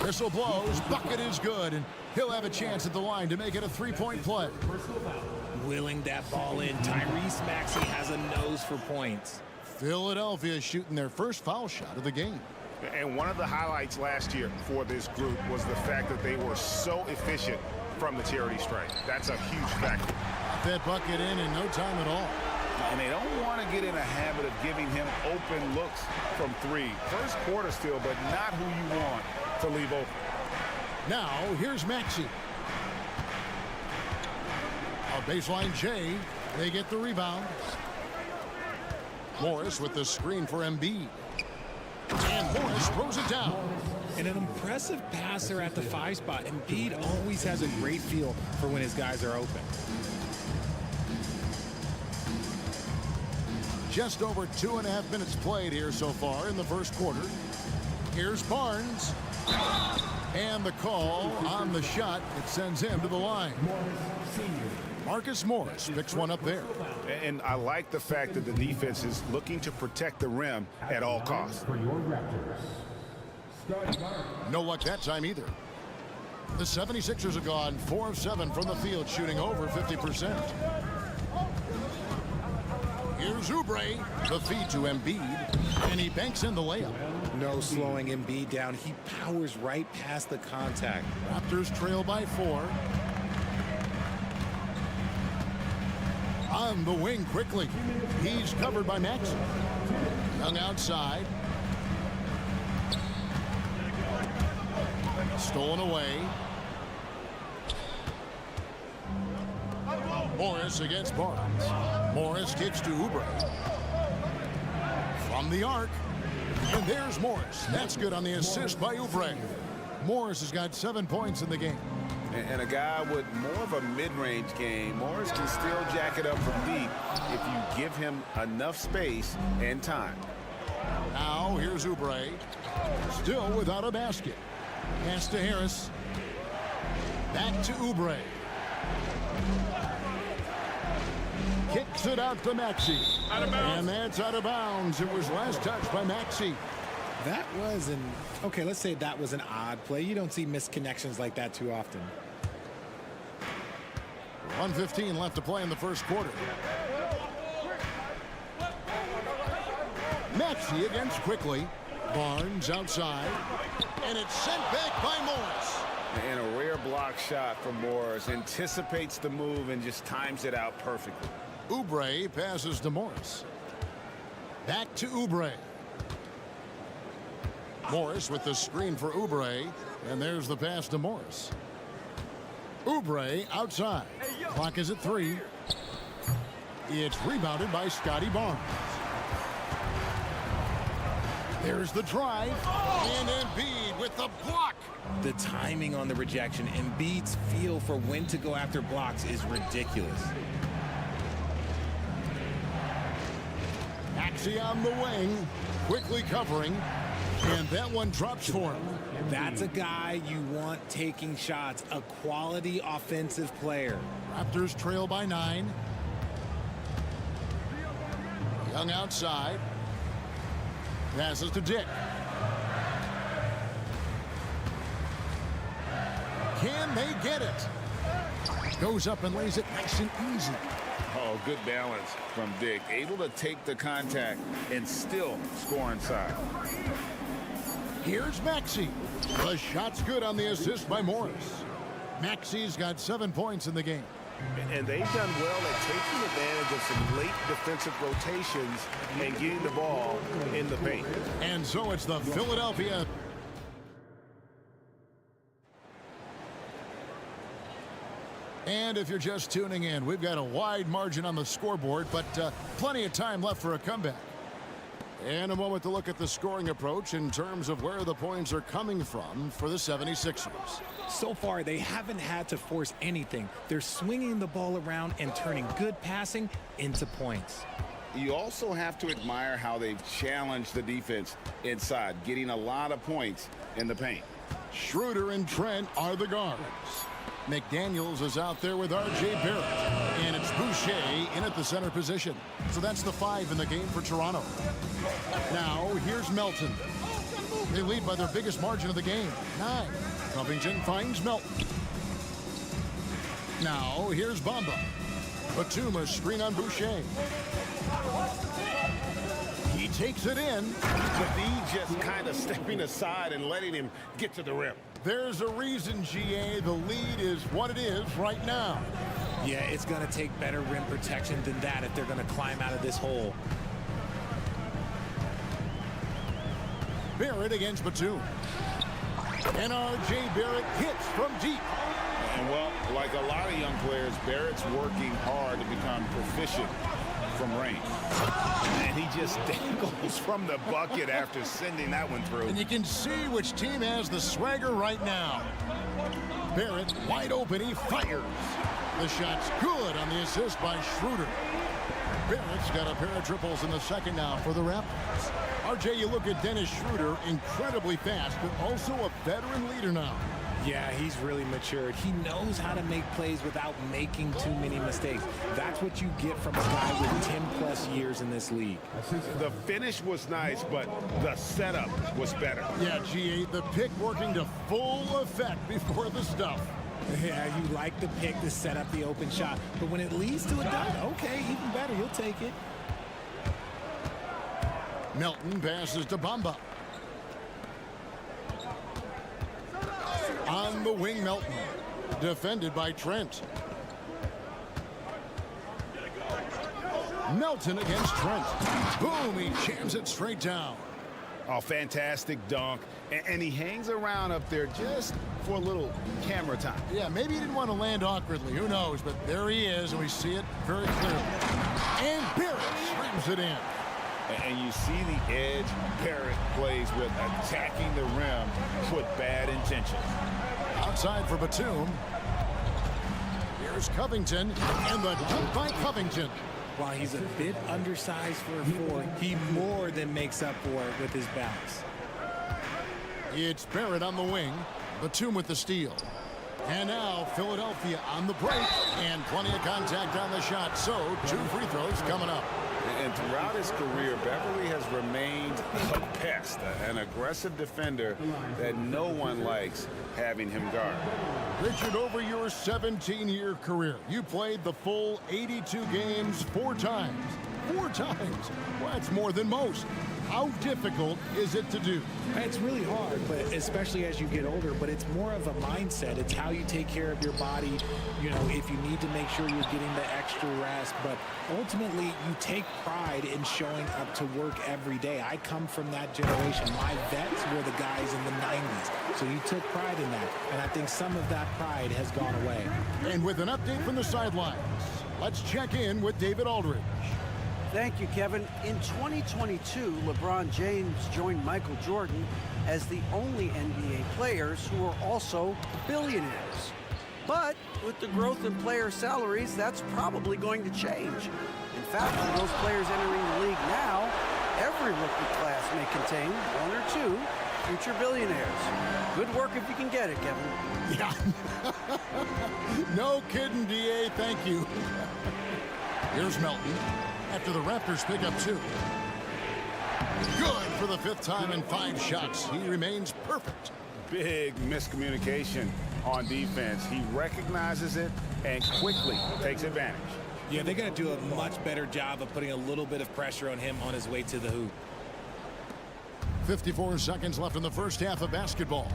Whistle blows. Bucket is good, and he'll have a chance at the line to make it a 3-point play. Willing that ball in. Tyrese Maxey has a nose for points. Philadelphia shooting their first foul shot of the game. And one of the highlights last year for this group was the fact that they were so efficient from the charity stripe. That's a huge factor. Got that bucket in no time at all. And they don't want to get in a habit of giving him open looks from 3. First quarter still, but not who you want to leave open. Now, here's Maxey. A baseline J. They get the rebound. Morris with the screen for Embiid. And Morris throws it down. And an impressive passer at the 5 spot. Embiid always has a great feel for when his guys are open. Just over 2.5 minutes played here so far in the first quarter. Here's Barnes. And the call on the shot. It sends him to the line. Marcus Morris picks one up there. And I like the fact that the defense is looking to protect the rim at all costs. For your Raptors. No luck that time either. The 76ers have gone 4 of 7 from the field, shooting over 50%. Here's Oubre. The feed to Embiid. And he banks in the layup. No slowing Embiid down. He powers right past the contact. Raptors trail by 4. On the wing quickly. He's covered by Maxey. Young outside. Stolen away. Morris against Barnes. Morris kicks to Oubre. From the arc. And there's Morris. That's good on the assist by Oubre. Morris has got 7 points in the game. And a guy with more of a mid-range game, Morris can still jack it up from deep if you give him enough space and time. Now here's Oubre. Still without a basket. Pass to Harris. Back to Oubre. Kicks it out to Maxey. Out of bounds. And that's out of bounds. It was last touched by Maxey. That was okay, let's say that was an odd play. You don't see missed connections like that too often. 1:15 left to play in the first quarter. Maxey against Quickly. Barnes outside. And it's sent back by Morris. And a rare block shot from Morris. Anticipates the move and just times it out perfectly. Oubre passes to Morris. Back to Oubre. Morris with the screen for Oubre. And there's the pass to Morris. Oubre outside. Clock is at 3. It's rebounded by Scotty Barnes. There's the drive. And Embiid with the block. The timing on the rejection, Embiid's feel for when to go after blocks is ridiculous. Maxey on the wing. Quickly covering. And that one drops for him. That's a guy you want taking shots, a quality offensive player. Raptors trail by 9. Young outside. Passes to Dick. Can they get it? Goes up and lays it nice and easy. Oh, good balance from Dick. Able to take the contact and still score inside. Here's Maxey. The shot's good on the assist by Morris. Maxey's got 7 points in the game. And they've done well at taking advantage of some late defensive rotations and getting the ball in the paint. And so it's the Philadelphia. And if you're just tuning in, we've got a wide margin on the scoreboard, but plenty of time left for a comeback. And a moment to look at the scoring approach in terms of where the points are coming from for the 76ers. So far, they haven't had to force anything. They're swinging the ball around and turning good passing into points. You also have to admire how they've challenged the defense inside, getting a lot of points in the paint. Schroeder and Trent are the guards. McDaniels is out there with R.J. Barrett. And it's Boucher in at the center position. So that's the 5 in the game for Toronto. Now, here's Melton. They lead by their biggest margin of the game, 9. Covington finds Melton. Now, here's Bamba. Batum a screen on Boucher. He takes it in. Embiid just kind of stepping aside and letting him get to the rim. There's a reason, GA, the lead is what it is right now. Yeah, it's going to take better rim protection than that if they're going to climb out of this hole. Barrett against Batum. And R.J. Barrett hits from deep. And, well, like a lot of young players, Barrett's working hard to become proficient from range. And he just dangles from the bucket after sending that one through. And you can see which team has the swagger right now. Barrett wide open, he fires. The shot's good on the assist by Schroeder. Barrett's got a pair of triples in the second now for the Raptors. RJ, you look at Dennis Schroeder, incredibly fast, but also a veteran leader now. Yeah, he's really matured. He knows how to make plays without making too many mistakes. That's what you get from a guy with 10-plus years in this league. The finish was nice, but the setup was better. Yeah, GA, the pick working to full effect before the stuff. Yeah, you like the pick to set up the open shot, but when it leads to a dunk, okay, even better, you'll take it. Melton passes to Bamba. On the wing, Melton. Defended by Trent. Melton against Trent. Boom, he jams it straight down. Oh, fantastic dunk. And he hangs around up there just for a little camera time. Yeah, maybe he didn't want to land awkwardly. Who knows? But there he is, and we see it very clearly. And Barrett slams it in. And you see the edge Barrett plays with, attacking the rim with bad intention. Outside for Batum. Here's Covington, and the dunk by Covington. While he's a bit undersized for a 4, he more than makes up for it with his bounce. It's Barrett on the wing. Batum with the steal. And now Philadelphia on the break, and plenty of contact on the shot. So 2 free throws coming up. And throughout his career, Beverly has remained a pest, an aggressive defender that no one likes having him guard. Richard, over your 17-year career, you played the full 82 games 4 times. 4 times. Well, that's more than most. How difficult is it to do? It's really hard, but especially as you get older, but it's more of a mindset. It's how you take care of your body, you know, if you need to make sure you're getting the extra rest. But ultimately, you take pride in showing up to work every day. I come from that generation. My vets were the guys in the 90s. So you took pride in that. And I think some of that pride has gone away. And with an update from the sidelines, let's check in with David Aldridge. Thank you, Kevin. In 2022, LeBron James joined Michael Jordan as the only NBA players who are also billionaires. But with the growth in player salaries, that's probably going to change. In fact, for those players entering the league now, every rookie class may contain 1 or 2 future billionaires. Good work if you can get it, Kevin. Yeah. No kidding, DA. Thank you. Here's Melton. After the Raptors pick up 2. Good for the 5th time in 5 shots. He remains perfect. Big miscommunication on defense. He recognizes it and quickly takes advantage. Yeah, they're going to do a much better job of putting a little bit of pressure on him on his way to the hoop. 54 seconds left in the first half of basketball.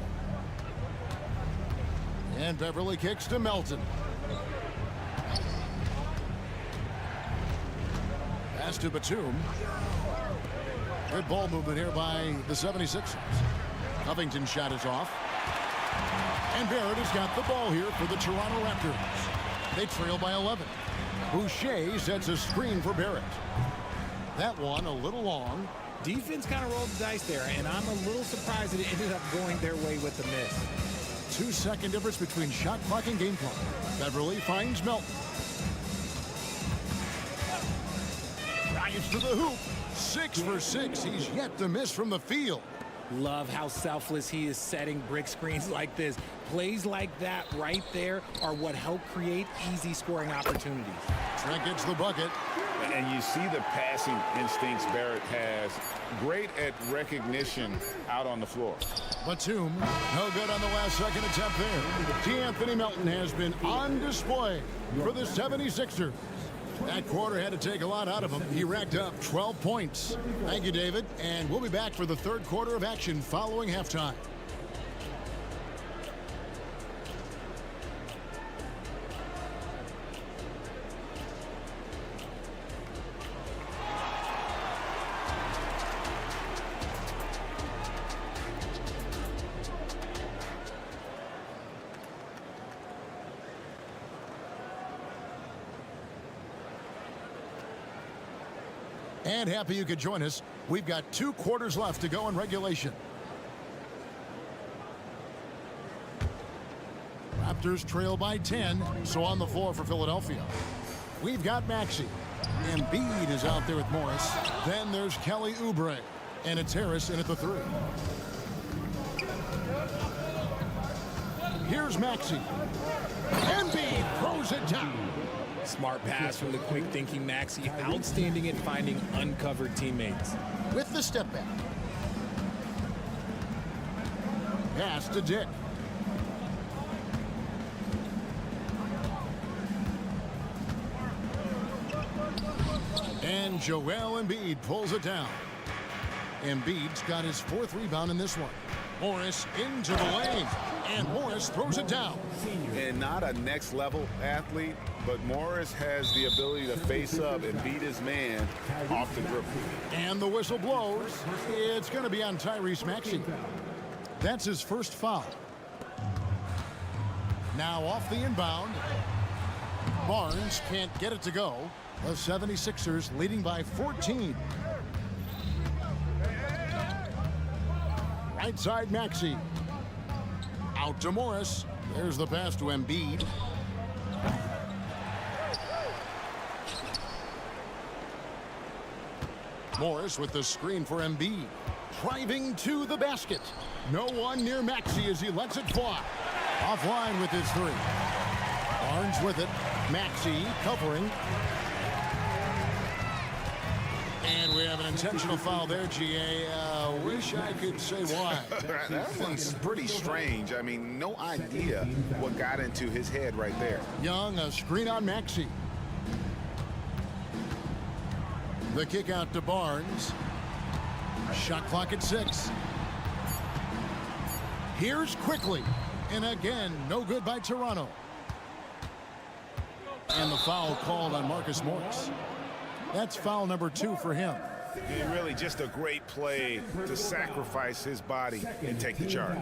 And Beverly kicks to Melton. Pass to Batum. Good ball movement here by the 76ers. Covington's shot is off. And Barrett has got the ball here for the Toronto Raptors. They trail by 11. Boucher sets a screen for Barrett. That one a little long. Defense kind of rolled the dice there, and I'm a little surprised that it ended up going their way with the miss. 2-second difference between shot clock and game clock. Beverly finds Melton. Drives to the hoop. 6 for 6. He's yet to miss from the field. Love how selfless he is setting brick screens like this. Plays like that right there are what help create easy scoring opportunities. Trent gets the bucket. And you see the passing instincts Barrett has. Great at recognition out on the floor. Batum, no good on the last second attempt there. D'Anthony Melton has been on display for the 76ers. That quarter had to take a lot out of him. He racked up 12 points. Thank you, David. And we'll be back for the 3rd quarter of action following halftime. And happy you could join us. We've got 2 quarters left to go in regulation. Raptors trail by 10, so on the floor for Philadelphia. We've got Maxey. Embiid is out there with Morris. Then there's Kelly Oubre. And it's Harris in at the 3. Here's Maxey. Embiid throws it down. Smart pass from the quick-thinking Maxey. Outstanding at finding uncovered teammates. With the step back. Pass to Dick. And Joel Embiid pulls it down. Embiid's got his 4th rebound in this one. Morris into the lane. And Morris throws it down. And not a next-level athlete, but Morris has the ability to face up and beat his man off the dribble. And the whistle blows. It's going to be on Tyrese Maxey. That's his 1st foul. Now off the inbound. Barnes can't get it to go. The 76ers leading by 14. Right side Maxey. Out to Morris. There's the pass to Embiid. Morris with the screen for Embiid. Driving to the basket. No one near Maxey as he lets it fly. Offline with his 3. Barnes with it. Maxey covering. And we have an intentional foul there, GA. Wish I could say why. That one's pretty strange. I mean, no idea what got into his head right there. Young, a screen on Maxey. The kick out to Barnes. Shot clock at 6. Here's quickly. And again, no good by Toronto. And the foul called on Marcus Morris. That's foul number 2 for him. And really just a great play to sacrifice his body and take the charge.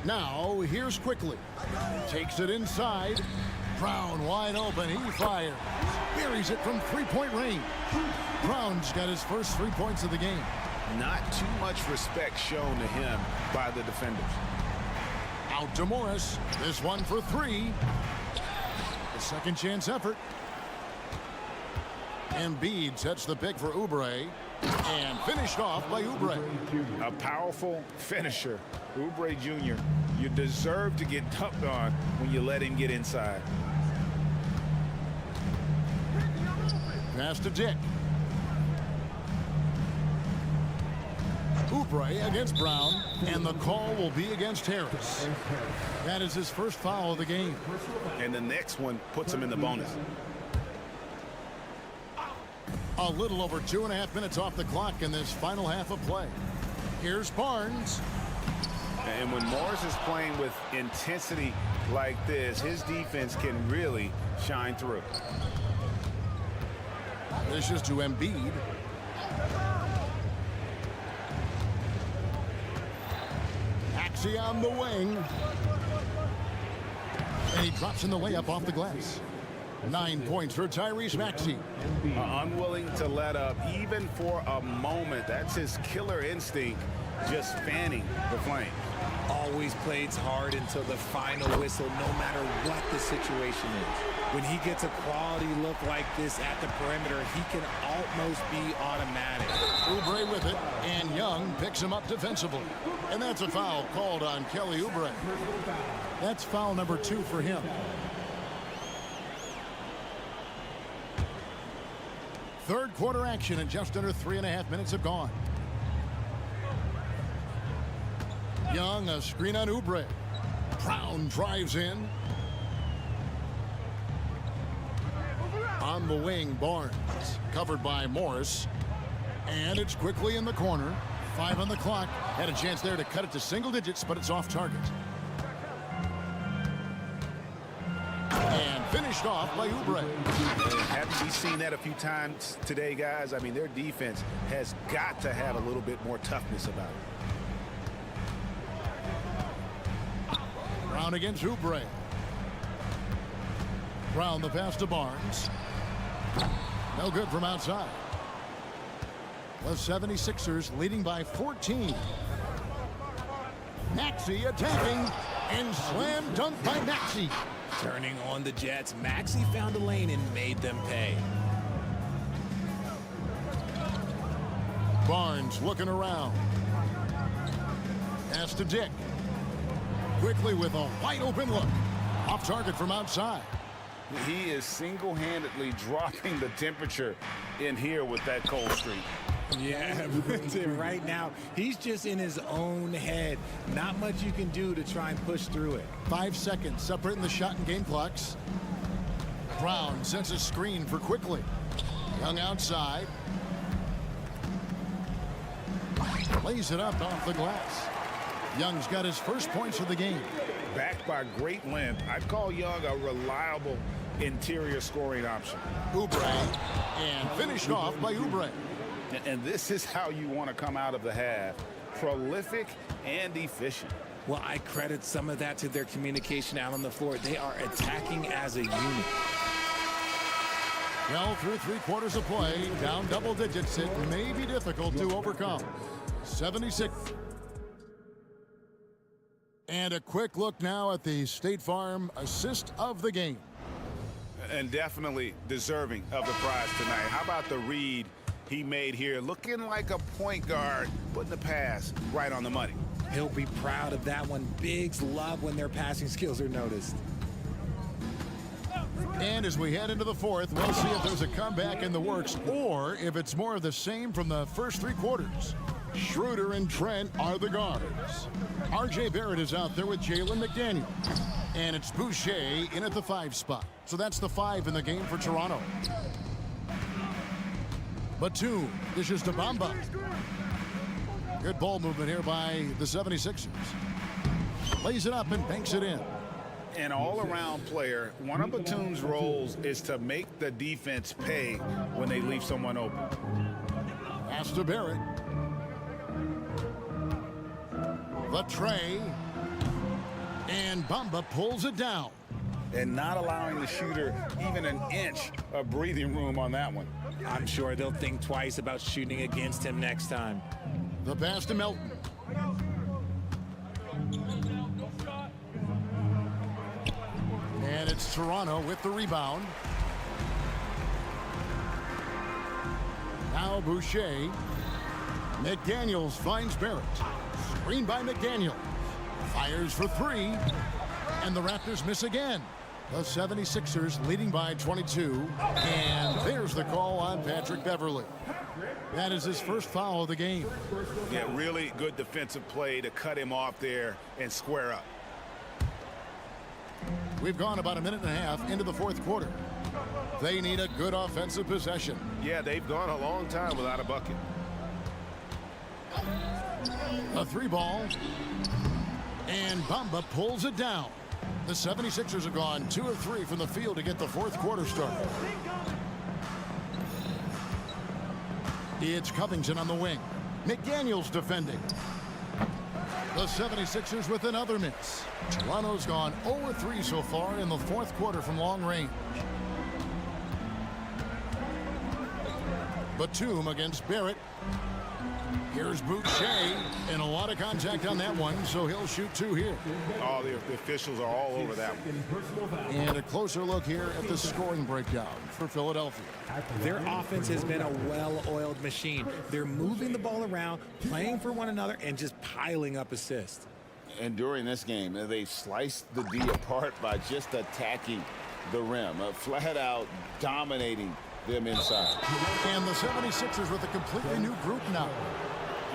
Now, here's quickly. Takes it inside. Brown wide open. He fires. Buries it from three-point range. Brown's got his first 3 points of the game. Not too much respect shown to him by the defenders. Out to Morris. This one for 3. The second chance effort. Embiid sets the pick for Oubre. And finished off by Oubre. A powerful finisher. Oubre Jr. You deserve to get dunked on when you let him get inside. Pass to Dick. Oubre against Brown, and the call will be against Harris. That is his first foul of the game. And the next one puts him in the bonus. A little over 2.5 minutes off the clock in this final half of play. Here's Barnes. And when Morris is playing with intensity like this, his defense can really shine through. This is to Embiid. Maxey on the wing. And he drops in the layup off the glass. 9 points for Tyrese Maxey. Unwilling to let up even for a moment. That's his killer instinct, just fanning the flame. Always plays hard until the final whistle, no matter what the situation is. When he gets a quality look like this at the perimeter, he can almost be automatic. Oubre with it, and Young picks him up defensively. And that's a foul called on Kelly Oubre. That's foul number 2 for him. Third quarter action, and just under 3.5 minutes have gone. Young, a screen on Oubre. Brown drives in. On the wing, Barnes. Covered by Morris. And it's quickly in the corner. 5 on the clock. Had a chance there to cut it to single digits, but it's off target. And finished off by Oubre. Haven't we seen that a few times today, guys? I mean, their defense has got to have a little bit more toughness about it. Brown against Oubre. Brown the pass to Barnes. No good from outside. The 76ers leading by 14. Maxey attacking, and slam dunk by Maxey. Turning on the Jets, Maxey found a lane and made them pay. Barnes looking around. Pass to Dick. Quickly with a wide open look. Off target from outside. He is single-handedly dropping the temperature in here with that cold streak. Yeah, right now, he's just in his own head. Not much you can do to try and push through it. 5 seconds separating the shot and game clocks. Brown sends a screen for Quickly. Young outside. Lays it up off the glass. Young's got his first points of the game. Backed by great length, I'd call Young a reliable interior scoring option. Oubre, and finished off by Oubre. And this is how you want to come out of the half. Prolific and efficient. Well, I credit some of that to their communication out on the floor. They are attacking as a unit. Well, through 3 quarters of play, down double digits, it may be difficult to overcome. 76. And a quick look now at the State Farm assist of the game. And definitely deserving of the prize tonight. How about the read he made here? Looking like a point guard, putting the pass right on the money. He'll be proud of that one. Bigs love when their passing skills are noticed. And as we head into the fourth, we'll see if there's a comeback in the works or if it's more of the same from the first 3 quarters. Schroeder and Trent are the guards. R.J. Barrett is out there with Jalen McDaniel. And it's Boucher in at the 5 spot. So that's the 5 in the game for Toronto. Batum dishes to Bamba. Good ball movement here by the 76ers. Lays it up and banks it in. An all-around player, one of Batum's roles is to make the defense pay when they leave someone open. Pass to Barrett. The tray. And Bamba pulls it down. And not allowing the shooter even an inch of breathing room on that one. I'm sure they'll think twice about shooting against him next time. The pass to Melton. And it's Toronto with the rebound. Now Boucher. McDaniels finds Barrett. Screen by McDaniel. Fires for 3. And the Raptors miss again. The 76ers leading by 22. And there's the call on Patrick Beverley. That is his first foul of the game. Yeah, really good defensive play to cut him off there and square up. We've gone about a minute and a half into the fourth quarter. They need a good offensive possession. Yeah, they've gone a long time without a bucket. A 3 ball. And Bamba pulls it down. The 76ers have gone 2 of 3 from the field to get the fourth quarter started. It's Covington on the wing. McDaniels defending. The 76ers with another miss. Toronto's gone 0-3 so far in the fourth quarter from long range. Batum against Barrett. Here's Boucher, and a lot of contact on that one, so he'll shoot 2 here. Oh, the officials are all over that one. And a closer look here at the scoring breakdown for Philadelphia. Their offense has been a well-oiled machine. They're moving the ball around, playing for one another, and just piling up assists. And during this game, they sliced the D apart by just attacking the rim, flat out dominating them inside. And the 76ers with a completely new group now.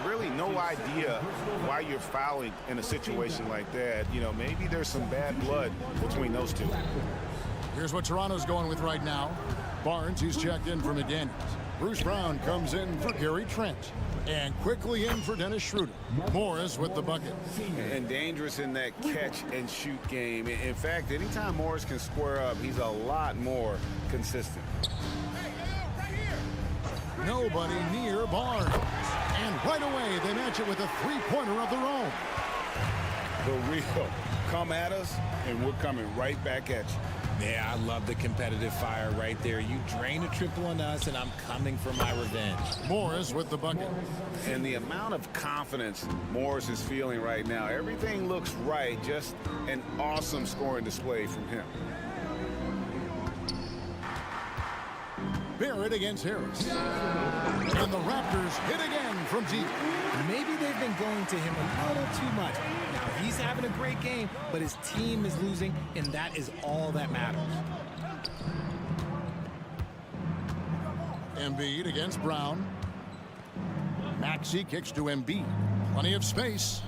Really no idea why you're fouling in a situation like that. You know, maybe there's some bad blood between those two. Here's what Toronto's going with right now. Barnes, he's checked in for McDaniels. Bruce Brown comes in for Gary Trent. And quickly in for Dennis Schroeder. Morris with the bucket. And dangerous in that catch and shoot game. In fact, anytime Morris can square up, he's a lot more consistent. Nobody near Barnes. And right away, they match it with a 3-pointer of their own. The real come at us, and we're coming right back at you. Yeah, I love the competitive fire right there. You drain a triple on us, and I'm coming for my revenge. Morris with the bucket. And the amount of confidence Morris is feeling right now, everything looks right. Just an awesome scoring display from him. Barrett against Harris. And the Raptors hit again from deep. Maybe they've been going to him a little too much. Now, he's having a great game, but his team is losing, and that is all that matters. Embiid against Brown. Maxey kicks to Embiid. Plenty of space.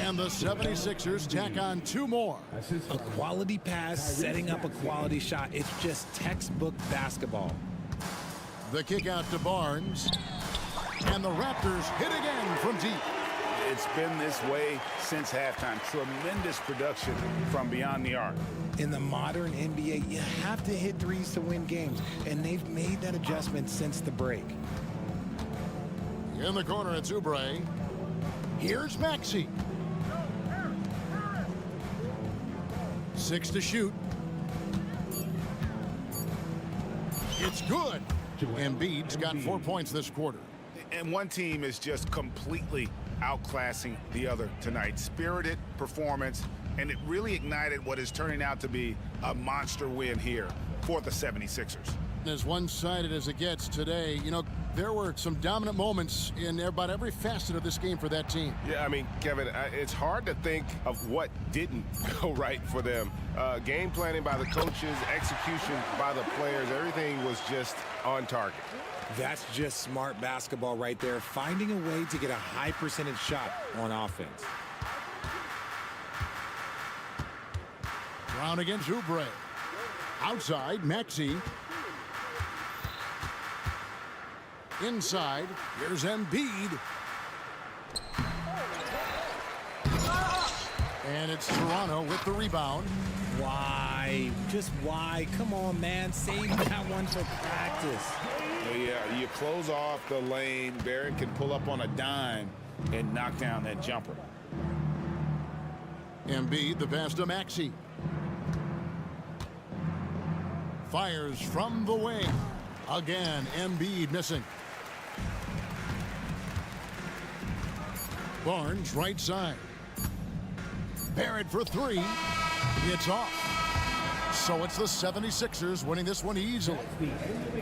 And the 76ers tack on 2 more. A quality pass, setting up a quality shot. It's just textbook basketball. The kick out to Barnes. And the Raptors hit again from deep. It's been this way since halftime. Tremendous production from beyond the arc. In the modern NBA, you have to hit threes to win games, and they've made that adjustment since the break. In the corner, it's Oubre. Here's Maxey. 6 to shoot. It's good. Embiid's got 4 points this quarter. And one team is just completely outclassing the other tonight. Spirited performance, and it really ignited what is turning out to be a monster win here for the 76ers. As one-sided as it gets today, you know, there were some dominant moments in about every facet of this game for that team. Yeah, I mean, Kevin, it's hard to think of what didn't go right for them. Game planning by the coaches, execution by the players, everything was just on target. That's just smart basketball right there, finding a way to get a high percentage shot on offense. Brown against Oubre. Outside, Maxey. Inside, here's Embiid. And it's Toronto with the rebound. Why? Just why? Come on, man. Save that one for practice. Well, yeah, you close off the lane. Barrett can pull up on a dime and knock down that jumper. Embiid, the pass to Maxey. Fires from the wing. Again, Embiid missing. Barnes, right side. Barrett for three. It's off. So it's the 76ers winning this one easily.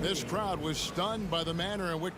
This crowd was stunned by the manner in which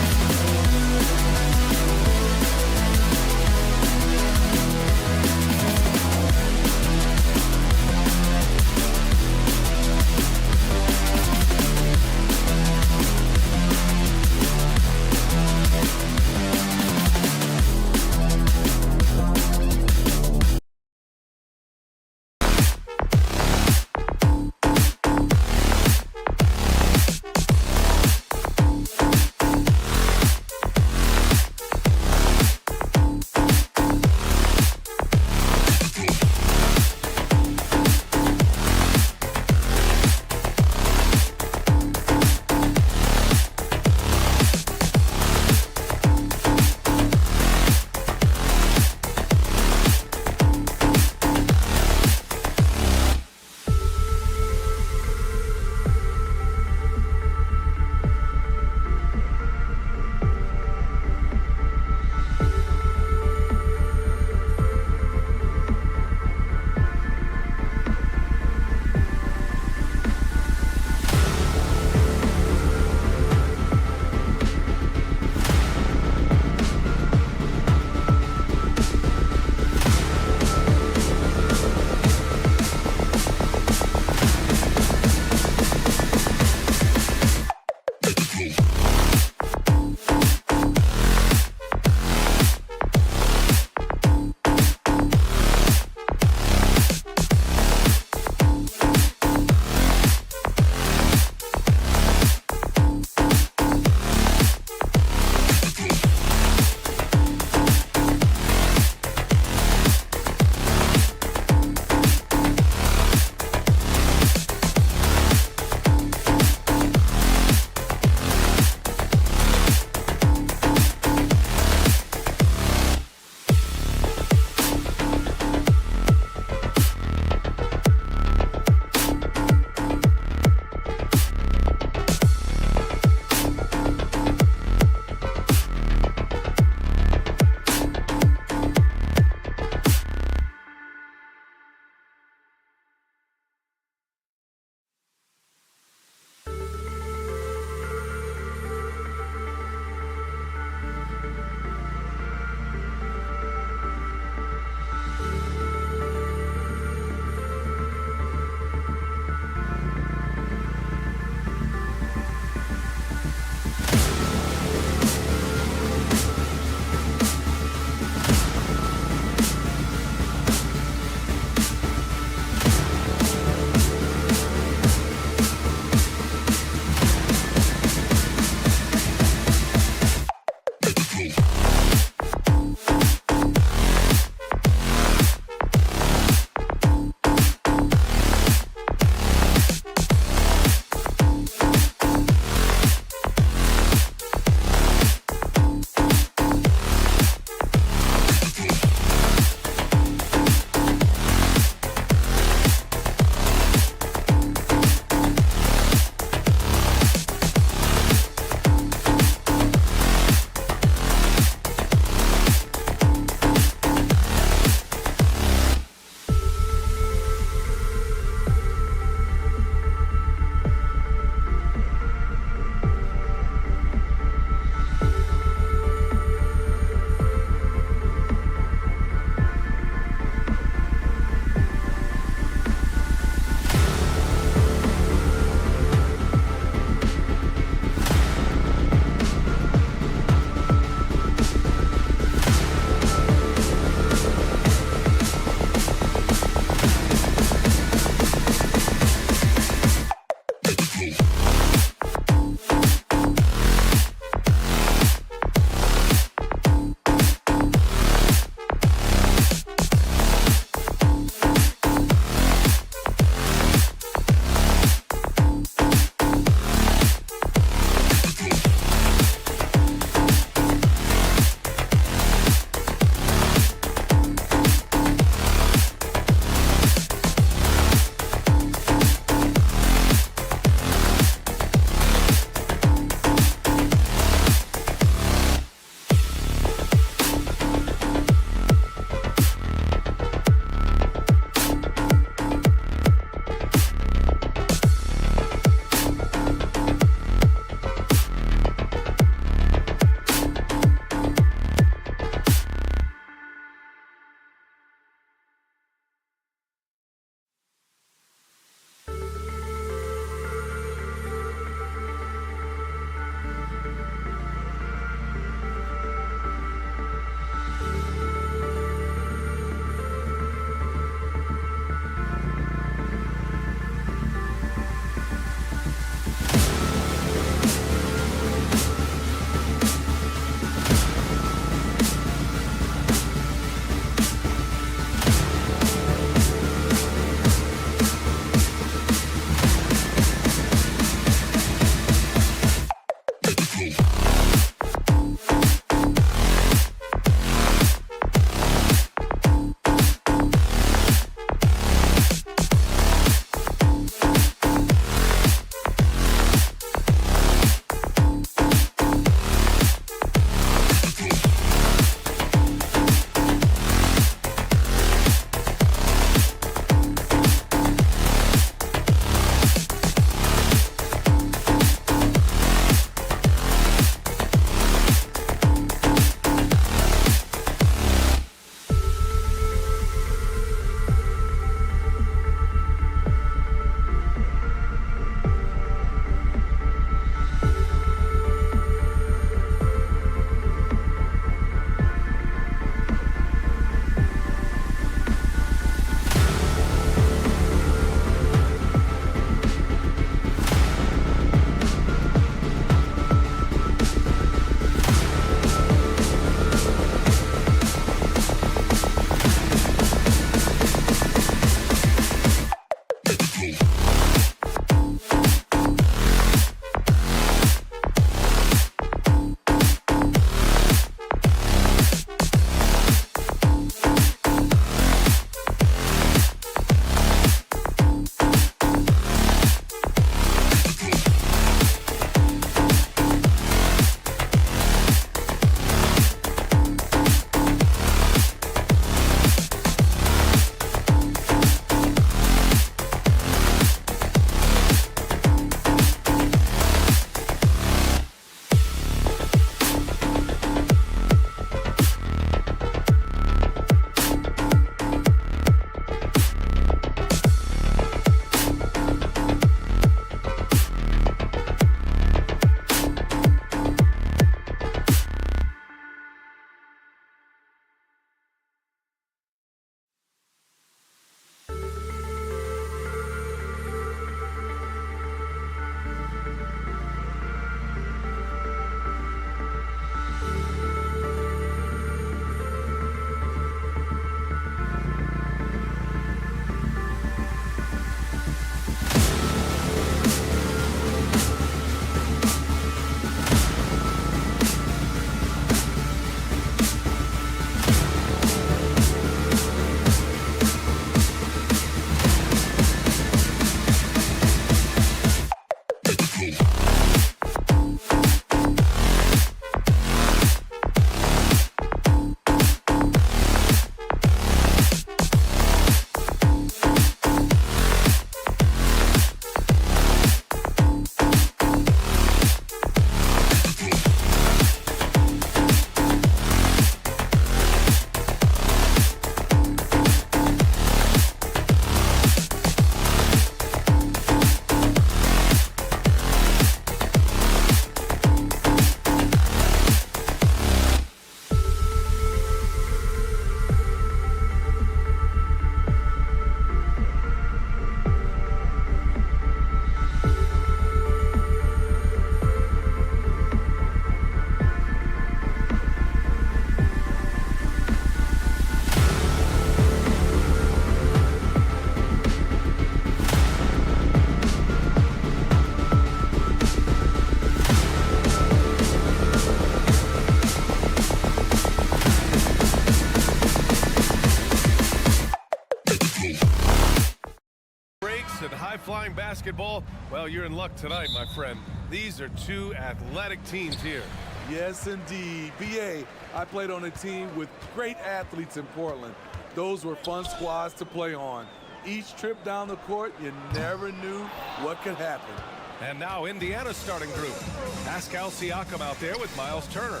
high-flying basketball, well, you're in luck tonight, my friend. These are two athletic teams here. Yes, indeed. BA, I played on a team with great athletes in Portland. Those were fun squads to play on. Each trip down the court, you never knew what could happen. And now Indiana's starting group. Pascal Siakam out there with Miles Turner.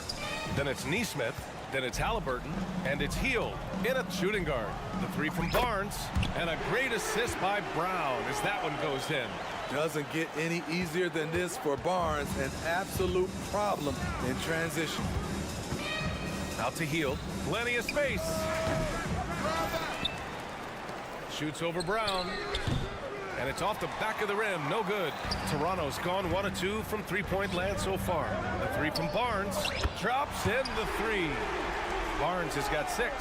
Then it's Nesmith. Then it's Halliburton. And it's Hield in a shooting guard. The three from Barnes. And a great assist by Brown as that one goes in. Doesn't get any easier than this for Barnes. An absolute problem in transition. Out to Hield. Plenty of space. Shoots over Brown. And it's off the back of the rim. No good. Toronto's gone 1 of 2 from three-point land so far. The three from Barnes. Drops in the three. Barnes has got 6.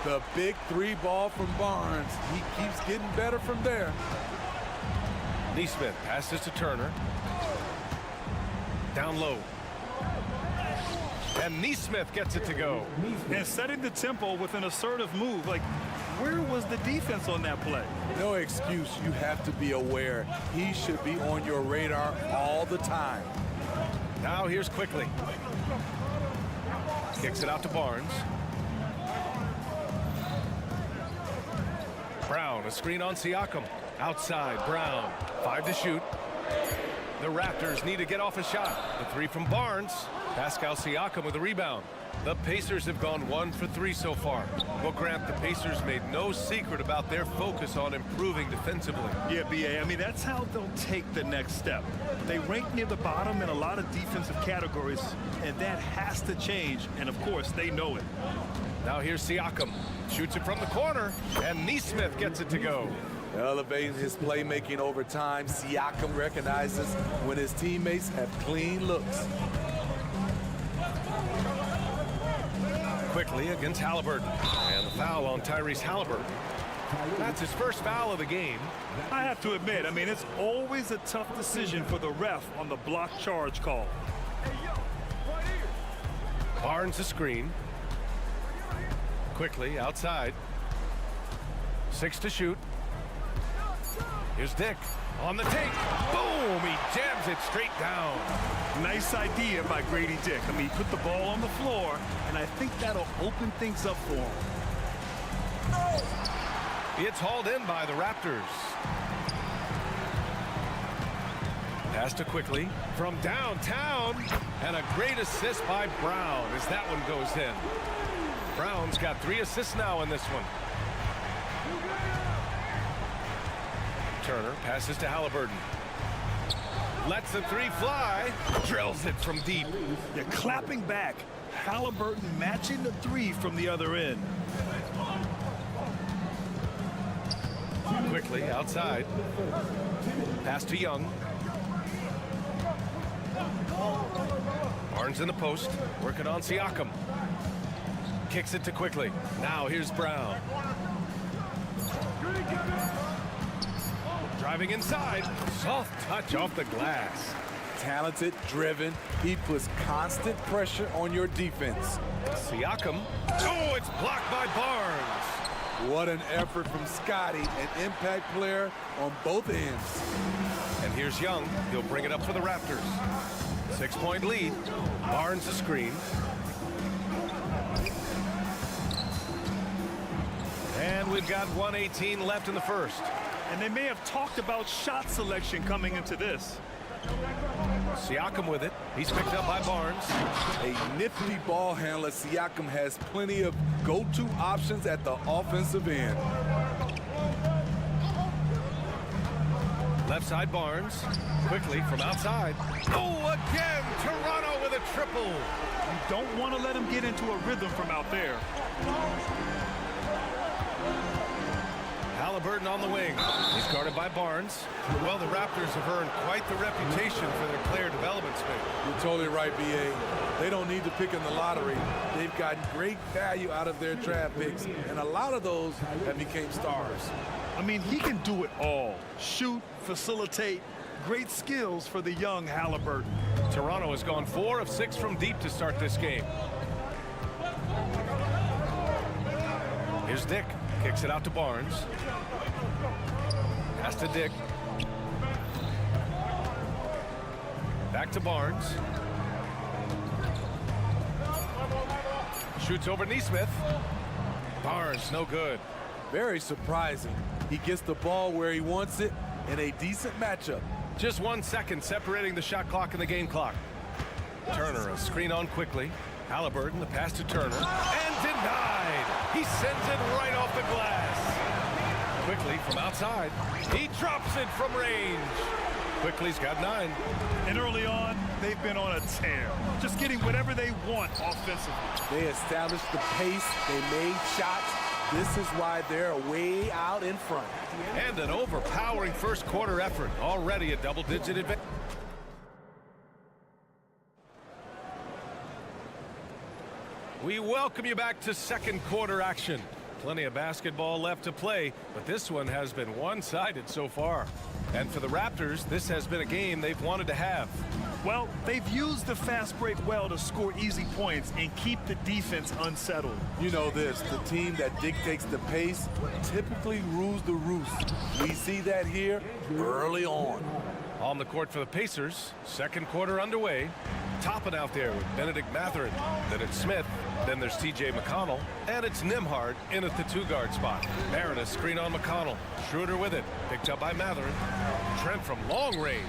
The big three ball from Barnes. He keeps getting better from there. Nesmith passes to Turner. Down low. And Nesmith gets it to go. And setting the tempo with an assertive move. Like, where was the defense on that play? No excuse. You have to be aware. He should be on your radar all the time. Now here's Quickly. Kicks it out to Barnes. Brown, a screen on Siakam. Outside, Brown. 5 to shoot. The Raptors need to get off a shot. The three from Barnes. Pascal Siakam with a rebound. The Pacers have gone 1 for 3 so far. Well, Grant, the Pacers made no secret about their focus on improving defensively. Yeah, BA, I mean, that's how they'll take the next step. They rank near the bottom in a lot of defensive categories, and that has to change, and of course, they know it. Now here's Siakam. Shoots it from the corner, and Nesmith gets it to go. Elevating his playmaking over time, Siakam recognizes when his teammates have clean looks. Quickly against Halliburton. And the foul on Tyrese Halliburton. That's his first foul of the game. I have to admit, I mean, it's always a tough decision for the ref on the block charge call. Barnes a screen. Quickly outside. 6 to shoot. Here's Dick on the take. Boom! He jams it straight down. Nice idea by Grady Dick. I mean, he put the ball on the floor, and I think that'll open things up for him. It's hauled in by the Raptors. Pass to Quickly from downtown, and a great assist by Brown as that one goes in. Brown's got 3 assists now in this one. Turner passes to Halliburton. Lets the three fly. Drills it from deep. They're clapping back. Halliburton matching the three from the other end. Quickly outside. Pass to Young. Barnes in the post. Working on Siakam. Kicks it to Quickly. Now here's Brown. Driving inside. Soft touch off the glass. Talented, driven. He puts constant pressure on your defense. Siakam. Oh, it's blocked by Barnes. What an effort from Scotty, an impact player on both ends. And here's Young. He'll bring it up for the Raptors. 6-point lead. Barnes a screen. And we've got 1:18 left in the first. And they may have talked about shot selection coming into this. Siakam with it. He's picked up by Barnes. A nifty ball handler. Siakam has plenty of go-to options at the offensive end. Left side Barnes. Quickly from outside. Oh, again! Toronto with a triple. You don't want to let him get into a rhythm from out there. Halliburton on the wing. He's guarded by Barnes. Well, the Raptors have earned quite the reputation for their player development space. You're totally right, BA. They don't need to pick in the lottery. They've gotten great value out of their draft picks, and a lot of those have become stars. I mean, he can do it all. Shoot, facilitate. Great skills for the young Halliburton. Toronto has gone 4 of 6 from deep to start this game. Here's Dick. Kicks it out to Barnes. Pass to Dick. Back to Barnes. Shoots over Neesmith. Barnes, no good. Very surprising. He gets the ball where he wants it in a decent matchup. Just 1 second separating the shot clock and the game clock. Turner, a screen on quickly. Halliburton, the pass to Turner. And denied. He sends it right off the glass. Quickly from outside. He drops it from range. Quickly's got 9. And early on, they've been on a tear. Just getting whatever they want offensively. They established the pace. They made shots. This is why they're way out in front. And an overpowering first quarter effort. Already a double-digit advantage. We welcome you back to second quarter action. Plenty of basketball left to play, but this one has been one-sided so far. And for the Raptors, this has been a game they've wanted to have. Well, they've used the fast break well to score easy points and keep the defense unsettled. You know this, the team that dictates the pace typically rules the roost. We see that here early on. On the court for the Pacers, second quarter underway. Topping out there with Benedict Mathurin. Then it's Smith. Then there's T.J. McConnell. And it's Nembhard in at the 2-guard spot. Barrett a screen on McConnell. Schroeder with it. Picked up by Mathurin. Trent from long range.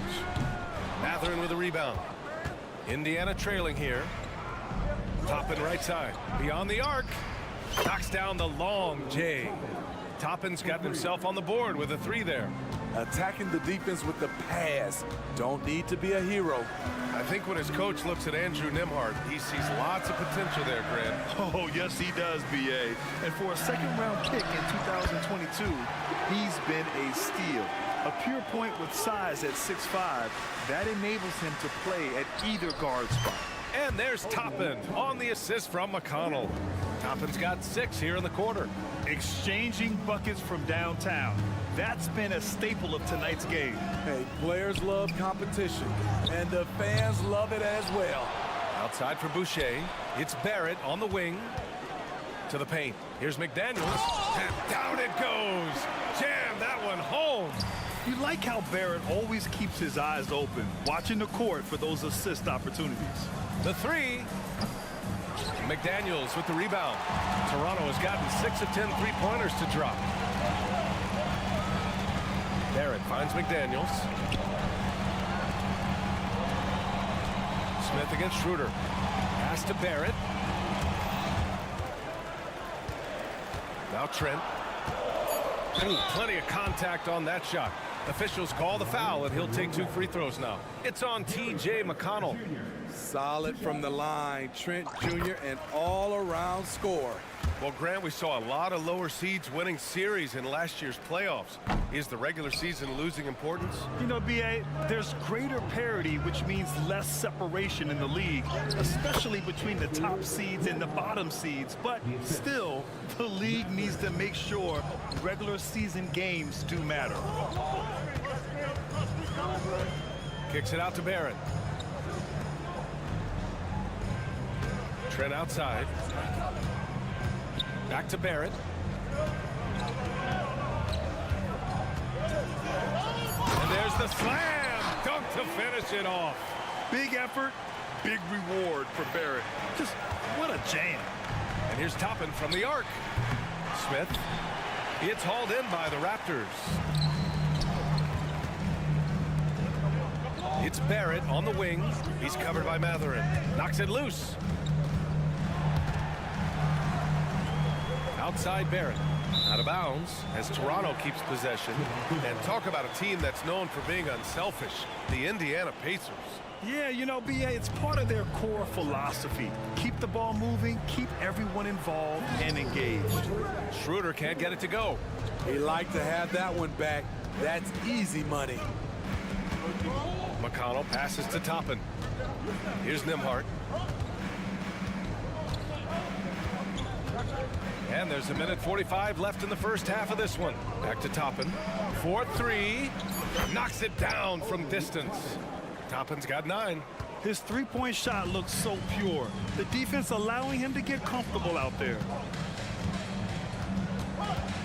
Mathurin with a rebound. Indiana trailing here. Toppin right side. Beyond the arc. Knocks down the long J. Toppin's got himself on the board with a 3 there. Attacking the defense with the pass. Don't need to be a hero. I think when his coach looks at Andrew Nembhard, he sees lots of potential there, Grant. Oh, yes, he does, B.A. And for a second-round pick in 2022, he's been a steal. A pure point with size at 6'5", that enables him to play at either guard spot. And there's Toppin on the assist from McConnell. Toppin's got 6 here in the quarter. Exchanging buckets from downtown. That's been a staple of tonight's game. Hey, players love competition, and the fans love it as well. Outside for Boucher. It's Barrett on the wing. To the paint. Here's McDaniels. And down it goes. Jam that one home. You like how Barrett always keeps his eyes open, watching the court for those assist opportunities. The 3. McDaniels with the rebound. Toronto has gotten 6 of 10 3-pointers to drop. Barrett finds McDaniels. Smith against Schroeder. Pass to Barrett. Now Trent. Ooh, plenty of contact on that shot. Officials call the foul, and he'll take 2 free throws now. It's on T.J. McConnell. Solid from the line. Trent Jr. an all-around score. Well, Grant, we saw a lot of lower seeds winning series in last year's playoffs. Is the regular season losing importance? You know, B.A., there's greater parity, which means less separation in the league, especially between the top seeds and the bottom seeds. But still, the league needs to make sure regular season games do matter. Kicks it out to Barrett. Trent outside. Back to Barrett. And there's the slam dunk to finish it off. Big effort, big reward for Barrett. Just what a jam. And here's Toppin from the arc. Smith. It's hauled in by the Raptors. It's Barrett on the wing. He's covered by Mathurin. Knocks it loose. Outside Barrett. Out of bounds as Toronto keeps possession. And talk about a team that's known for being unselfish. The Indiana Pacers. Yeah, you know, B.A., it's part of their core philosophy. Keep the ball moving, keep everyone involved and engaged. Schroeder can't get it to go. He like to have that one back. That's easy money. McConnell passes to Toppin. Here's Nembhard. And there's a minute 45 left in the first half of this one. Back to Toppin. 4-3. Knocks it down from distance. Toppin's got 9. His three-point shot looks so pure. The defense allowing him to get comfortable out there.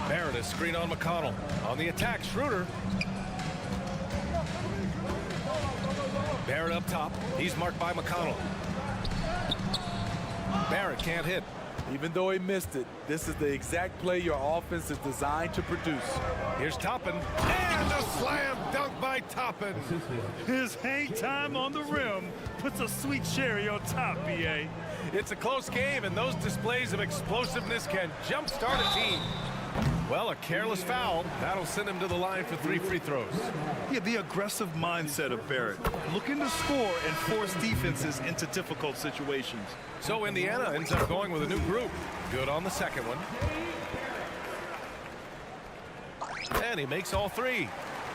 Barrett is screen on McConnell. On the attack, Schroeder. Barrett up top. He's marked by McConnell. Barrett can't hit. Even though he missed it, this is the exact play your offense is designed to produce. Here's Toppin. And a slam dunk by Toppin. His hang time on the rim puts a sweet cherry on top, B.A. It's a close game, and those displays of explosiveness can jumpstart a team. Well, a careless foul. That'll send him to the line for 3 free throws. Yeah, the aggressive mindset of Barrett, looking to score and force defenses into difficult situations. So Indiana ends up going with a new group. Good on the second one. And he makes all 3.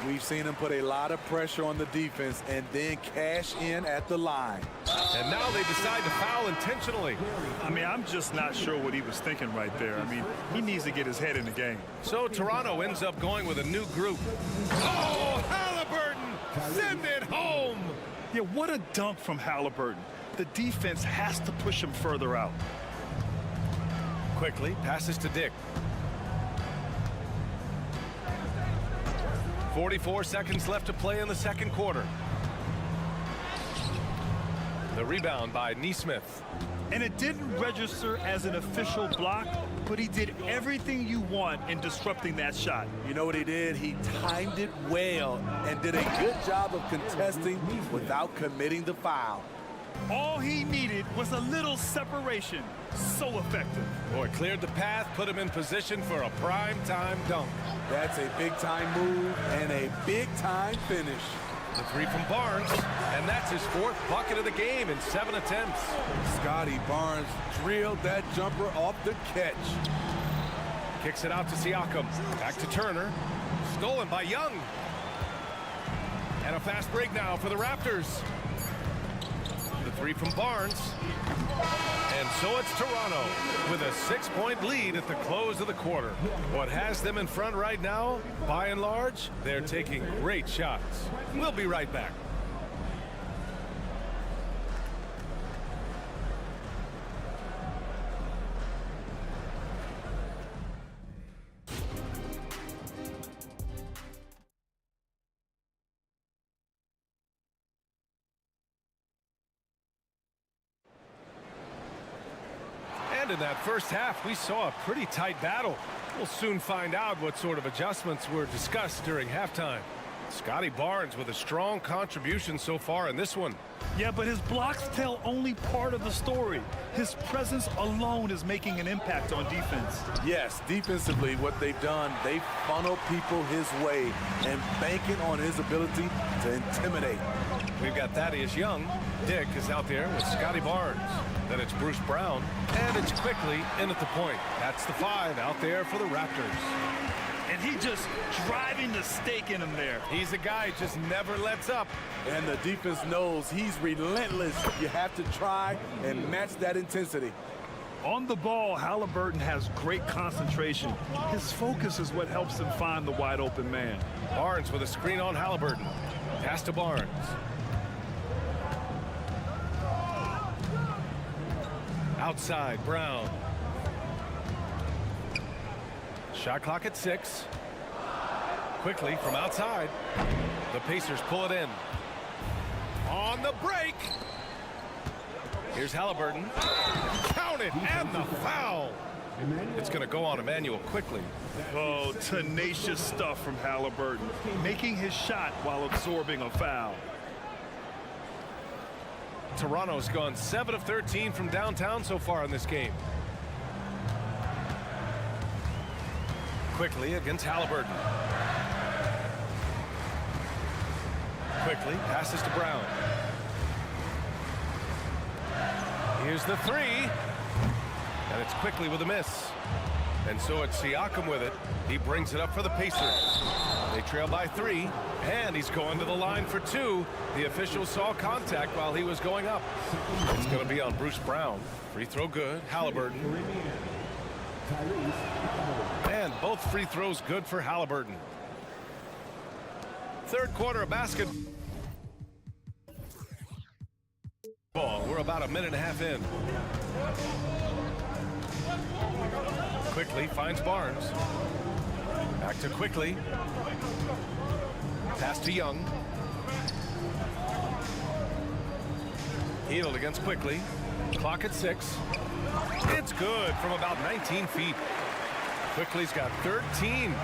We've seen him put a lot of pressure on the defense and then cash in at the line. And now they decide to foul intentionally. I mean, I'm just not sure what he was thinking right there. I mean, he needs to get his head in the game. So Toronto ends up going with a new group. Oh, Halliburton! Send it home! Yeah, what a dunk from Halliburton. The defense has to push him further out. Quickly passes to Dick. 44 seconds left to play in the second quarter. The rebound by Nesmith. And it didn't register as an official block, but he did everything you want in disrupting that shot. You know what he did? He timed it well and did a good job of contesting without committing the foul. All he needed was a little separation. So effective. Boy, cleared the path, put him in position for a prime-time dunk. That's a big-time move and a big-time finish. The 3 from Barnes, and that's his 4th bucket of the game in 7 attempts. Scotty Barnes drilled that jumper off the catch. Kicks it out to Siakam. Back to Turner. Stolen by Young. And a fast break now for the Raptors. The 3 from Barnes. And so it's Toronto with a 6-point lead at the close of the quarter. What has them in front right now, by and large, they're taking great shots. We'll be right back. In that first half, we saw a pretty tight battle. We'll soon find out what sort of adjustments were discussed during halftime. Scotty Barnes with a strong contribution so far in this one. Yeah, but his blocks tell only part of the story. His presence alone is making an impact on defense. Yes, defensively, what they've done, they funnel people his way and banking on his ability to intimidate. We've got Thaddeus Young. Dick is out there with Scotty Barnes. Then it's Bruce Brown, and it's quickly in at the point. That's the 5 out there for the Raptors. And he just driving the stake in him there. He's a guy who just never lets up. And the defense knows he's relentless. You have to try and match that intensity. On the ball, Halliburton has great concentration. His focus is what helps him find the wide open man. Barnes with a screen on Halliburton. Pass to Barnes. Outside, Brown. Shot clock at 6. Quickly from outside. The Pacers pull it in. On the break. Here's Halliburton. Count it, and the foul. It's going to go on Emmanuel quickly. Oh, tenacious stuff from Halliburton, making his shot while absorbing a foul. Toronto's gone 7 of 13 from downtown so far in this game. Quickly against Halliburton. Quickly passes to Brown. Here's the 3. And it's quickly with a miss. And so it's Siakam with it. He brings it up for the Pacers. They trail by 3, and he's going to the line for 2. The official saw contact while he was going up. It's going to be on Bruce Brown. Free throw good. Halliburton. And both free throws good for Halliburton. Third quarter of basketball. We're about a minute and a half in. Quickly finds Barnes. Back to Quickly. Pass to Young. Healed against quickly. Clock at 6. It's good from about 19 feet. Quickly's got 13.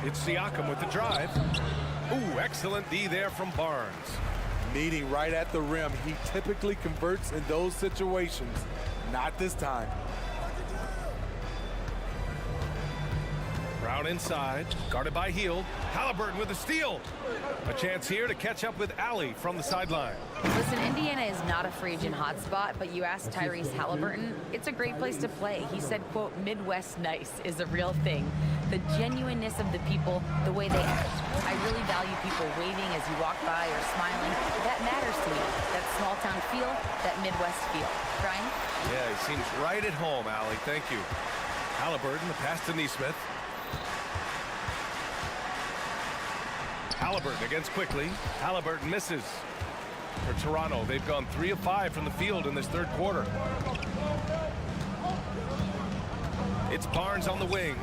It's Siakam with the drive. Ooh, excellent D there from Barnes. Meeting right at the rim. He typically converts in those situations. Not this time. Brown inside, guarded by Hield. Halliburton with a steal. A chance here to catch up with Alley from the sideline. Listen, Indiana is not a free agent hotspot, but you ask Tyrese Halliburton, it's a great place to play. He said, quote, Midwest nice is a real thing. The genuineness of the people, the way they act. I really value people waving as you walk by or smiling. That matters to me. That small town feel, that Midwest feel. Brian? Yeah, he seems right at home, Alley. Thank you. Halliburton, the pass to Nesmith. Halliburton against quickly. Halliburton misses. For Toronto, they've gone 3 of 5 from the field in this third quarter. It's Barnes on the wing.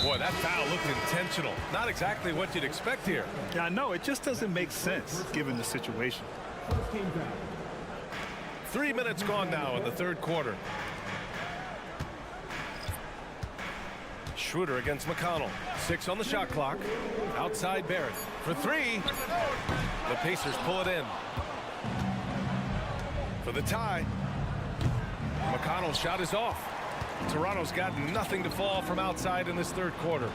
Boy, that foul looked intentional. Not exactly what you'd expect here. Yeah, I know. It just doesn't make sense given the situation. 3 minutes gone now in the third quarter. Schroeder against McConnell. 6 on the shot clock. Outside Barrett for 3. The Pacers pull it in. For the tie. McConnell's shot is off. Toronto's got nothing to fall from outside in this third quarter.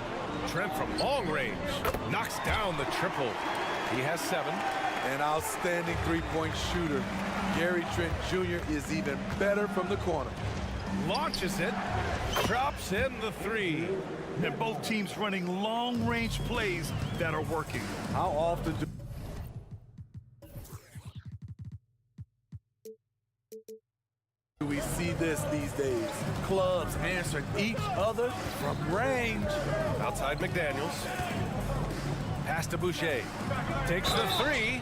Trent from long range knocks down the triple. He has 7. An outstanding three-point shooter. Gary Trent Jr. is even better from the corner. Launches it. Drops in the 3. And both teams running long-range plays that are working. How often do we see this these days? Clubs answering each other from range. Outside McDaniels. Pass to Boucher. Takes the 3.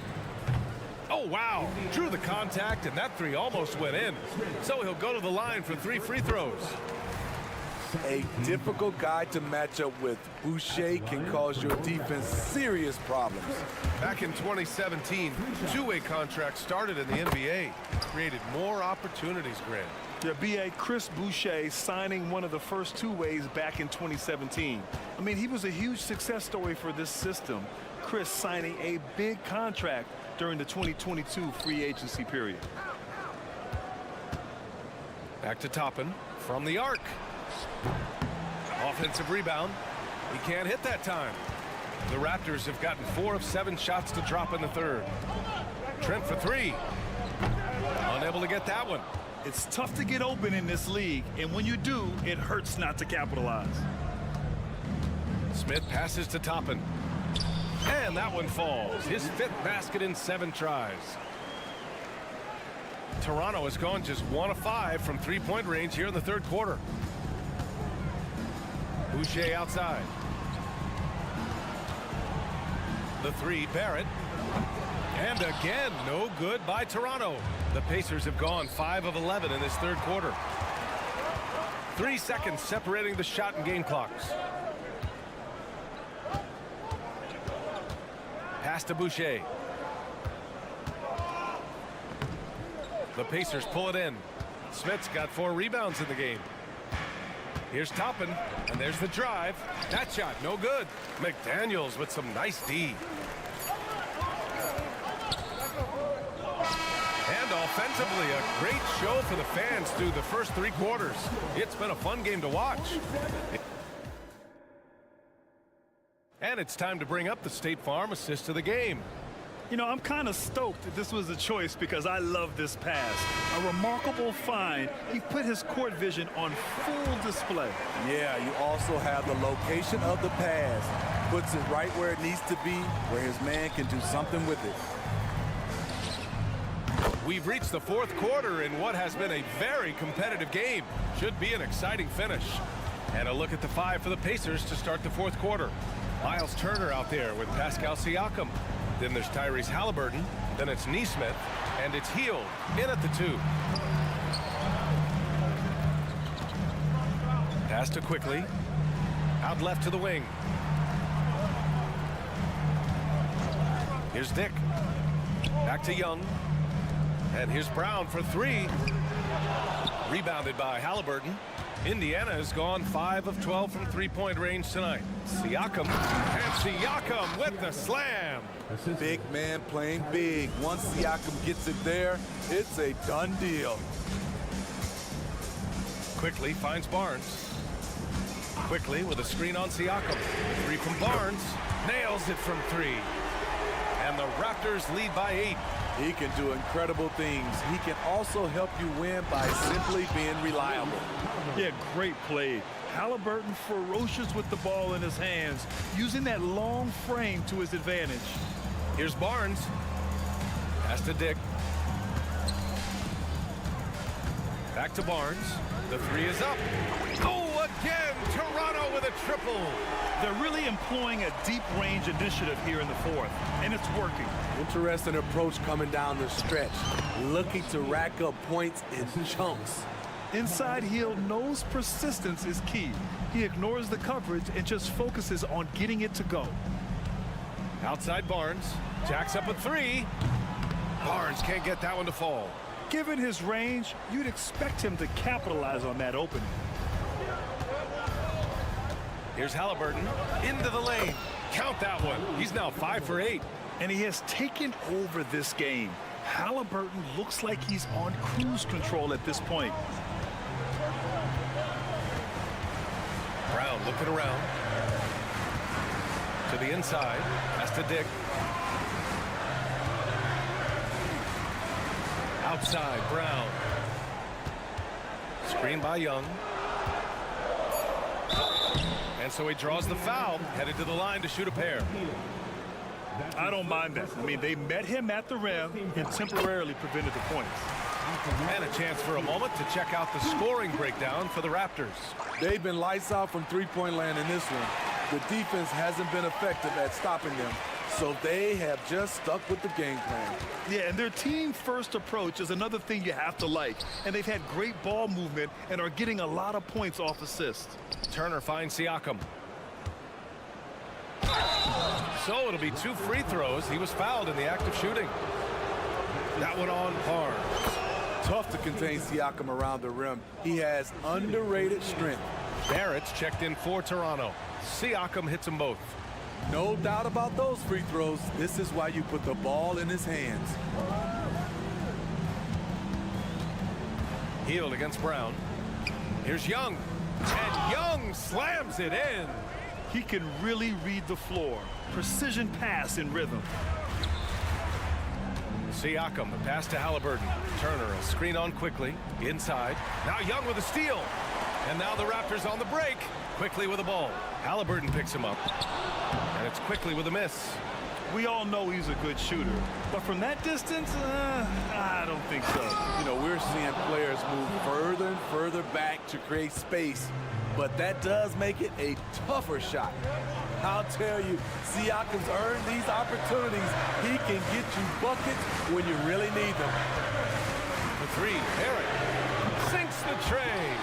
Oh, wow. Drew the contact, and that 3 almost went in. So he'll go to the line for 3 free throws. A difficult guy to match up with. Boucher can cause your defense serious problems. Back in 2017, two-way contracts started in the NBA. Created more opportunities, Grant. Yeah, B.A. Chris Boucher signing one of the first two-ways back in 2017. I mean, he was a huge success story for this system. Chris signing a big contract during the 2022 free agency period. Back to Toppin from the arc. Offensive rebound. He can't hit that time. The Raptors have gotten 4 of 7 shots to drop in the third. Trent for 3. Unable to get that one. It's tough to get open in this league, and when you do, it hurts not to capitalize. Smith passes to Toppin. And that one falls. His 5th basket in 7 tries. Toronto has gone just 1 of 5 from three-point range here in the third quarter. Boucher outside. The 3, Barrett. And again, no good by Toronto. The Pacers have gone 5 of 11 in this third quarter. 3 seconds separating the shot and game clocks. Pass to Boucher. The Pacers pull it in. Smith's got 4 rebounds in the game. Here's Toppin, and there's the drive. That shot, no good. McDaniels with some nice D. And offensively, a great show for the fans through the first 3 quarters. It's been a fun game to watch. And it's time to bring up the State Farm assist of the game. You know, I'm kind of stoked that this was a choice because I love this pass. A remarkable find. He put his court vision on full display. Yeah, you also have the location of the pass. Puts it right where it needs to be, where his man can do something with it. We've reached the 4th quarter in what has been a very competitive game. Should be an exciting finish. And a look at the 5 for the Pacers to start the 4th quarter. Miles Turner out there with Pascal Siakam. Then there's Tyrese Halliburton. Then it's Nesmith. And it's Hield in at the 2. Pass to quickly. Out left to the wing. Here's Dick. Back to Young. And here's Brown for three. Rebounded by Halliburton. Indiana has gone 5 of 12 from three-point range tonight. Siakam, and Siakam with the slam. Big man playing big. Once Siakam gets it there, it's a done deal. Quickly finds Barnes. Quickly with a screen on Siakam. Three from Barnes. Nails it from three. And the Raptors lead by 8. He can do incredible things. He can also help you win by simply being reliable. Yeah, great play. Halliburton ferocious with the ball in his hands, using that long frame to his advantage. Here's Barnes. Pass to Dick. Back to Barnes. The three is up. Oh, again, Toronto with a triple. They're really employing a deep range initiative here in the fourth, and it's working. Interesting approach coming down the stretch, looking to rack up points in chunks. Inside heel knows persistence is key. He ignores the coverage and just focuses on getting it to go. Outside Barnes. Jacks up a three. Barnes can't get that one to fall. Given his range, you'd expect him to capitalize on that opening. Here's Halliburton into the lane. Count that one. He's now 5 for 8. And he has taken over this game. Halliburton looks like he's on cruise control at this point. Brown looking around. To the inside. Has to Dick. Outside, Brown. Screen by Young. And so he draws the foul, headed to the line to shoot a pair. I don't mind that. I mean, they met him at the rim and temporarily prevented the points. And a chance for a moment to check out the scoring breakdown for the Raptors. They've been lights out from three-point land in this one. The defense hasn't been effective at stopping them, so they have just stuck with the game plan. Yeah, and their team-first approach is another thing you have to like. And they've had great ball movement and are getting a lot of points off assists. Turner finds Siakam. So it'll be 2 free throws. He was fouled in the act of shooting. That one on Barnes. Tough to contain Siakam around the rim. He has underrated strength. Barrett's checked in for Toronto. Siakam hits them both. No doubt about those free throws. This is why you put the ball in his hands. Healed against Brown. Here's Young. And Young slams it in. He can really read the floor. Precision pass in rhythm. Siakam, the pass to Halliburton. Turner, a screen on quickly. Inside. Now Young with a steal. And now the Raptors on the break. Quickly with the ball. Halliburton picks him up. And it's quickly with a miss. We all know he's a good shooter. But from that distance, I don't think so. You know, we're seeing players move further and further back to create space. But that does make it a tougher shot. I'll tell you, Siakam's earned these opportunities. He can get you buckets when you really need them. The three, Barrett sinks the tray.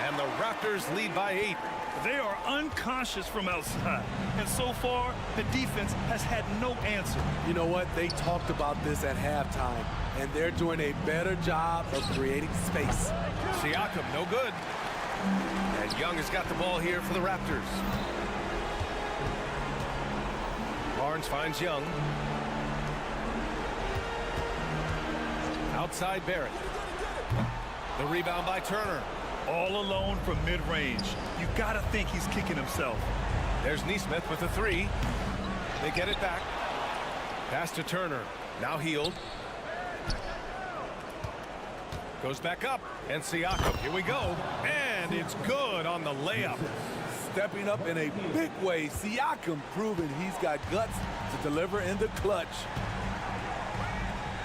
And the Raptors lead by 8. They are unconscious from outside. And so far, the defense has had no answer. You know what? They talked about this at halftime, and they're doing a better job of creating space. Siakam, no good. And Young has got the ball here for the Raptors. Barnes finds Young. Outside Barrett. The rebound by Turner. All alone from mid-range. You gotta think he's kicking himself. There's Neesmith with the three. They get it back. Pass to Turner. Now healed. Goes back up. And Siakam, here we go. And it's good on the layup. Stepping up in a big way. Siakam proving he's got guts to deliver in the clutch.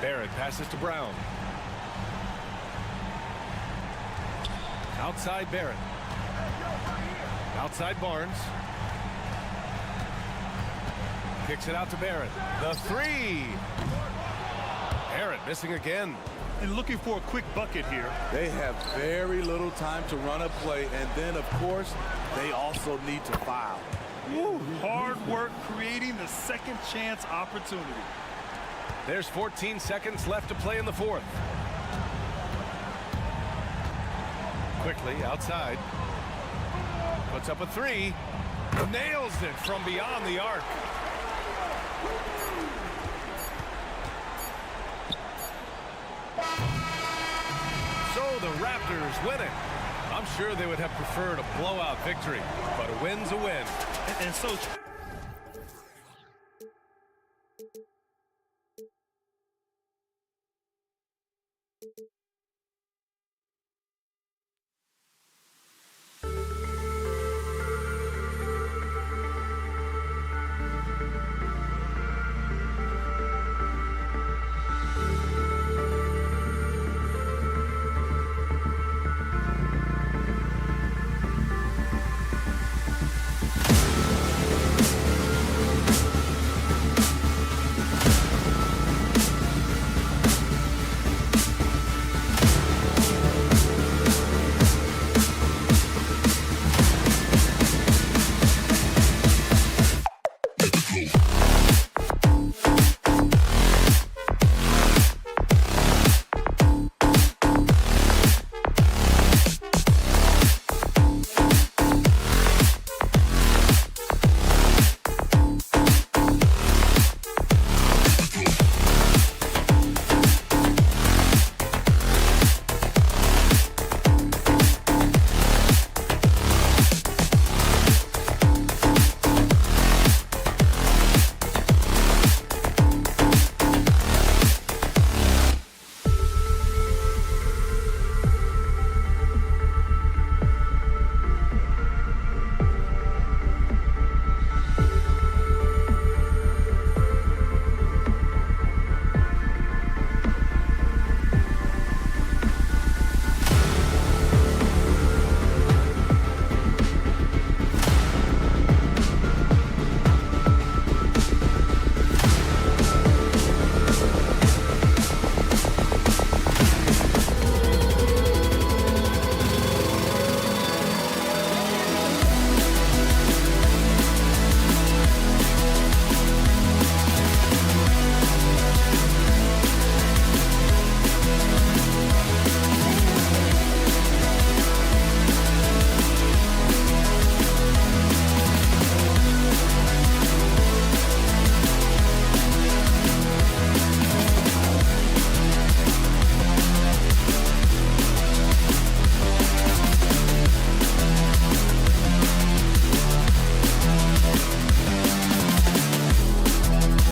Barrett passes to Brown. Outside Barrett. Outside Barnes. Kicks it out to Barrett. The three. Barrett missing again. And looking for a quick bucket here. They have very little time to run a play, and then, of course, they also need to foul. Woo, hard work creating the second chance opportunity. There's 14 seconds left to play in the fourth. Quickly outside. Puts up a three. Nails it from beyond the arc. So the Raptors win it. I'm sure they would have preferred a blowout victory, but a win's a win. And so